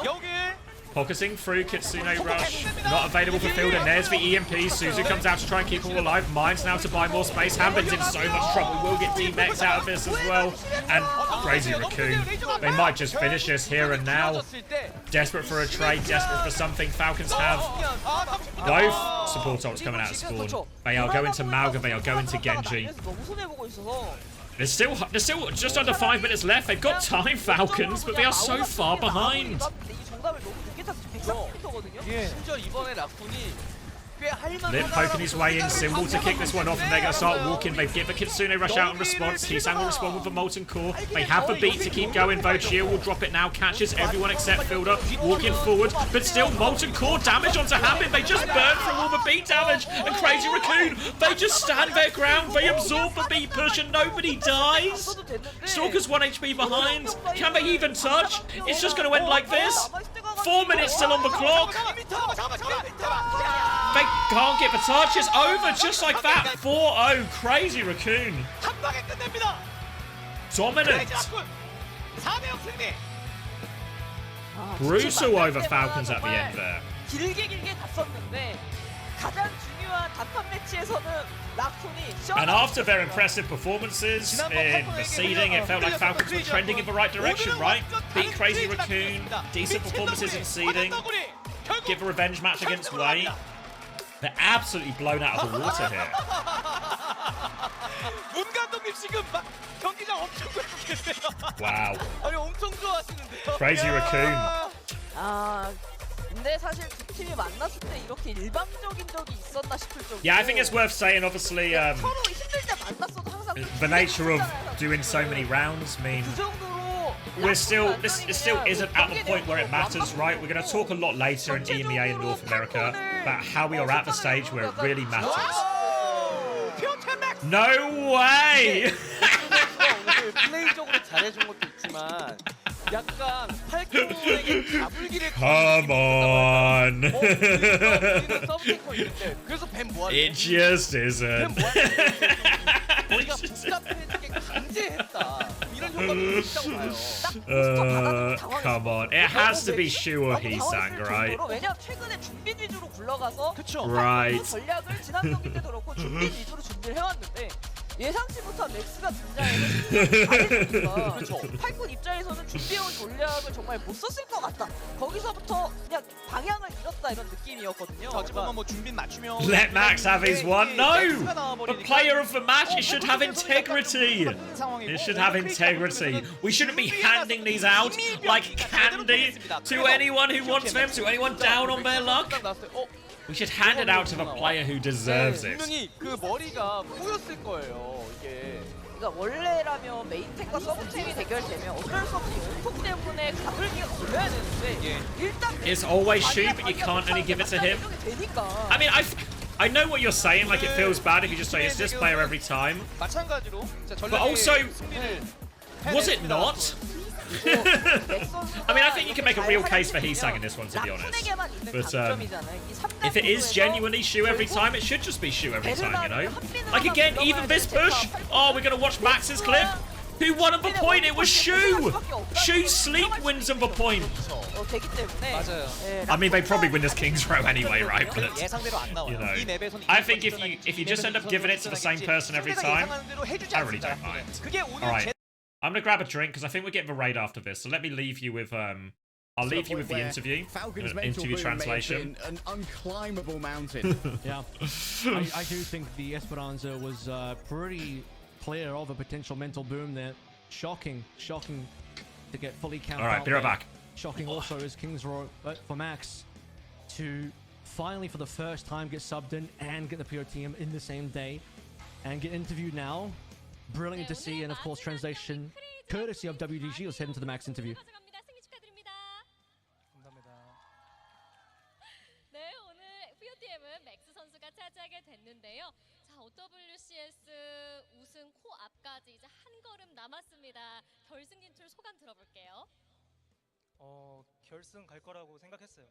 Focusing through Kitsune Rush. Not available for field, and there's the EMP. Suzu comes out to try and keep them alive. Mines now to buy more space. Hambin's in so much trouble. We'll get D-Mex out of this as well. And Crazy Raccoon. They might just finish this here and now. Desperate for a trade, desperate for something. Falcons have both support ults coming out of spawn. They are going to Malga, they are going to Genji. There's still just under 5 minutes left. They've got time, Falcons, but they are so far behind. Lip poking his way in, Symbol to kick this one off, and they're going to start walking. They get the Kitsune Rush out in response. Heesang will respond with the Molten Core. They have the beat to keep going, though. Chia will drop it now, catches everyone except Fielder, walking forward, but still Molten Core damage onto Hambin. They just burn through all the beat damage, and Crazy Raccoon, they just stand their ground. They absorb the beat push, and nobody dies. Stalker's 1 HP behind. Can they even touch? It's just going to end like this. 4 minutes still on the clock. They can't get the touch. It's over just like that. 4-0. Crazy Raccoon. Dominant. Brutal over Falcons at the end there. And after their impressive performances in the seeding, it felt like Falcons were trending in the right direction, right? Beat Crazy Raccoon, decent performances in seeding, give a revenge match against Wei. They're absolutely blown out of the water here. Wow. Crazy Raccoon. Yeah, I think it's worth saying, obviously, the nature of doing so many rounds mean this still isn't at the point where it matters, right? We're going to talk a lot later in EMEA in North America about how we are at the stage where it really matters. No way! Come on! It just isn't. Come on. It has to be Shu or Heesang, right? Right. 예상치부터 맥스가 등장해서 잘해주니까 팔콘 입장에서는 준비해온 전략을 정말 못 썼을 것 같다. 거기서부터 그냥 방향을 잃었다 이런 느낌이었거든요. 어찌 보면 뭐 준비 맞추면 Let Max have his one. No! The player of the match, it should have integrity. It should have integrity. We shouldn't be handing these out like candy to anyone who wants them, to anyone down on their luck. We should hand it out to the player who deserves it. 그러니까 원래라면 메인텍과 서브텍이 대결되면 어쩔 수 없이 연속 때문에 가불기가 걸려야 되는데 일단 It's always Shu, but you can't only give it to him. I mean, I know what you're saying, like it feels bad if you just say it's this player every time. But also, was it not? I mean, I think you can make a real case for Heesang in this one, to be honest. But if it is genuinely Shu every time, it should just be Shu every time, you know? Like, again, even this push. Oh, we're going to watch Max's clip. Who won on the point? It was Shu! Shu's sleep wins on the point. I mean, they probably win this King's Row anyway, right? But, you know, I think if you just end up giving it to the same person every time, I really don't mind. Alright. I'm going to grab a drink because I think we're getting the raid after this. So let me leave you with I'll to the leave you point with the where interview. Falcons' mental Interview boom may have translation. been an unclimbable mountain. Yeah, I do think the Esperanza was pretty clear of a potential mental boom there. Shocking to get fully camped. All right, out be right there. back. Shocking also is Kings Row, but for Max to finally for the first time get subbed in and get the POTM in the same day and get interviewed now. Brilliant to see, and of course translation courtesy of WDG. Let's head into the Max interview. 가져갑니다. 승리 축하드립니다. 감사합니다. 네, 오늘 POTM은 맥스 선수가 차지하게 됐는데요. 자, OWCS 우승 코앞까지 이제 한 걸음 남았습니다. 결승 진출 소감 들어볼게요. 결승 갈 거라고 생각했어요.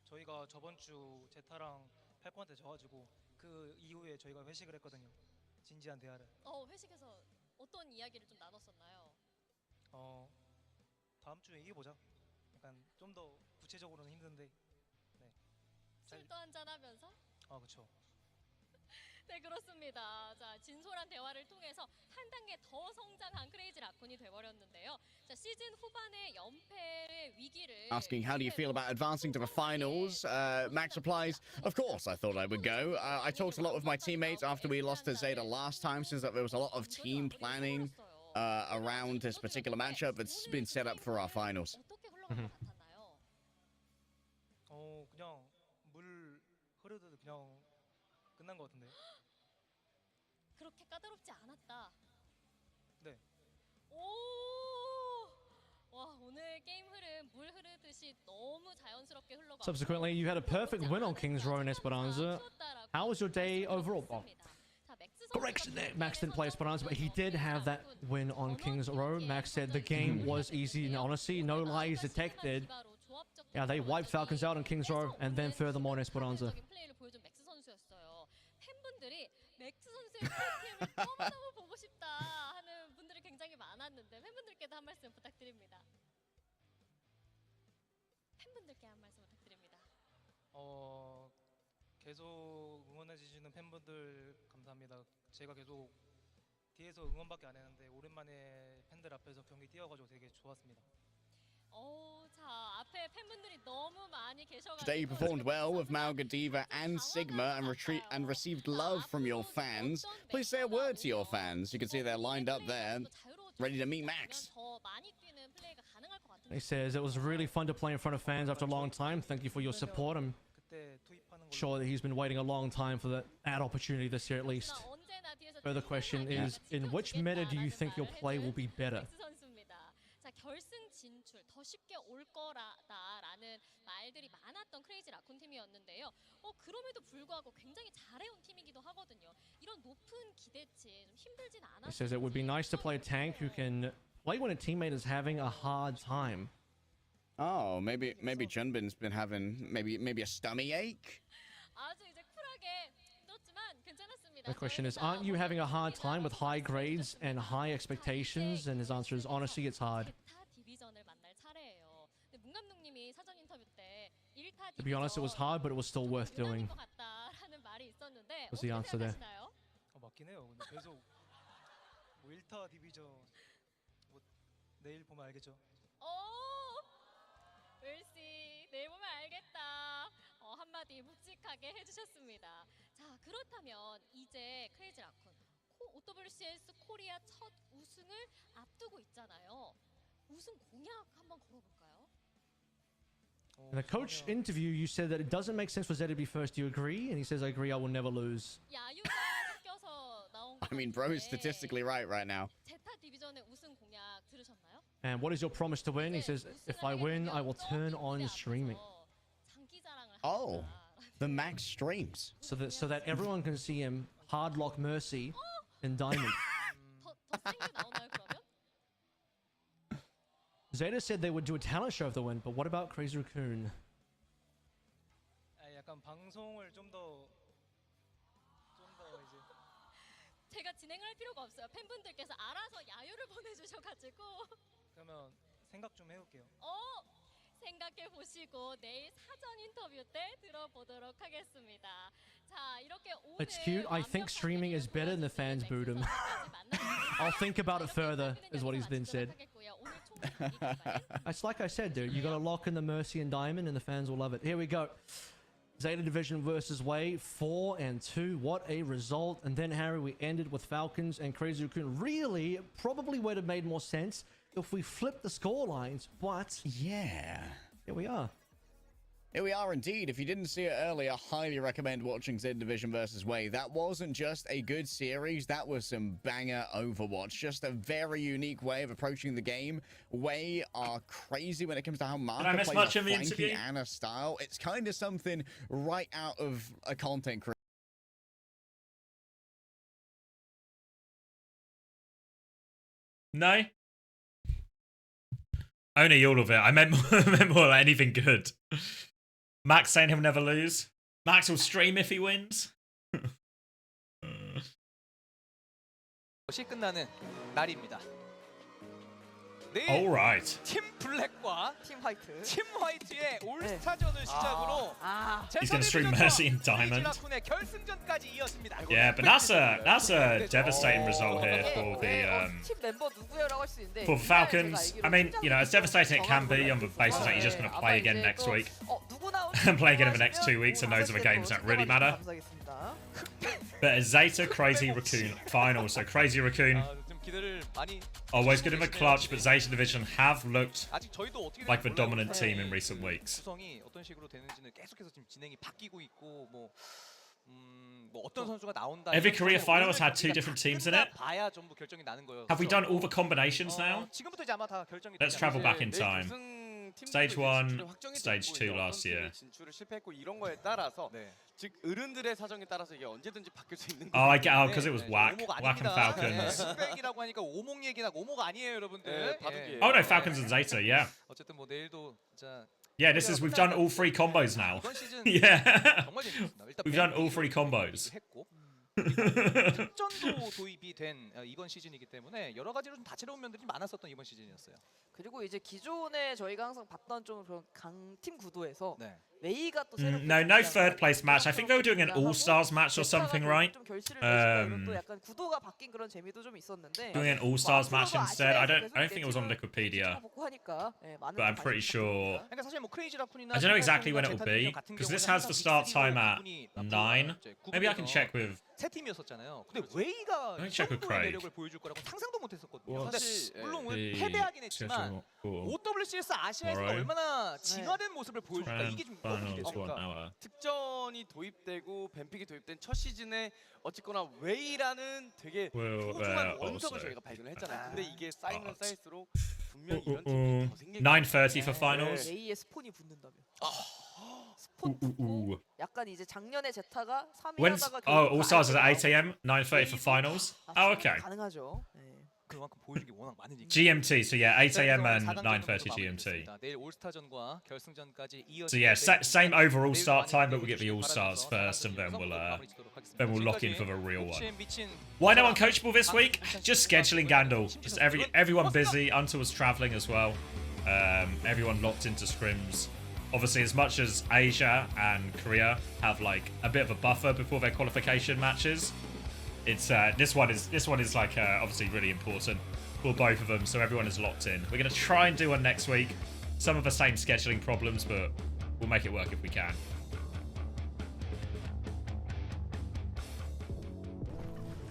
저희가 저번 주 제타랑 팔콘한테 져가지고 그 이후에 저희가 회식을 했거든요. 진지한 대화를. 회식에서 어떤 이야기를 좀 나눴었나요? 다음 주에 이겨보자. 약간 좀 더 구체적으로는 힘든데. 네. 술도 한잔 하면서? 그렇죠. 네, 그렇습니다. 자, 진솔한 대화를 통해서 한 단계 더 성장한 크레이지 라쿤이 돼버렸는데요. 자, 시즌 후반에 연패의 위기를 Asking how do you feel about advancing to the finals, Max replies, of course I thought I would go. I talked a lot with my teammates after we lost to Zeta last time, since there was a lot of team planning around this particular matchup that's been set up for our finals. 어떻게 흘러간 것 같았나요? 그냥 물 흐르듯 그냥 끝난 것 같은데. 그렇게 까다롭지 않았다. 네. 오! 와, 오늘 게임 흐름 물 흐르듯이 너무 자연스럽게 흘러가고. Subsequently, you had a perfect win on Kings Row and Esperanza. How was your day overall? Correction there. Max didn't play Esperanza, but he did have that win on Kings Row. Max said the game was easy and honestly, no lies detected. Yeah, they wiped Falcons out on Kings Row and then furthermore on Esperanza. 팬분들이 맥스 선수의 POTM을 너무너무 보고 싶다 하는 분들이 굉장히 많았는데 팬분들께도 한 말씀 부탁드립니다. 팬분들께 한 말씀 부탁드립니다. 계속 응원해 주시는 팬분들 감사합니다. 제가 계속 뒤에서 응원밖에 안 했는데 오랜만에 팬들 앞에서 경기 뛰어가지고 되게 좋았습니다. 자, 앞에 팬분들이 너무 많이 계셔가지고 Today you performed well with Malgadiva and Sigma and received love from your fans. Please say a word to your fans. You can see they're lined up there, ready to meet Max. He says it was really fun to play in front of fans after a long time. Thank you for your support. I'm sure that he's been waiting a long time for that opportunity this year at least. Further question is, in which meta do you think your play will be better? 자, 결승 진출 더 쉽게 올 거라다라는 말들이 많았던 크레이지 라쿤 팀이었는데요. 그럼에도 불구하고 굉장히 잘해온 팀이기도 하거든요. 이런 높은 기대치 좀 힘들진 않았어요. He says it would be nice to play a tank who can play when a teammate is having a hard time. Oh, maybe Junbin's been having maybe a stomach ache. 아주 이제 쿨하게 떴지만 괜찮았습니다. The question is, aren't you having a hard time with high grades and high expectations? And his answer is, honestly, it's hard. 디비전을 만날 차례예요. 근데 문 감독님이 사전 인터뷰 때 1타 To be honest, it was hard, but it was still worth doing. 것 같다라는 말이 있었는데 Was the answer there? 맞긴 해요. 근데 계속 뭐 1타 디비전 뭐 내일 보면 알겠죠. 을씨 내일 보면 알겠다. 한마디 묵직하게 해주셨습니다. 자, 그렇다면 이제 크레이지 라쿤 OWCS 코리아 첫 우승을 앞두고 있잖아요. 우승 공약 한번 걸어볼까요? In the coach interview, you said that it doesn't make sense for Zed to be first. Do you agree? And he says, I agree, I will never lose. 야유가 섞여서 나온 I mean, bro is statistically right now. 제타 디비전의 우승 공약 들으셨나요? And what is your promise to win? He says, if I win, I will turn on streaming. Oh, the Max streams. So that everyone can see him hardlock Mercy in Diamond. Zeta said they would do a talent show of the win, but what about Crazy Raccoon? 약간 방송을 좀 더 이제 제가 진행을 할 필요가 없어요. 팬분들께서 알아서 야유를 보내주셔가지고. 그러면 생각 좀 해볼게요. 생각해 보시고 내일 사전 인터뷰 때 들어보도록 하겠습니다. 자, 이렇게 오늘 It's cute. I think streaming is better than the fans booed him. I'll think about it further, is what he's been said. It's like I said, dude. You got to lock in the Mercy and Diamond, and the fans will love it. Here we go. Zeta Division versus Way, 4-2. What a result. And then, Harry, we ended with Falcons and Crazy Raccoon. Really, probably would have made more sense if we flipped the score lines, but yeah, here we are. Here we are indeed. If you didn't see it earlier, highly recommend watching Zeta Division versus Way. That wasn't just a good series, that was some banger Overwatch. Just a very unique way of approaching the game. Way are crazy when it comes to how Marco plays a flanky Ana style. It's kind of something right out of a content creator. No? Only all of it. I meant more like anything good. Max saying he'll never lose. Max will stream if he wins. 끝나는 날입니다. All right. 팀 블랙과 팀 화이트. 팀 화이트의 올스타전을 시작으로 He's gonna stream Mercy and Diamond. 결승전까지 이어집니다. Yeah, but that's a devastating result here for the 팀 멤버 누구야라고 할 수 있는데 for Falcons. I mean, you know, as devastating it can be on the basis that you're just gonna play again next week and play again in the next 2 weeks, and those other games don't really matter. But a Zeta Crazy Raccoon final. So Crazy Raccoon always good in the clutch, but Zeta Division have looked like the dominant team in recent weeks. 어떤 식으로 되는지는 계속해서 지금 진행이 바뀌고 있고 뭐 어떤 선수가 나온다. Every Korea final has had 2 different teams in it. 봐야 전부 결정이 나는 거예요. Have we done all the combinations now? 지금부터 이제 아마 다 결정이 Let's travel back in time. Stage 1, Stage 2 last year. 진출을 실패했고 이런 거에 따라서 즉 어른들의 사정에 따라서 이게 언제든지 바뀔 수 있는 Oh, I get out because it was whack and Falcons. 스펙이라고 하니까 오목 얘기나 오목 아니에요, 여러분들. Oh no, Falcons and Zeta, yeah. 어쨌든 뭐 내일도 자 Yeah, this is, we've done all 3 combos now. Yeah. We've done all 3 combos. 특전도 도입이 된 이번 시즌이기 때문에 여러 가지로 좀 다채로운 면들이 많았었던 이번 시즌이었어요. 그리고 이제 기존에 저희가 항상 봤던 좀 그런 강팀 구도에서 메이가 또 No third place match. I think they were doing an all-stars match or something, right? 또 약간 구도가 바뀐 그런 재미도 좀 있었는데. Doing an all-stars match instead. I don't think it was on Wikipedia, but I'm pretty sure. 그러니까 사실 뭐 크레이지 라쿤이나 I don't know exactly when it will be because this has the start time at 9. Maybe I can check with. 세 팀이었었잖아요. 근데 웨이가 이 정도의 매력을 보여줄 거라고 상상도 못했었거든요. 근데 물론 패배하긴 했지만 OWCS 아시아에서 얼마나 진화된 모습을 보여줄까 이게 좀 기대됩니다. 특전이 도입되고 뱀픽이 도입된 첫 시즌에 어쨌거나 웨이라는 되게 소중한 원석을 저희가 발견을 했잖아요. 근데 이게 쌓이면 쌓일수록 분명 이런 팀이 더 생길 9:30 for finals. 웨이의 스폰이 붙는다며. 스폰 붙고 약간 이제 작년에 제타가 3위 하다가 all stars is at 8 a.m. 9:30 for finals. Oh, okay. 가능하죠. 그만큼 보여준 게 워낙 많으니까. GMT, so yeah, 8 a.m. and 9:30 GMT. 내일 올스타전과 결승전까지 이어서. So yeah, same overall start time, but we'll get the all stars first, and then we'll lock in for the real one. Why no uncoachable this week? Just scheduling Gandalf. Just everyone busy. Until was traveling as well. Everyone locked into scrims. Obviously, as much as Asia and Korea have like a bit of a buffer before their qualification matches, it's this one is like obviously really important for both of them. So everyone is locked in. We're gonna try and do one next week. Some of the same scheduling problems, but we'll make it work if we can.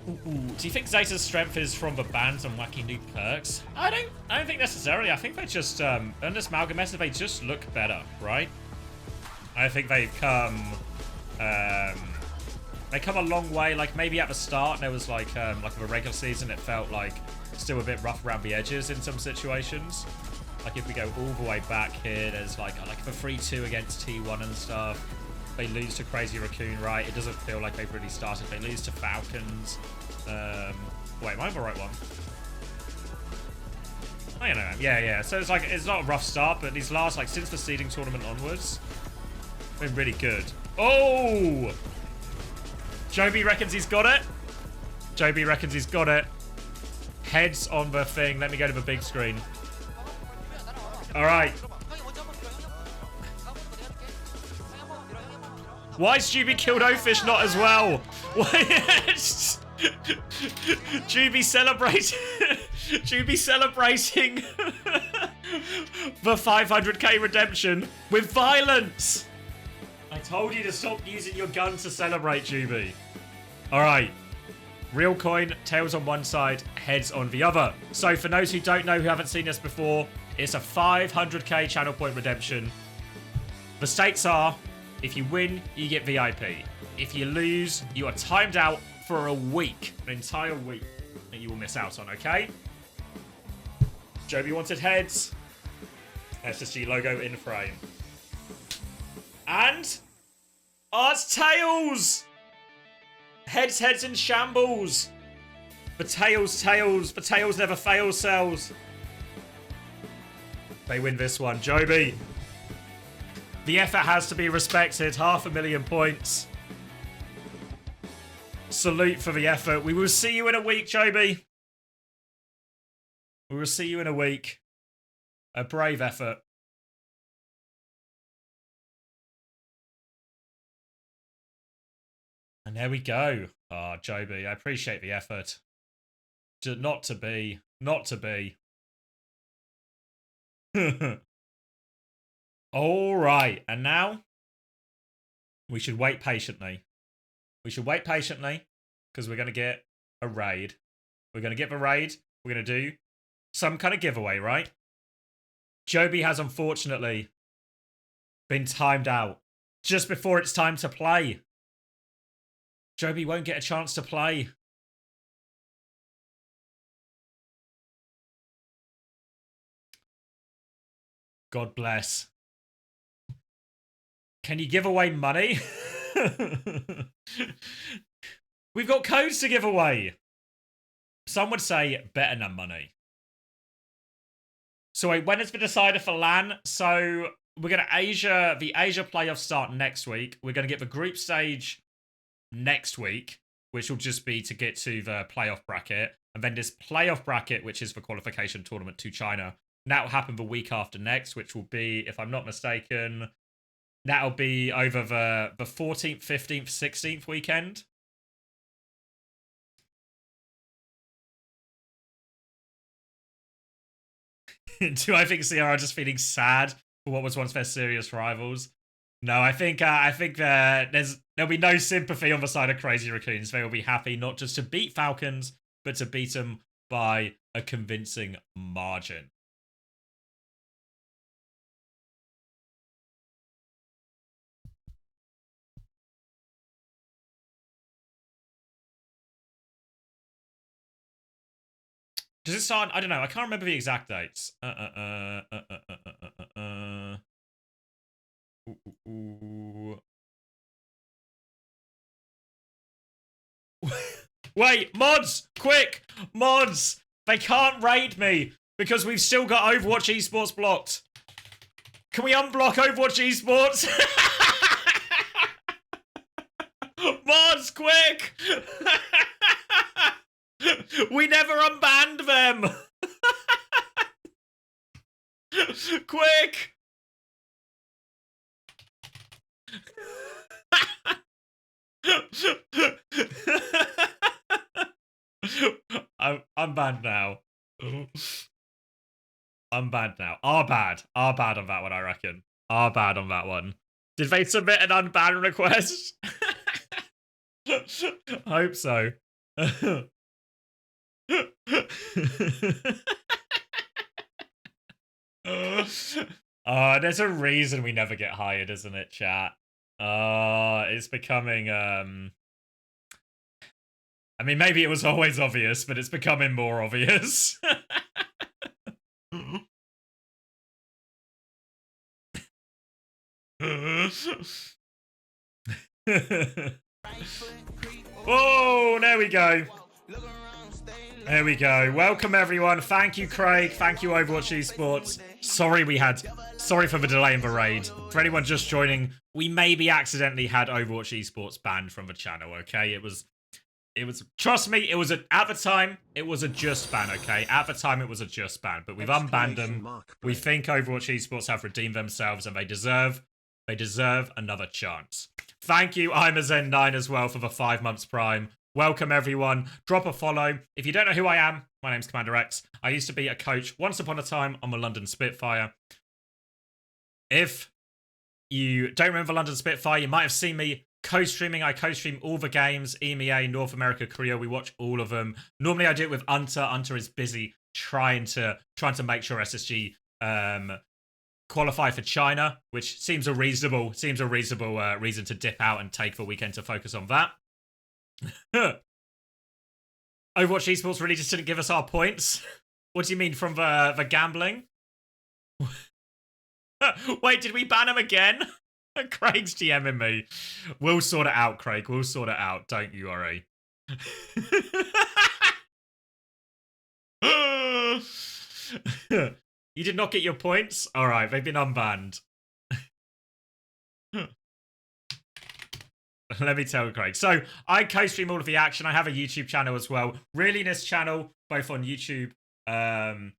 Do you think Zeta's strength is from the bans and wacky new perks? I don't think necessarily. I think they just under Smalgamessa they just look better, right? I think they've come a long way. Like maybe at the start there was like the regular season it felt like still a bit rough around the edges in some situations. Like if we go all the way back here, there's like the 3-2 against T1 and stuff. They lose to Crazy Raccoon, right? It doesn't feel like they've really started. They lose to Falcons. Wait, am I on the right one? I don't know. Yeah. So it's like it's not a rough start, but these last since the seeding tournament onwards, been really good. Oh, Joby reckons he's got it. Joby reckons he's got it. Heads on the thing. Let me go to the big screen. All right. Why is Juby killed Ofish not as well? Juby celebrating. Juby celebrating. The 500k redemption with violence. I told you to stop using your gun to celebrate, Juby. All right. Real coin, tails on one side, heads on the other. So for those who don't know, who haven't seen this before, it's a 500k channel point redemption. The stakes are, if you win, you get VIP. If you lose, you are timed out for a week, an entire week, that you will miss out on, okay? Joby wanted heads. SSG logo in frame. And... oh, it's tails! Heads in shambles. The tails. The tails never fail cells. They win this one. Joby. The effort has to be respected. 500,000 points. Salute for the effort. We will see you in a week, Joby. We will see you in a week. A brave effort. And there we go. Ah, oh, Joby, I appreciate the effort. Not to be. All right, and now we should wait patiently. Because we're going to get a raid. We're going to get the raid. We're going to do some kind of giveaway, right? Joby has unfortunately been timed out just before it's time to play. Joby won't get a chance to play. God bless. Can you give away money? We've got codes to give away. Some would say better than money. So wait, when has been decided for LAN? So we're going to Asia, the Asia playoffs start next week. We're going to get the group stage next week, which will just be to get to the playoff bracket. And then this playoff bracket, which is the qualification tournament to China, that will happen the week after next, which will be, if I'm not mistaken, that'll be over the 14th, 15th, 16th weekend. Do I think CR are just feeling sad for what was once their serious rivals? No, I think there'll be no sympathy on the side of Crazy Raccoons. They will be happy not just to beat Falcons, but to beat them by a convincing margin. Does it start? I don't know. I can't remember the exact dates. Wait, mods! Quick! Mods! They can't raid me because we've still got Overwatch Esports blocked. Can we unblock Overwatch Esports? Mods, quick! We never unbanned them! Quick! I'm banned now. I'm banned now. Are bad on that one, I reckon. Are bad on that one. Did they submit an unban request? I hope so. There's a reason we never get hired, isn't it, chat? It's becoming, I mean, maybe it was always obvious, but it's becoming more obvious. Oh, there we go. There we go. Welcome, everyone. Thank you, Craig. Thank you, Overwatch Esports. Sorry for the delay in the raid. For anyone just joining, we maybe accidentally had Overwatch Esports banned from the channel, okay? It was, trust me, at the time, it was a just ban, okay? At the time, it was a just ban, but we've unbanned them. We think Overwatch Esports have redeemed themselves, and they deserve another chance. Thank you, I'm a Zen9 as well, for the 5 months Prime. Welcome, everyone. Drop a follow. If you don't know who I am, my name's CommanderX. I used to be a coach once upon a time on the London Spitfire. If you don't remember London Spitfire, you might have seen me co-streaming. I co-stream all the games, EMEA, North America, Korea. We watch all of them. Normally I do it with Unter. Unter is busy trying to make sure SSG qualify for China, which seems a reasonable reason to dip out and take the weekend to focus on that. Overwatch Esports really just didn't give us our points. What do you mean from the gambling? Wait, did we ban him again? Craig's GMing me. We'll sort it out, Craig. We'll sort it out. Don't you worry. You did not get your points? Alright, they've been unbanned. Let me tell Craig. So, I co-stream all of the action. I have a YouTube channel as well. Realiness channel, both on YouTube and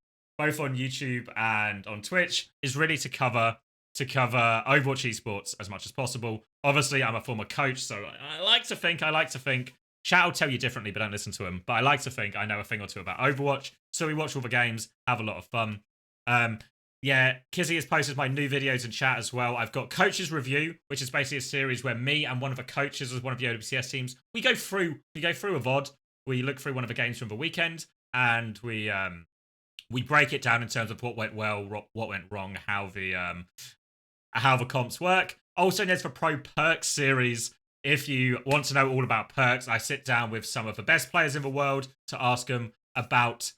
on Twitch, is really to cover Overwatch Esports as much as possible. Obviously, I'm a former coach, so I like to think, chat will tell you differently, but don't listen to him. But I like to think I know a thing or two about Overwatch. So we watch all the games, have a lot of fun. Yeah, Kizzy has posted my new videos in chat as well. I've got Coach's Review, which is basically a series where me and one of the coaches as one of the OWCS teams, we go through a VOD. We look through one of the games from the weekend, and we break it down in terms of what went well, what went wrong, how the comps work. Also, there's the Pro Perks series. If you want to know all about perks, I sit down with some of the best players in the world to ask them about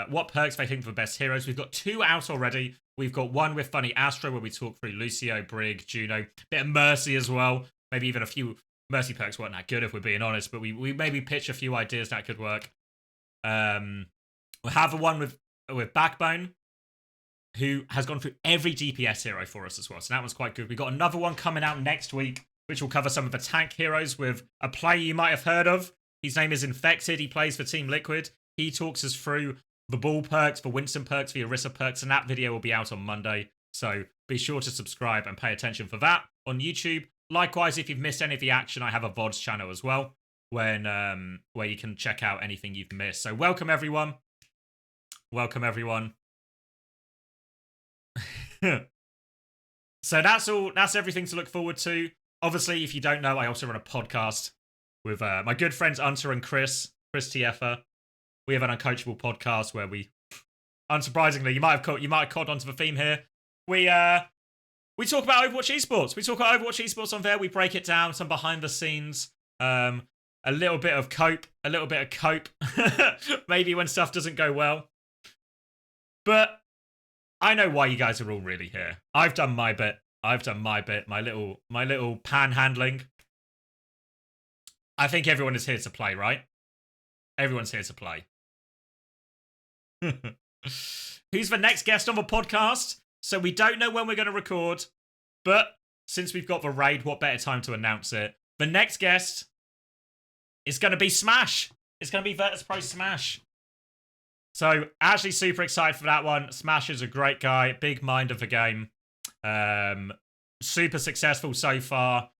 what perks they think are the best heroes. We've got 2 out already. We've got one with Funny Astro where we talk through Lucio, Brig, Juno, bit of Mercy as well. Maybe even a few Mercy perks weren't that good if we're being honest, but we maybe pitch a few ideas that could work. We'll have one with Backbone, who has gone through every DPS hero for us as well. So that one's quite good. We've got another one coming out next week, which will cover some of the tank heroes with a player you might have heard of. His name is Infected. He plays for Team Liquid. He talks us through the Ball perks, the Winston perks, the Orisa perks, and that video will be out on Monday. So be sure to subscribe and pay attention for that on YouTube. Likewise, if you've missed any of the action, I have a VODs channel as well, where you can check out anything you've missed. So welcome everyone. Welcome everyone. So that's everything to look forward to. Obviously, if you don't know, I also run a podcast with my good friends Unter and Chris TFer. We have an uncoachable podcast where we, unsurprisingly, you might have caught onto the theme here. We talk about Overwatch Esports. We talk about Overwatch Esports on there. We break it down, some behind the scenes, a little bit of cope, maybe when stuff doesn't go well. But I know why you guys are all really here. I've done my bit. My little panhandling. I think everyone is here to play, right? Everyone's here to play. Who's the next guest on the podcast? So we don't know when we're going to record, but since we've got the raid, what better time to announce it? The next guest is going to be Smash. It's going to be Virtus.pro Smash. So actually super excited for that one. Smash is a great guy, big mind of the game. Super successful so far.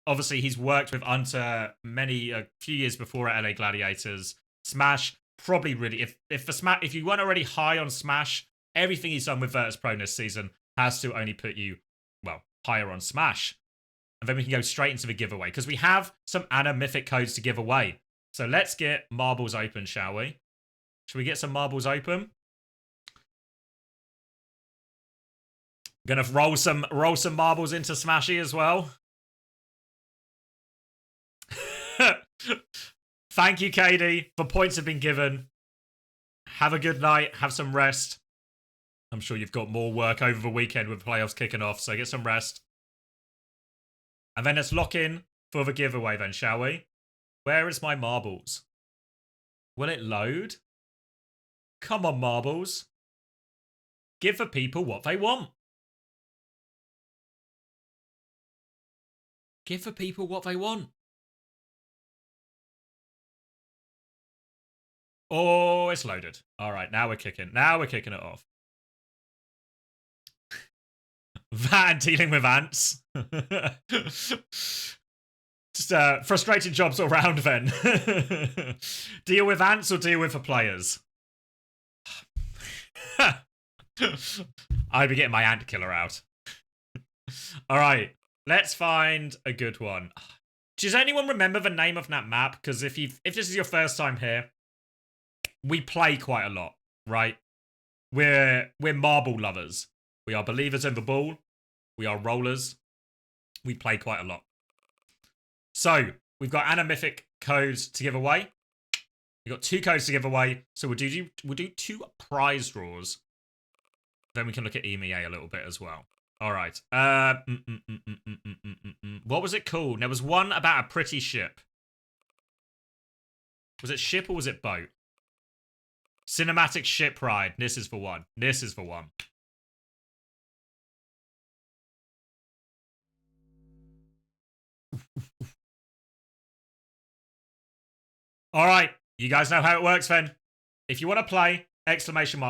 Obviously, he's worked with Unter a few years before at LA Gladiators. Smash, probably really, if you weren't already high on Smash, everything he's done with Virtus.pro this season has to only put you, well, higher on Smash. And then we can go straight into the giveaway, because we have some Anna Mythic codes to give away. So let's get marbles open, shall we? Should we get some marbles open? Gonna roll some marbles into Smashy as well. Thank you, Katie. The points have been given. Have a good night. Have some rest. I'm sure you've got more work over the weekend with playoffs kicking off, so get some rest. And then let's lock in for the giveaway then, shall we? Where is my marbles? Will it load? Come on, marbles. Give the people what they want. Give the people what they want. Oh, it's loaded. All right, now we're kicking. Now we're kicking it off. That and dealing with ants. Just frustrating jobs all round then. Deal with ants or deal with the players? I'd be getting my ant killer out. Alright, let's find a good one. Does anyone remember the name of that map? Because if this is your first time here, we play quite a lot, right? We're marble lovers. We are believers in the ball. We are rollers. We play quite a lot. So, we've got anamythic codes to give away. We've got 2 codes to give away. So we'll do 2 prize draws. Then we can look at EMEA a little bit as well. All right. What was it called? There was one about a pretty ship. Was it ship or was it boat? Cinematic ship ride. This is for one. This is for one. All right, you guys know how it works then. If you want to play,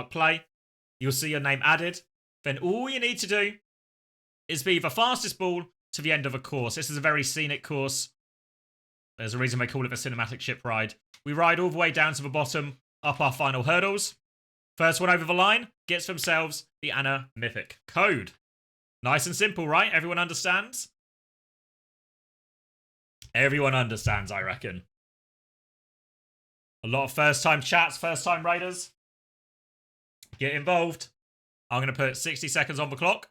!play, you'll see your name added. Then all you need to do is be the fastest ball to the end of a course. This is a very scenic course. There's a reason they call it the cinematic ship ride. We ride all the way down to the bottom, up our final hurdles. First one over the line gets themselves the anamythic code. Nice and simple, right? Everyone understands? Everyone understands, I reckon. A lot of first-time chats, first-time raiders. Get involved. I'm going to put 60 seconds on the clock.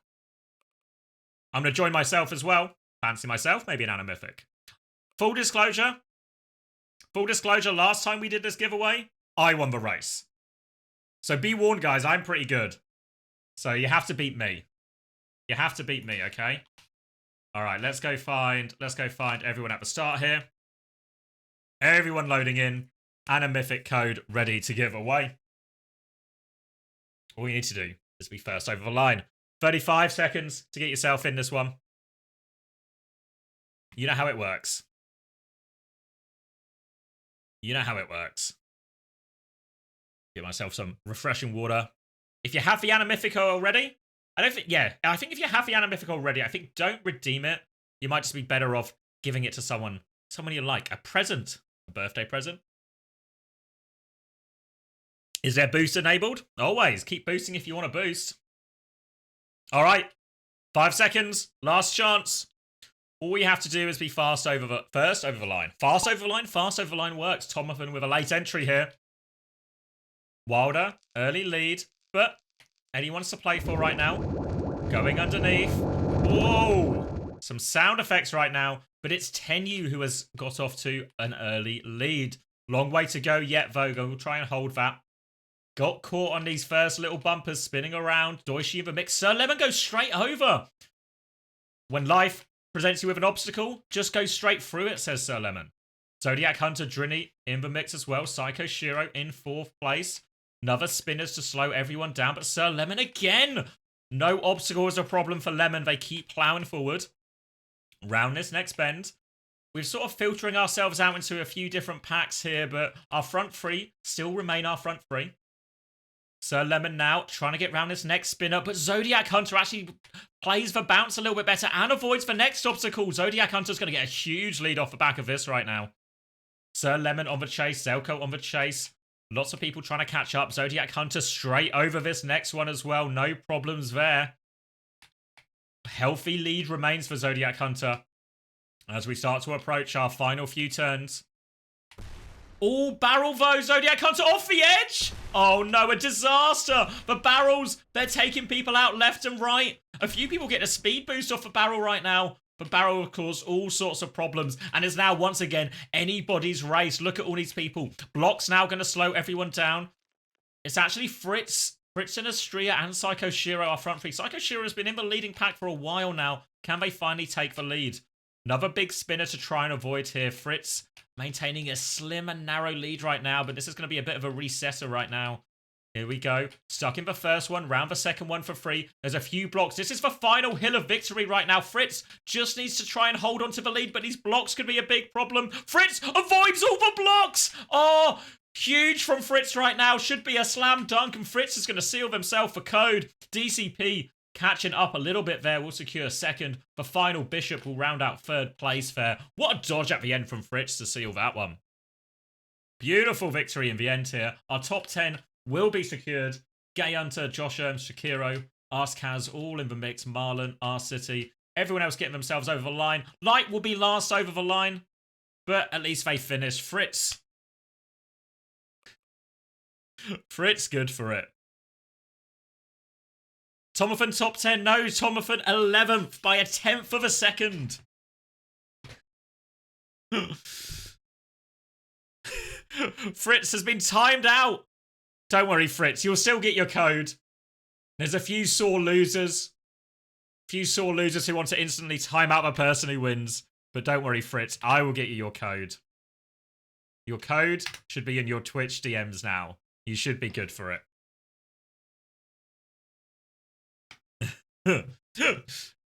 I'm going to join myself as well. Fancy myself, maybe an anamythic. Full disclosure, last time we did this giveaway, I won the race. So be warned, guys, I'm pretty good. So you have to beat me. You have to beat me, okay? All right, let's go find everyone at the start here. Everyone loading in. Anamythic code ready to give away. All you need to do is be first over the line. 35 seconds to get yourself in this one. You know how it works. You know how it works. Get myself some refreshing water. If you have the anamythic already, I think if you have the anamythic already, I think don't redeem it. You might just be better off giving it to someone you like. A present. A birthday present. Is there boost enabled? Always. Keep boosting if you want to boost. All right. 5 seconds. Last chance. All you have to do is be first over the line. Fast over the line? Fast over the line works. Tomathan with a late entry here. Wilder, early lead. But anyone wants to play for right now. Going underneath. Whoa. Some sound effects right now. But it's Tenyu who has got off to an early lead. Long way to go yet, though. We'll try and hold that. Got caught on these first little bumpers spinning around. Doishi in the mix. Sir Lemon goes straight over. When life presents you with an obstacle, just go straight through it, says Sir Lemon. Zodiac Hunter Drini in the mix as well. Psycho Shiro in 4th place. Another spinners to slow everyone down, but Sir Lemon again. No obstacle is a problem for Lemon. They keep plowing forward. Round this next bend. We're sort of filtering ourselves out into a few different packs here, but our front three still remain our front three. Sir Lemon now trying to get round this next spinner, but Zodiac Hunter actually plays the bounce a little bit better and avoids the next obstacle. Zodiac Hunter's going to get a huge lead off the back of this right now. Sir Lemon on the chase, Zelko on the chase. Lots of people trying to catch up. Zodiac Hunter straight over this next one as well. No problems there. Healthy lead remains for Zodiac Hunter as we start to approach our final few turns. All barrel though, Zodiac Hunter off the edge. Oh no, a disaster. The barrels, they're taking people out left and right. A few people get a speed boost off the barrel right now. The barrel will cause all sorts of problems and is now once again anybody's race. Look at all these people. Block's now going to slow everyone down. It's actually Fritz and Astria and Psycho Shiro are front three. Psycho Shiro has been in the leading pack for a while now. Can they finally take the lead? Another big spinner to try and avoid here. Fritz maintaining a slim and narrow lead right now, but this is going to be a bit of a resetter right now. Here we go. Stuck in the first one, round the second one for free. There's a few blocks. This is the final hill of victory right now. Fritz just needs to try and hold on to the lead, but these blocks could be a big problem. Fritz avoids all the blocks! Oh, huge from Fritz right now. Should be a slam dunk, and Fritz is going to seal himself for code. DCP catching up a little bit there will secure second. The final Bishop will round out third place there. What a dodge at the end from Fritz to seal that one. Beautiful victory in the end here. Our top 10 will be secured. Gay Hunter, Josh Shakiro, Arskaz all in the mix. Marlon, R-City. Everyone else getting themselves over the line. Light will be last over the line, but at least they finished. Fritz, good for it. Tomathan top 10. No, Tomathan 11th by a 10th of a second. Fritz has been timed out. Don't worry, Fritz. You'll still get your code. There's a few sore losers. Who want to instantly time out the person who wins. But don't worry, Fritz. I will get you your code. Your code should be in your Twitch DMs now. You should be good for it.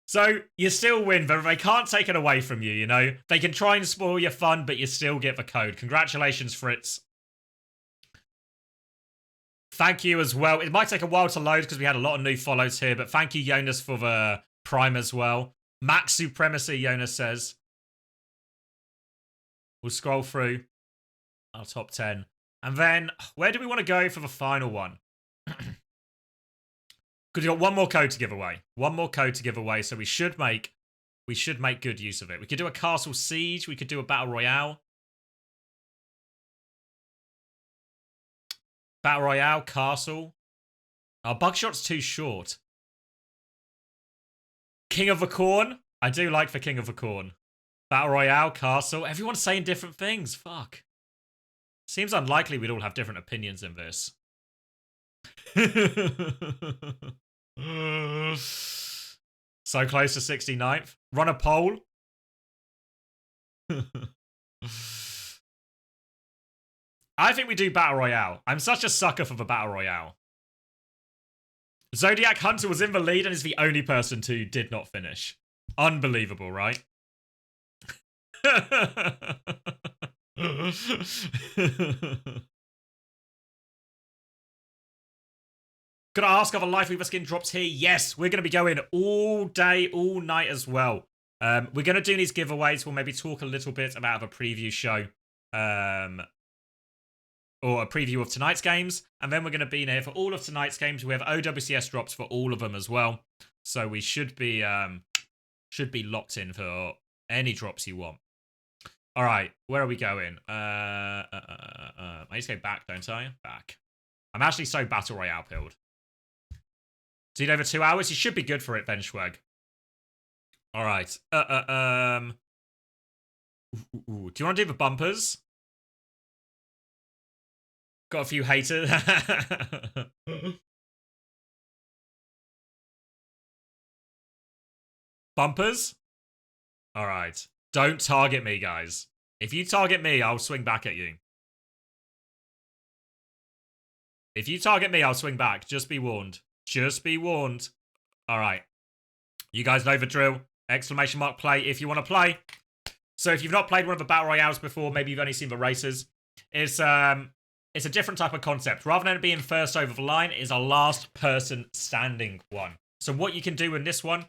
So, you still win, but they can't take it away from you, you know? They can try and spoil your fun, but you still get the code. Congratulations, Fritz. Thank you as well. It might take a while to load because we had a lot of new follows here, but thank you, Jonas, for the Prime as well. Max Supremacy, Jonas says. We'll scroll through our top 10. And then, where do we want to go for the final one? Because we've got one more code to give away. So we should make good use of it. We could do a Castle Siege. We could do a Battle Royale. Battle Royale, Castle. Our Buckshot's too short. King of the Corn. I do like the King of the Corn. Battle Royale, Castle. Everyone's saying different things. Fuck. Seems unlikely we'd all have different opinions in this. So close to 69th. Run a poll. I think we do Battle Royale. I'm such a sucker for the Battle Royale. Zodiac Hunter was in the lead and is the only person who did not finish. Unbelievable, right? Could I ask, are the Life Weaver skin drops here? Yes, we're going to be going all day, all night as well. We're going to do these giveaways. We'll maybe talk a little bit about a preview show. Or a preview of tonight's games. And then we're going to be in here for all of tonight's games. We have OWCS drops for all of them as well. So we should be locked in for any drops you want. All right, where are we going? I need to go back, don't I? Back. I'm actually so Battle Royale pilled. So over 2 hours? You should be good for it, Ben Schweg. All right. Do you want to do the bumpers? Got a few haters. Bumpers? All right. Don't target me, guys. If you target me, I'll swing back at you. If you target me, I'll swing back. Just be warned. Just be warned. All right. You guys know the drill. Exclamation mark play if you want to play. So if you've not played one of the Battle Royales before, maybe you've only seen the races. It's a different type of concept. Rather than it being first over the line, it's a last person standing one. So what you can do in this one,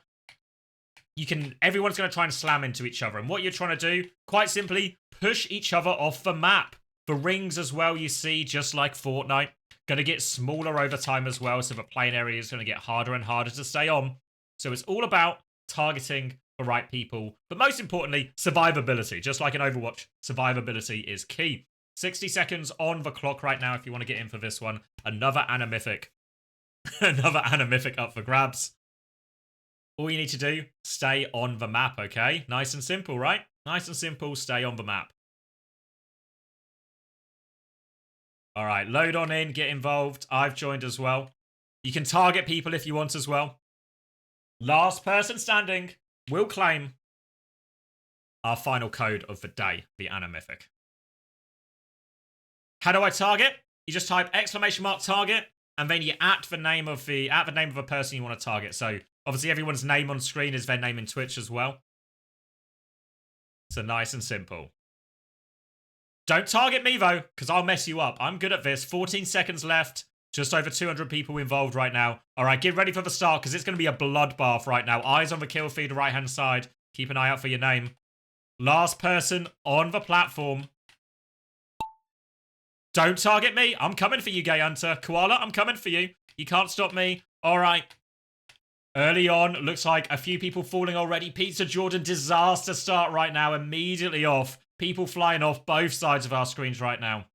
everyone's going to try and slam into each other. And what you're trying to do, quite simply, push each other off the map. The rings as well, you see, just like Fortnite, going to get smaller over time as well. So the playing area is going to get harder and harder to stay on. So it's all about targeting the right people. But most importantly, survivability. Just like in Overwatch, survivability is key. 60 seconds on the clock right now if you want to get in for this one. Another Anamythic. Another Anamythic up for grabs. All you need to do, stay on the map, okay? Nice and simple, right? Nice and simple, stay on the map. All right, load on in, get involved. I've joined as well. You can target people if you want as well. Last person standing will claim our final code of the day, the Anamythic. How do I target? You just type exclamation mark target, and then you at the name of the person you want to target. So obviously everyone's name on screen is their name in Twitch as well. So nice and simple. Don't target me though, because I'll mess you up. I'm good at this. 14 seconds left. Just over 200 people involved right now. All right, get ready for the start because it's going to be a bloodbath right now. Eyes on the kill feed right-hand side. Keep an eye out for your name. Last person on the platform. Don't target me. I'm coming for you, Gay Hunter. Koala, I'm coming for you. You can't stop me. All right. Early on, looks like a few people falling already. Pizza Jordan, disaster start right now. Immediately off. People flying off both sides of our screens right now.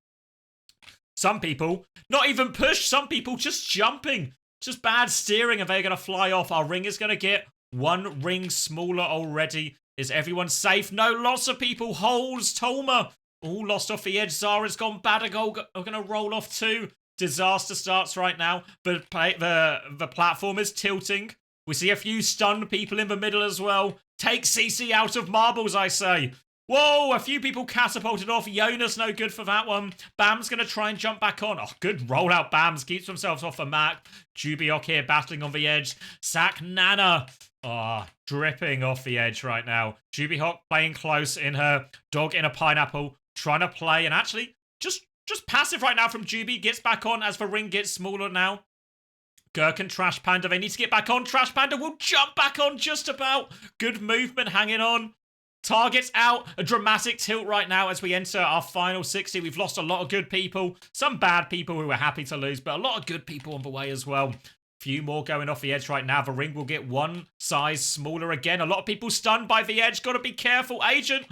Some people, not even push. Some people just jumping. Just bad steering and they're going to fly off. Our ring is going to get one ring smaller already. Is everyone safe? No, lots of people. Holes, Tolma. All lost off the edge. Zara's gone. Badagol are going to roll off too. Disaster starts right now. The platform is tilting. We see a few stunned people in the middle as well. Take CC out of marbles, I say. Whoa, a few people catapulted off. Jonas no good for that one. Bam's going to try and jump back on. Oh, good rollout. Bams keeps themselves off the map. Jubiok here battling on the edge. Sak Nana. Oh, dripping off the edge right now. Jubiok playing close in her dog in a pineapple. Trying to play and actually just passive right now from Juby. Gets back on as the ring gets smaller now. Gurk and Trash Panda, they need to get back on. Trash Panda will jump back on just about. Good movement hanging on. Targets out. A dramatic tilt right now as we enter our final 60. We've lost a lot of good people. Some bad people who were happy to lose, but a lot of good people on the way as well. Few more going off the edge right now. The ring will get one size smaller again. A lot of people stunned by the edge. Got to be careful. Agent.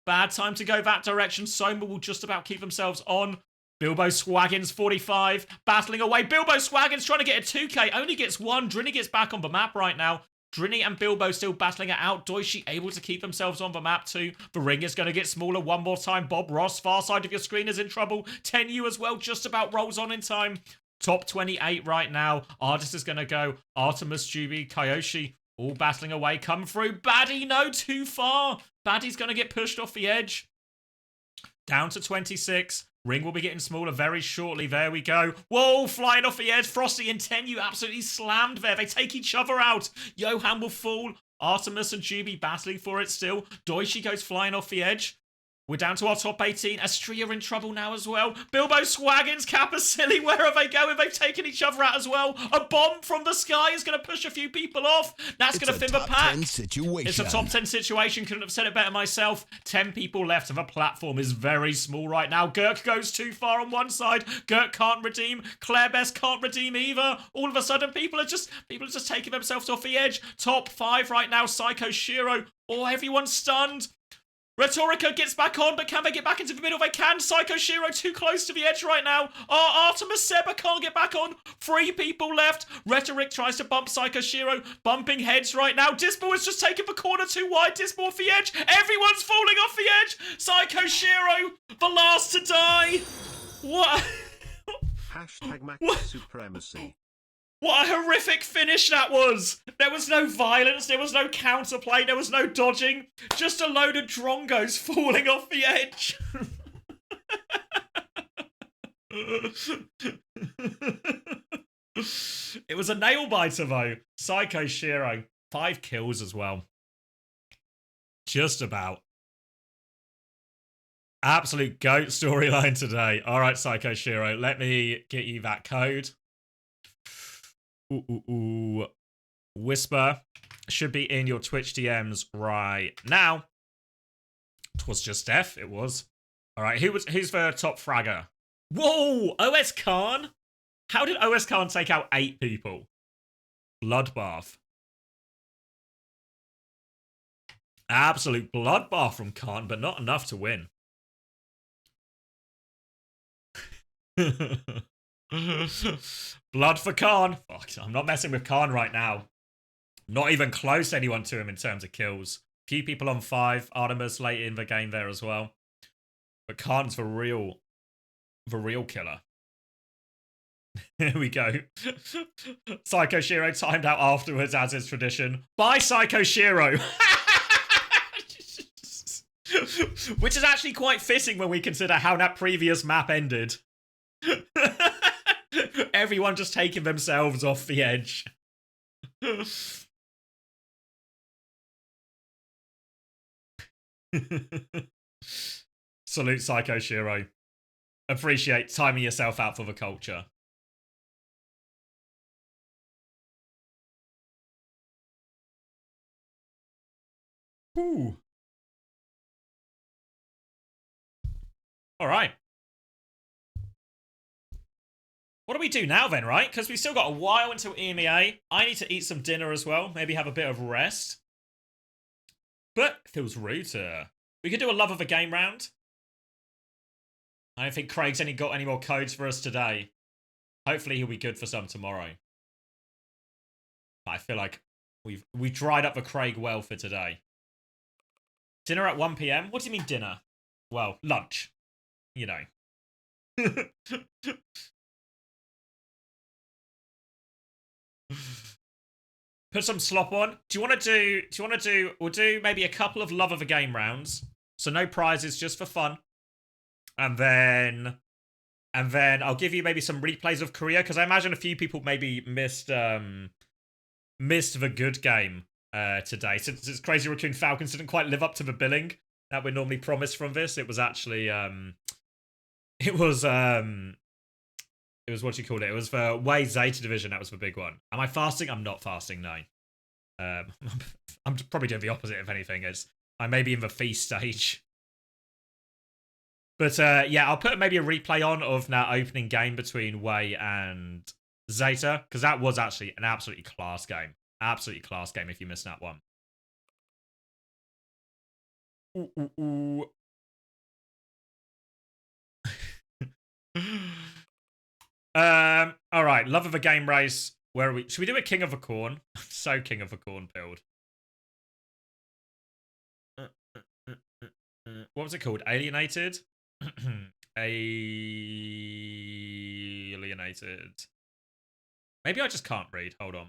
Bad time to go that direction. Soma will just about keep themselves on. Bilbo Swaggins, 45, battling away. Bilbo Swaggins trying to get a 2K. Only gets one. Drinny gets back on the map right now. Drinny and Bilbo still battling it out. Doishi able to keep themselves on the map too. The ring is going to get smaller one more time. Bob Ross, far side of your screen, is in trouble. 10U as well, just about rolls on in time. Top 28 right now. Artist is going to go. Artemis, Juby, Kyoshi, all battling away. Come through. Baddie, no, too far. Baddie's going to get pushed off the edge. Down to 26. Ring will be getting smaller very shortly. There we go. Whoa, flying off the edge. Frosty and 10U absolutely slammed there. They take each other out. Johan will fall. Artemis and Juby battling for it still. Doishi goes flying off the edge. We're down to our top 18. Astria in trouble now as well. Bilbo Swaggins, Kappa Silly, where are they going? They've taken each other out as well. A bomb from the sky is going to push a few people off. That's going to fin the pack. It's a top 10 situation. Couldn't have said it better myself. 10 people left and the platform is very small right now. Gurk goes too far on one side. Gurk can't redeem. Claire Best can't redeem either. All of a sudden, people are just taking themselves off the edge. Top 5 right now. Psycho Shiro. Oh, everyone's stunned. Rhetorica gets back on, but can they get back into the middle? They can. Psycho Shiro too close to the edge right now. Artemis Seba can't get back on. 3 people left. Rhetoric tries to bump Psycho Shiro. Bumping heads right now. Dismal has just taken the corner too wide. Dismal off the edge. Everyone's falling off the edge. Psycho Shiro, the last to die. What? Hashtag Max Supremacy. What a horrific finish that was! There was no violence, there was no counterplay, there was no dodging. Just a load of drongos falling off the edge. It was a nail biter though. Psycho Shiro. 5 kills as well. Just about. Absolute GOAT storyline today. Alright, Psycho Shiro, let me get you that code. Whisper should be in your Twitch DMs right now. It was just Steph. It was. All right. Who's the top fragger? Whoa! OS Khan? How did OS Khan take out 8 people? Bloodbath. Absolute bloodbath from Khan, but not enough to win. Blood for Khan. Fuck, I'm not messing with Khan right now. Not even close anyone to him in terms of kills. Few people on 5. Artemis late in the game there as well. But Khan's the real killer. Here we go. Psycho Shiro timed out afterwards as is tradition. Bye, Psycho Shiro. Which is actually quite fitting when we consider how that previous map ended. Everyone just taking themselves off the edge. Salute Psycho Shiro. Appreciate timing yourself out for the culture. Ooh. All right. What do we do now then, right? Because we've still got a while until EMEA. I need to eat some dinner as well. Maybe have a bit of rest. But it feels rude to... We could do a love of a game round. I don't think Craig's got any more codes for us today. Hopefully he'll be good for some tomorrow. But I feel like we've dried up the Craig well for today. Dinner at 1 PM? What do you mean dinner? Well, lunch. You know. Put some slop on. Do you want to do we'll do maybe a couple of love of a game rounds. So no prizes, just for fun. And then I'll give you maybe some replays of Korea, because I imagine a few people maybe missed the good game today. Since it's Crazy Raccoon Falcons didn't quite live up to the billing that we're normally promised from this. It was actually it was what you called it. It was the Way Zeta division. That was the big one. Am I fasting? I'm not fasting, no. I'm probably doing the opposite, if anything. I may be in the feast stage. But yeah, I'll put maybe a replay on of that opening game between Way and Zeta, because that was actually an absolutely class game. Absolutely class game if you missed that one. All right, love of a game race. Where are we? Should we do a King of a Corn? So King of a Corn build. What was it called? Alienated? Alienated. Maybe I just can't read. Hold on.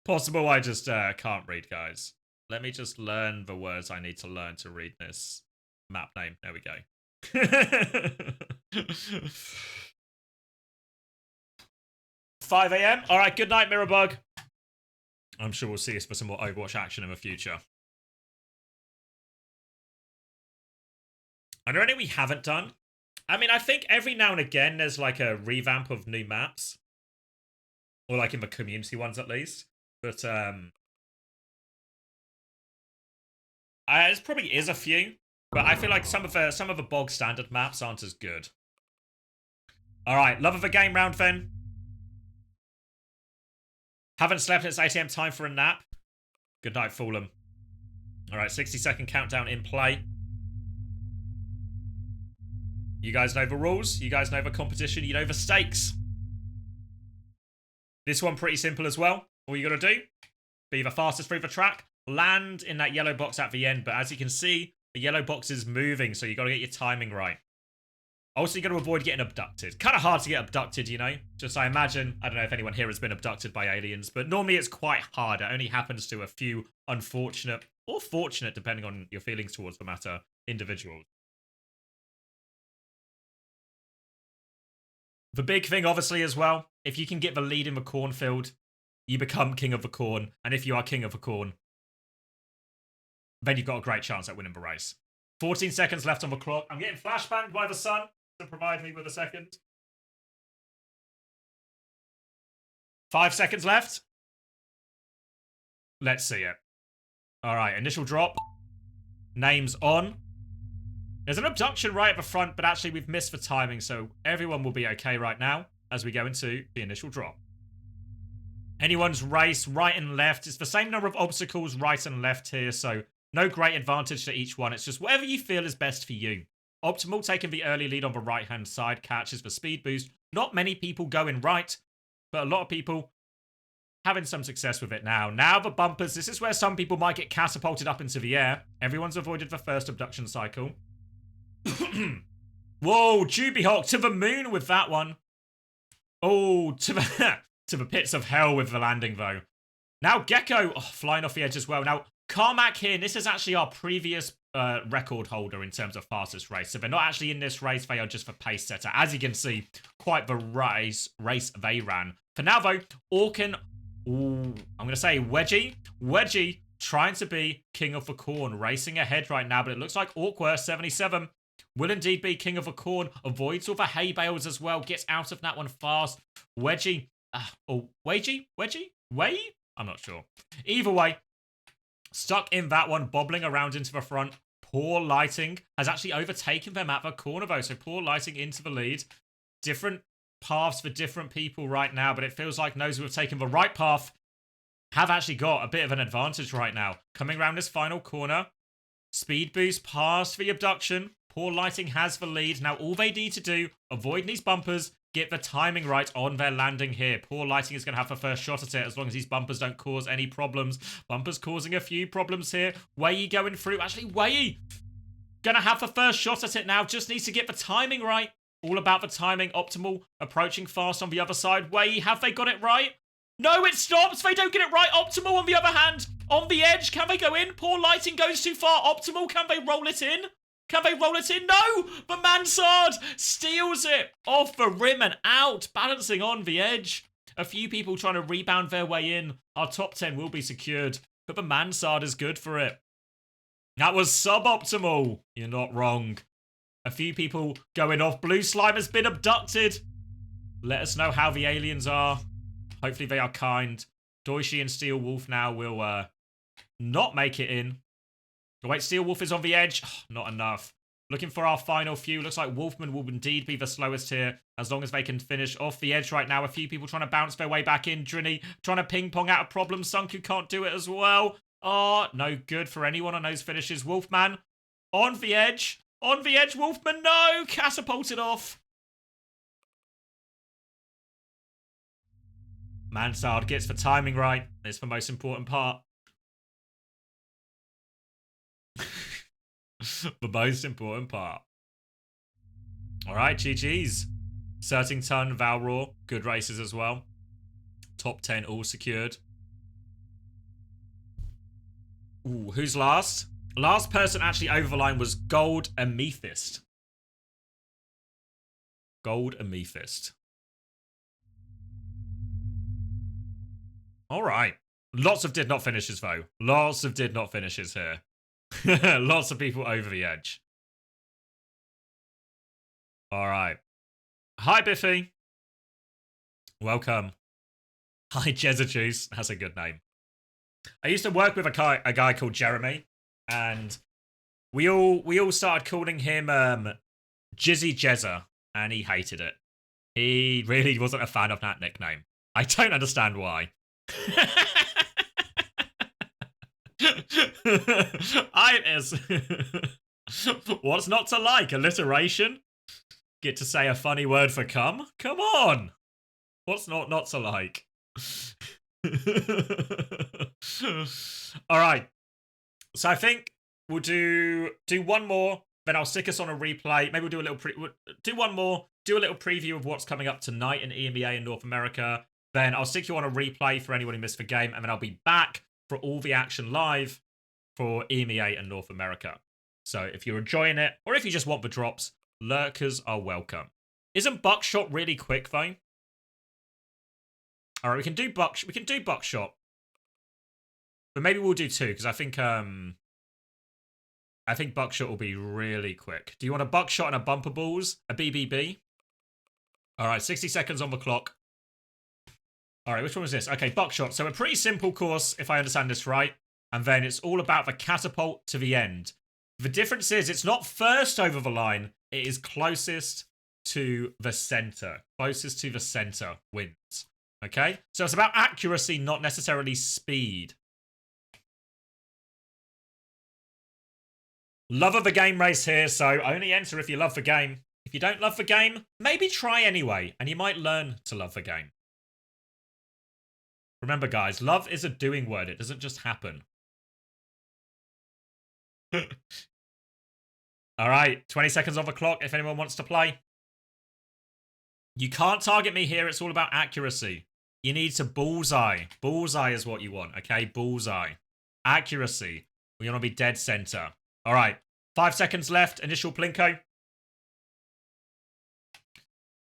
Possible I just can't read, guys. Let me just learn the words I need to learn to read this map name. There we go. 5 AM. All right, good night, Mirrorbug. I'm sure we'll see us for some more Overwatch action in the future. Are there any we haven't done? I mean, I think every now and again there's like a revamp of new maps. Or like in the community ones at least. But there probably is a few. But I feel like some of the bog standard maps aren't as good. Alright, love of a game round then. Haven't slept, it's 8 AM time for a nap. Good night, Fulham. Alright, 60-second countdown in play. You guys know the rules. You guys know the competition. You know the stakes. This one pretty simple as well. All you got to do, be the fastest through the track, land in that yellow box at the end. But as you can see, the yellow box is moving, so you got to get your timing right. Also, you got to avoid getting abducted. Kind of hard to get abducted, you know. Just I imagine, I don't know if anyone here has been abducted by aliens, but normally it's quite hard. It only happens to a few unfortunate, or fortunate, depending on your feelings towards the matter, individuals. The big thing, obviously, as well, if you can get the lead in the cornfield, you become king of the corn. And if you are king of the corn, then you've got a great chance at winning the race. 14 seconds left on the clock. I'm getting flashbanged by the sun to provide me with a second. 5 seconds left. Let's see it. All right, initial drop. Names on. There's an abduction right at the front, but actually we've missed the timing, so everyone will be okay right now as we go into the initial drop. Anyone's race, right and left. It's the same number of obstacles right and left here, so no great advantage to each one. It's just whatever you feel is best for you. Optimal taking the early lead on the right-hand side catches the speed boost. Not many people going right, but a lot of people having some success with it now. Now the bumpers. This is where some people might get catapulted up into the air. Everyone's avoided the first abduction cycle. Whoa, Jubyhawk to the moon with that one. Oh, to the pits of hell with the landing, though. Now Gecko, flying off the edge as well. Now, Carmack here, this is actually our previous record holder in terms of fastest race. So they're not actually in this race, they are just the pace setter. As you can see, quite the race they ran. For now, though, Orkin, I'm going to say Wedgie, trying to be king of the corn, racing ahead right now, but it looks like Awkward 77 will indeed be king of the corn, avoids all the hay bales as well, gets out of that one fast. Wedgie? I'm not sure. Either way, Stuck in that one, bobbling around into the front. Poor lighting has actually overtaken them at the corner, though. So poor lighting into the lead. Different paths for different people right now, but it feels like those who have taken the right path have actually got a bit of an advantage right now. Coming around this final corner. Speed boost past the abduction. Poor lighting has the lead. Now all they need to do, avoid these bumpers, get the timing right on their landing here. Poor lighting is going to have the first shot at it as long as these bumpers don't cause any problems. Bumpers causing a few problems here. Wei going through. Actually, Wei going to have the first shot at it now. Just needs to get the timing right. All about the timing. Optimal approaching fast on the other side. Wei, have they got it right? No, it stops. They don't get it right. Optimal on the other hand. On the edge. Can they go in? Poor lighting goes too far. Optimal. Can they roll it in? Can they roll it in? No! But Mansard steals it off the rim and out, balancing on the edge. A few people trying to rebound their way in. Our top 10 will be secured, but the Mansard is good for it. That was suboptimal. You're not wrong. A few people going off. Blue Slime has been abducted. Let us know how the aliens are. Hopefully they are kind. Doishi and Steel Wolf now will not make it in. Wait, Steel Wolf is on the edge. Not enough. Looking for our final few. Looks like Wolfman will indeed be the slowest here, as long as they can finish off the edge right now. A few people trying to bounce their way back in. Drini trying to ping-pong out of problems. Sunku can't do it as well. Oh, no good for anyone on those finishes. Wolfman on the edge. On the edge, Wolfman. No! Catapulted off. Mansard gets the timing right. It's the most important part. The most important part. Alright, GG's. Certington, Valraw, good races as well. Top 10 all secured. Ooh, who's last? Last person actually over the line was Gold Amethyst. Gold Amethyst. Alright. Lots of did not finishes though. Lots of did not finishes here. Lots of people over the edge. Alright. Hi, Biffy. Welcome. Hi, Jezzajuice. That's a good name. I used to work with a guy called Jeremy, and we all started calling him Jizzy Jezza, and he hated it. He really wasn't a fan of that nickname. I don't understand why. What's not to like? Aliteration? Get to say a funny word for come? Come on! What's not to like? Alright. So I think we'll do one more, then I'll stick us on a replay. Maybe we'll do a little do one more, do a little preview of what's coming up tonight in EMEA in North America. Then I'll stick you on a replay for anyone who missed the game, and then I'll be back for all the action live for EMEA and North America. So if you're enjoying it, or if you just want the drops, lurkers are welcome. Isn't Buckshot really quick though? All right, we can do Buckshot, but maybe we'll do two because I think Buckshot will be really quick. Do you want a Buckshot and a Bumper Balls, a BBB? All right, 60 seconds on the clock. All right, which one was this? Okay, Buckshot. So a pretty simple course, if I understand this right. And then it's all about the catapult to the end. The difference is it's not first over the line. It is closest to the center. Closest to the center wins. Okay? So it's about accuracy, not necessarily speed. Love of the game race here, so only enter if you love the game. If you don't love the game, maybe try anyway, and you might learn to love the game. Remember, guys, love is a doing word. It doesn't just happen. All right, 20 seconds on the clock if anyone wants to play. You can't target me here. It's all about accuracy. You need to bullseye. Bullseye is what you want, okay? Bullseye. Accuracy. We want to be dead center. All right, 5 seconds left. Initial Plinko.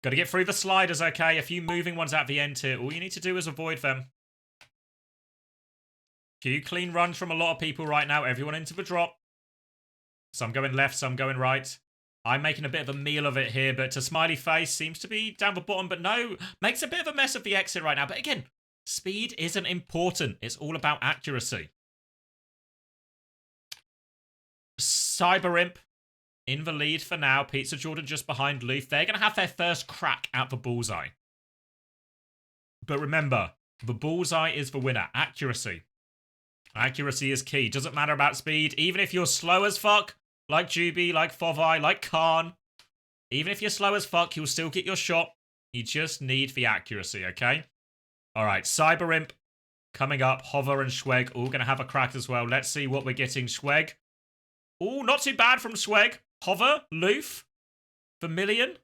Got to get through the sliders, okay? A few moving ones at the end here. All you need to do is avoid them. Few clean runs from a lot of people right now. Everyone into the drop. Some going left, some going right. I'm making a bit of a meal of it here, but to Smiley Face seems to be down the bottom, but no, makes a bit of a mess of the exit right now. But again, speed isn't important. It's all about accuracy. Cyber Imp in the lead for now. Pizza Jordan just behind Loof. They're going to have their first crack at the bullseye. But remember, the bullseye is the winner. Accuracy. Accuracy is key. Doesn't matter about speed. Even if you're slow as fuck, like Juby, like Fovi, like Khan. Even if you're slow as fuck, you'll still get your shot. You just need the accuracy, okay? Alright, Cyber Imp coming up. Hover and Schweg all going to have a crack as well. Let's see what we're getting. Schweg. Oh, not too bad from Schweg. Hover, Loof, Vermilion.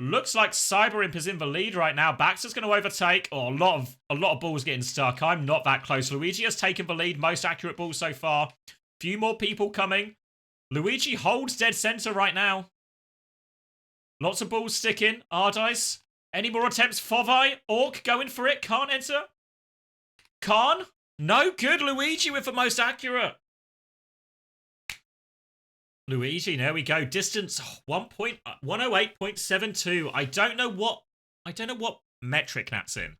Looks like Cyber Imp is in the lead right now. Baxter's going to overtake. Oh, a lot of balls getting stuck. I'm not that close. Luigi has taken the lead. Most accurate ball so far. Few more people coming. Luigi holds dead center right now. Lots of balls sticking. Ardice. Any more attempts? Fovi. Orc going for it. Can't enter. Khan. No good. Luigi with the most accurate. Luigi, there we go. Distance 108.72. I don't know what metric that's in.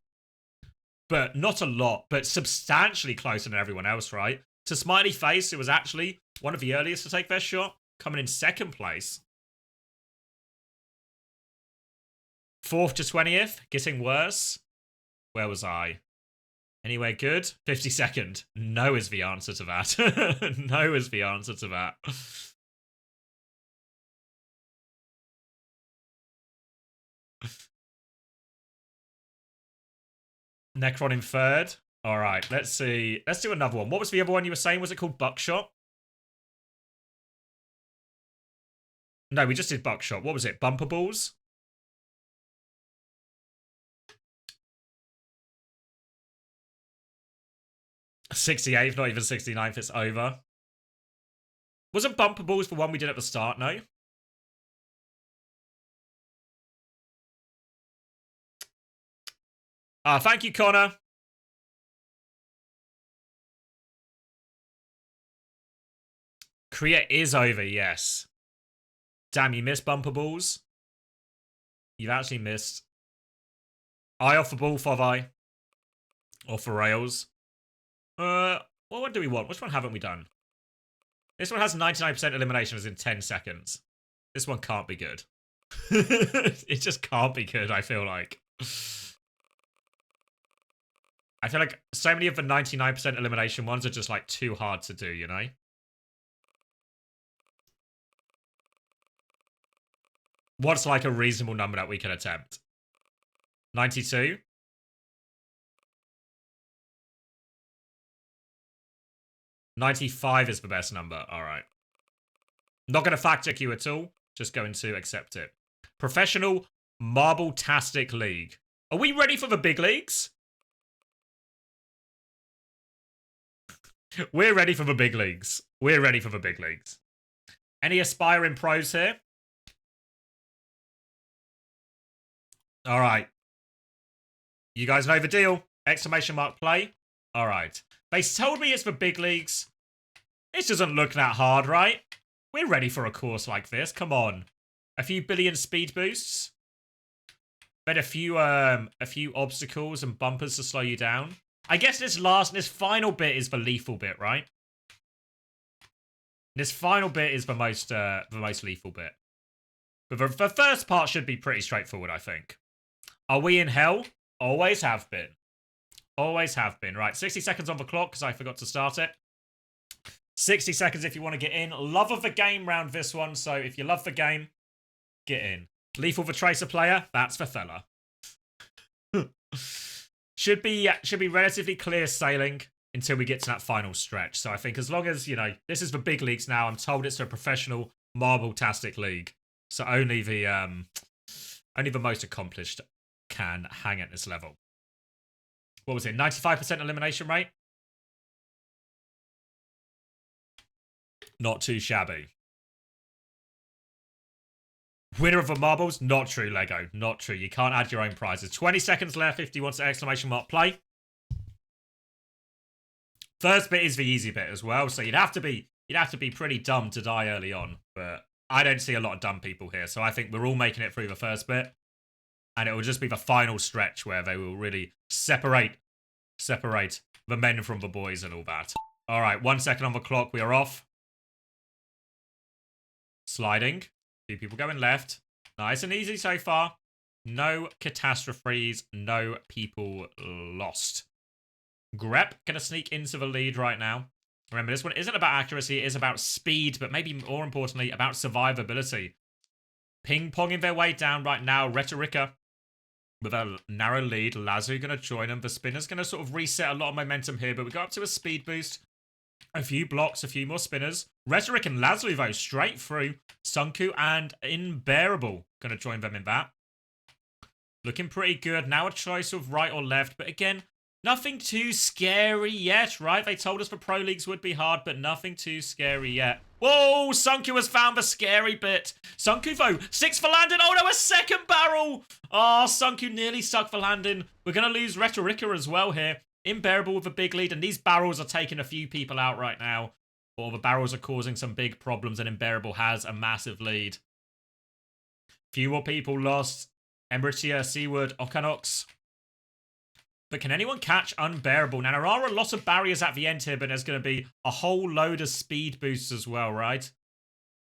But not a lot, but substantially closer than everyone else, right? To Smiley Face, who was actually one of the earliest to take their shot, coming in second place. 4th to 20th, getting worse. Where was I? Anywhere good? 52nd. No is the answer to that. No is the answer to that. Necron in 3rd. All right, let's see. Let's do another one. What was the other one you were saying? Was it called Buckshot? No, we just did Buckshot. What was it? Bumper Balls? '68th, not even 69th. It's over. Wasn't Bumper Balls the one we did at the start? No. Thank you, Connor. Korea is over, yes. Damn, you missed Bumper Balls. You've actually missed. I offer ball, Fovi. Or for rails. What one do we want? Which one haven't we done? This one has 99% elimination as in 10 seconds. This one can't be good. It just can't be good, I feel like. I feel like so many of the 99% elimination ones are just like too hard to do, you know? What's like a reasonable number that we can attempt? 92? $95 is the best number. All right. Not going to fact check you at all. Just going to accept it. Professional Marble-tastic League. Are we ready for the big leagues? We're ready for the big leagues. We're ready for the big leagues. Any aspiring pros here? All right. You guys know the deal. Exclamation mark play. All right. They told me it's for big leagues. This doesn't look that hard, right? We're ready for a course like this. Come on. A few billion speed boosts. But a few obstacles and bumpers to slow you down. I guess this final bit is the lethal bit, right? This final bit is the most lethal bit. But the first part should be pretty straightforward, I think. Are we in hell? Always have been. Always have been. Right, 60 seconds on the clock because I forgot to start it. 60 seconds if you want to get in. Love of the game round this one. So if you love the game, get in. Lethal for Tracer player, that's the fella. Should be relatively clear sailing until we get to that final stretch. So I think as long as, you know, this is the big leagues now. I'm told it's a professional Marble-tastic league. So only the most accomplished can hang at this level. What was it? 95% elimination rate? Not too shabby. Winner of the marbles? Not true, Lego. Not true. You can't add your own prizes. 20 seconds left if you want to exclamation mark play. First bit is the easy bit as well, so you'd have to be pretty dumb to die early on, but I don't see a lot of dumb people here, so I think we're all making it through the first bit. And it will just be the final stretch where they will really separate the men from the boys and all that. All right, 1 second on the clock. We are off. Sliding. 2 people going left. Nice and easy so far. No catastrophes. No people lost. Grep gonna sneak into the lead right now. Remember, this one isn't about accuracy. It is about speed, but maybe more importantly, about survivability. Ping-ponging their way down right now. Rhetorica with a narrow lead. Lazu gonna join them. The spinner's gonna sort of reset a lot of momentum here, but we got up to a speed boost. A few blocks, a few more spinners. Rhetoric and Lazu, though, straight through. Sunku and Unbearable gonna join them in that. Looking pretty good. Now a choice of right or left, but again, nothing too scary yet, right? They told us the Pro Leagues would be hard, but nothing too scary yet. Whoa, Sunku has found the scary bit. Sunku, though, 6 for landing. Oh, no, a second barrel. Oh, Sunku nearly stuck for landing. We're going to lose Rhetorica as well here. Unbearable with a big lead, and these barrels are taking a few people out right now. Or the barrels are causing some big problems, and Unbearable has a massive lead. Few more people lost. Embritia, Seaward, Okanox. But can anyone catch Unbearable? Now, there are a lot of barriers at the end here, but there's going to be a whole load of speed boosts as well, right?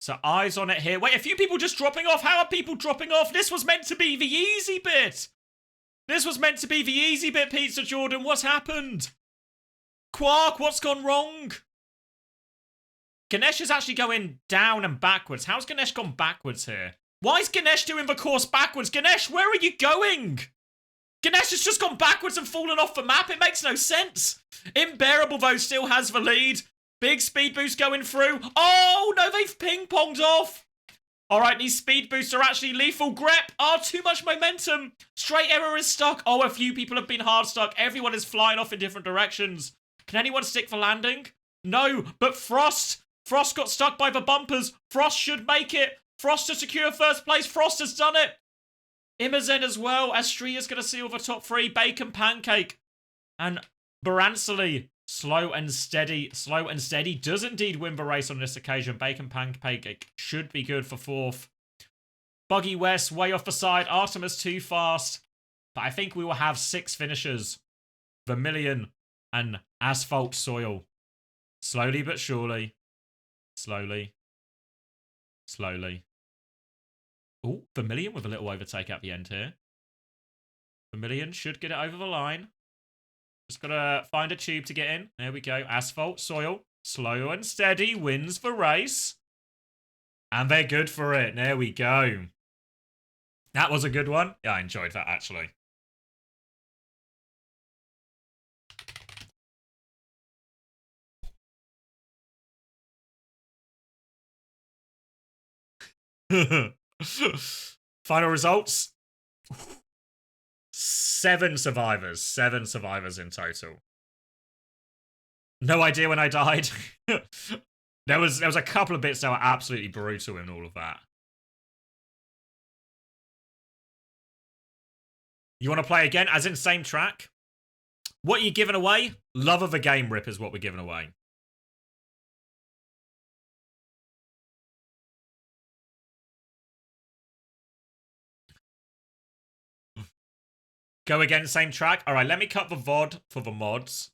So eyes on it here. Wait, a few people just dropping off. How are people dropping off? This was meant to be the easy bit. This was meant to be the easy bit, Pizza Jordan. What's happened? Quark, what's gone wrong? Ganesh is actually going down and backwards. How's Ganesh gone backwards here? Why is Ganesh doing the course backwards? Ganesh, where are you going? Ganesh has just gone backwards and fallen off the map. It makes no sense. Unbearable, though, still has the lead. Big speed boost going through. Oh, no, they've ping-ponged off. All right, these speed boosts are actually lethal. Grep. Oh, too much momentum. Straight error is stuck. Oh, a few people have been hard stuck. Everyone is flying off in different directions. Can anyone stick for landing? No, but Frost. Frost got stuck by the bumpers. Frost should make it. Frost to secure first place. Frost has done it. Imogen as well. Astria's going to seal the top 3. Bacon Pancake. And Baransoli. Slow and steady. Slow and steady does indeed win the race on this occasion. Bacon Pancake should be good for 4th. Buggy West way off the side. Artemis too fast. But I think we will have 6 finishers. Vermilion and Asphalt Soil. Slowly but surely. Slowly. Slowly. Oh, Vermilion with a little overtake at the end here. Vermilion should get it over the line. Just gotta find a tube to get in. There we go. Asphalt, Soil. Slow and steady wins the race. And they're good for it. There we go. That was a good one. Yeah, I enjoyed that, actually. Final results. 7 survivors. 7 survivors in total. No idea when I died. there was a couple of bits that were absolutely brutal in all of that. You want to play again? As in same track? What are you giving away? Love of the game, Rip, is what we're giving away. Go again, same track. All right, let me cut the VOD for the mods.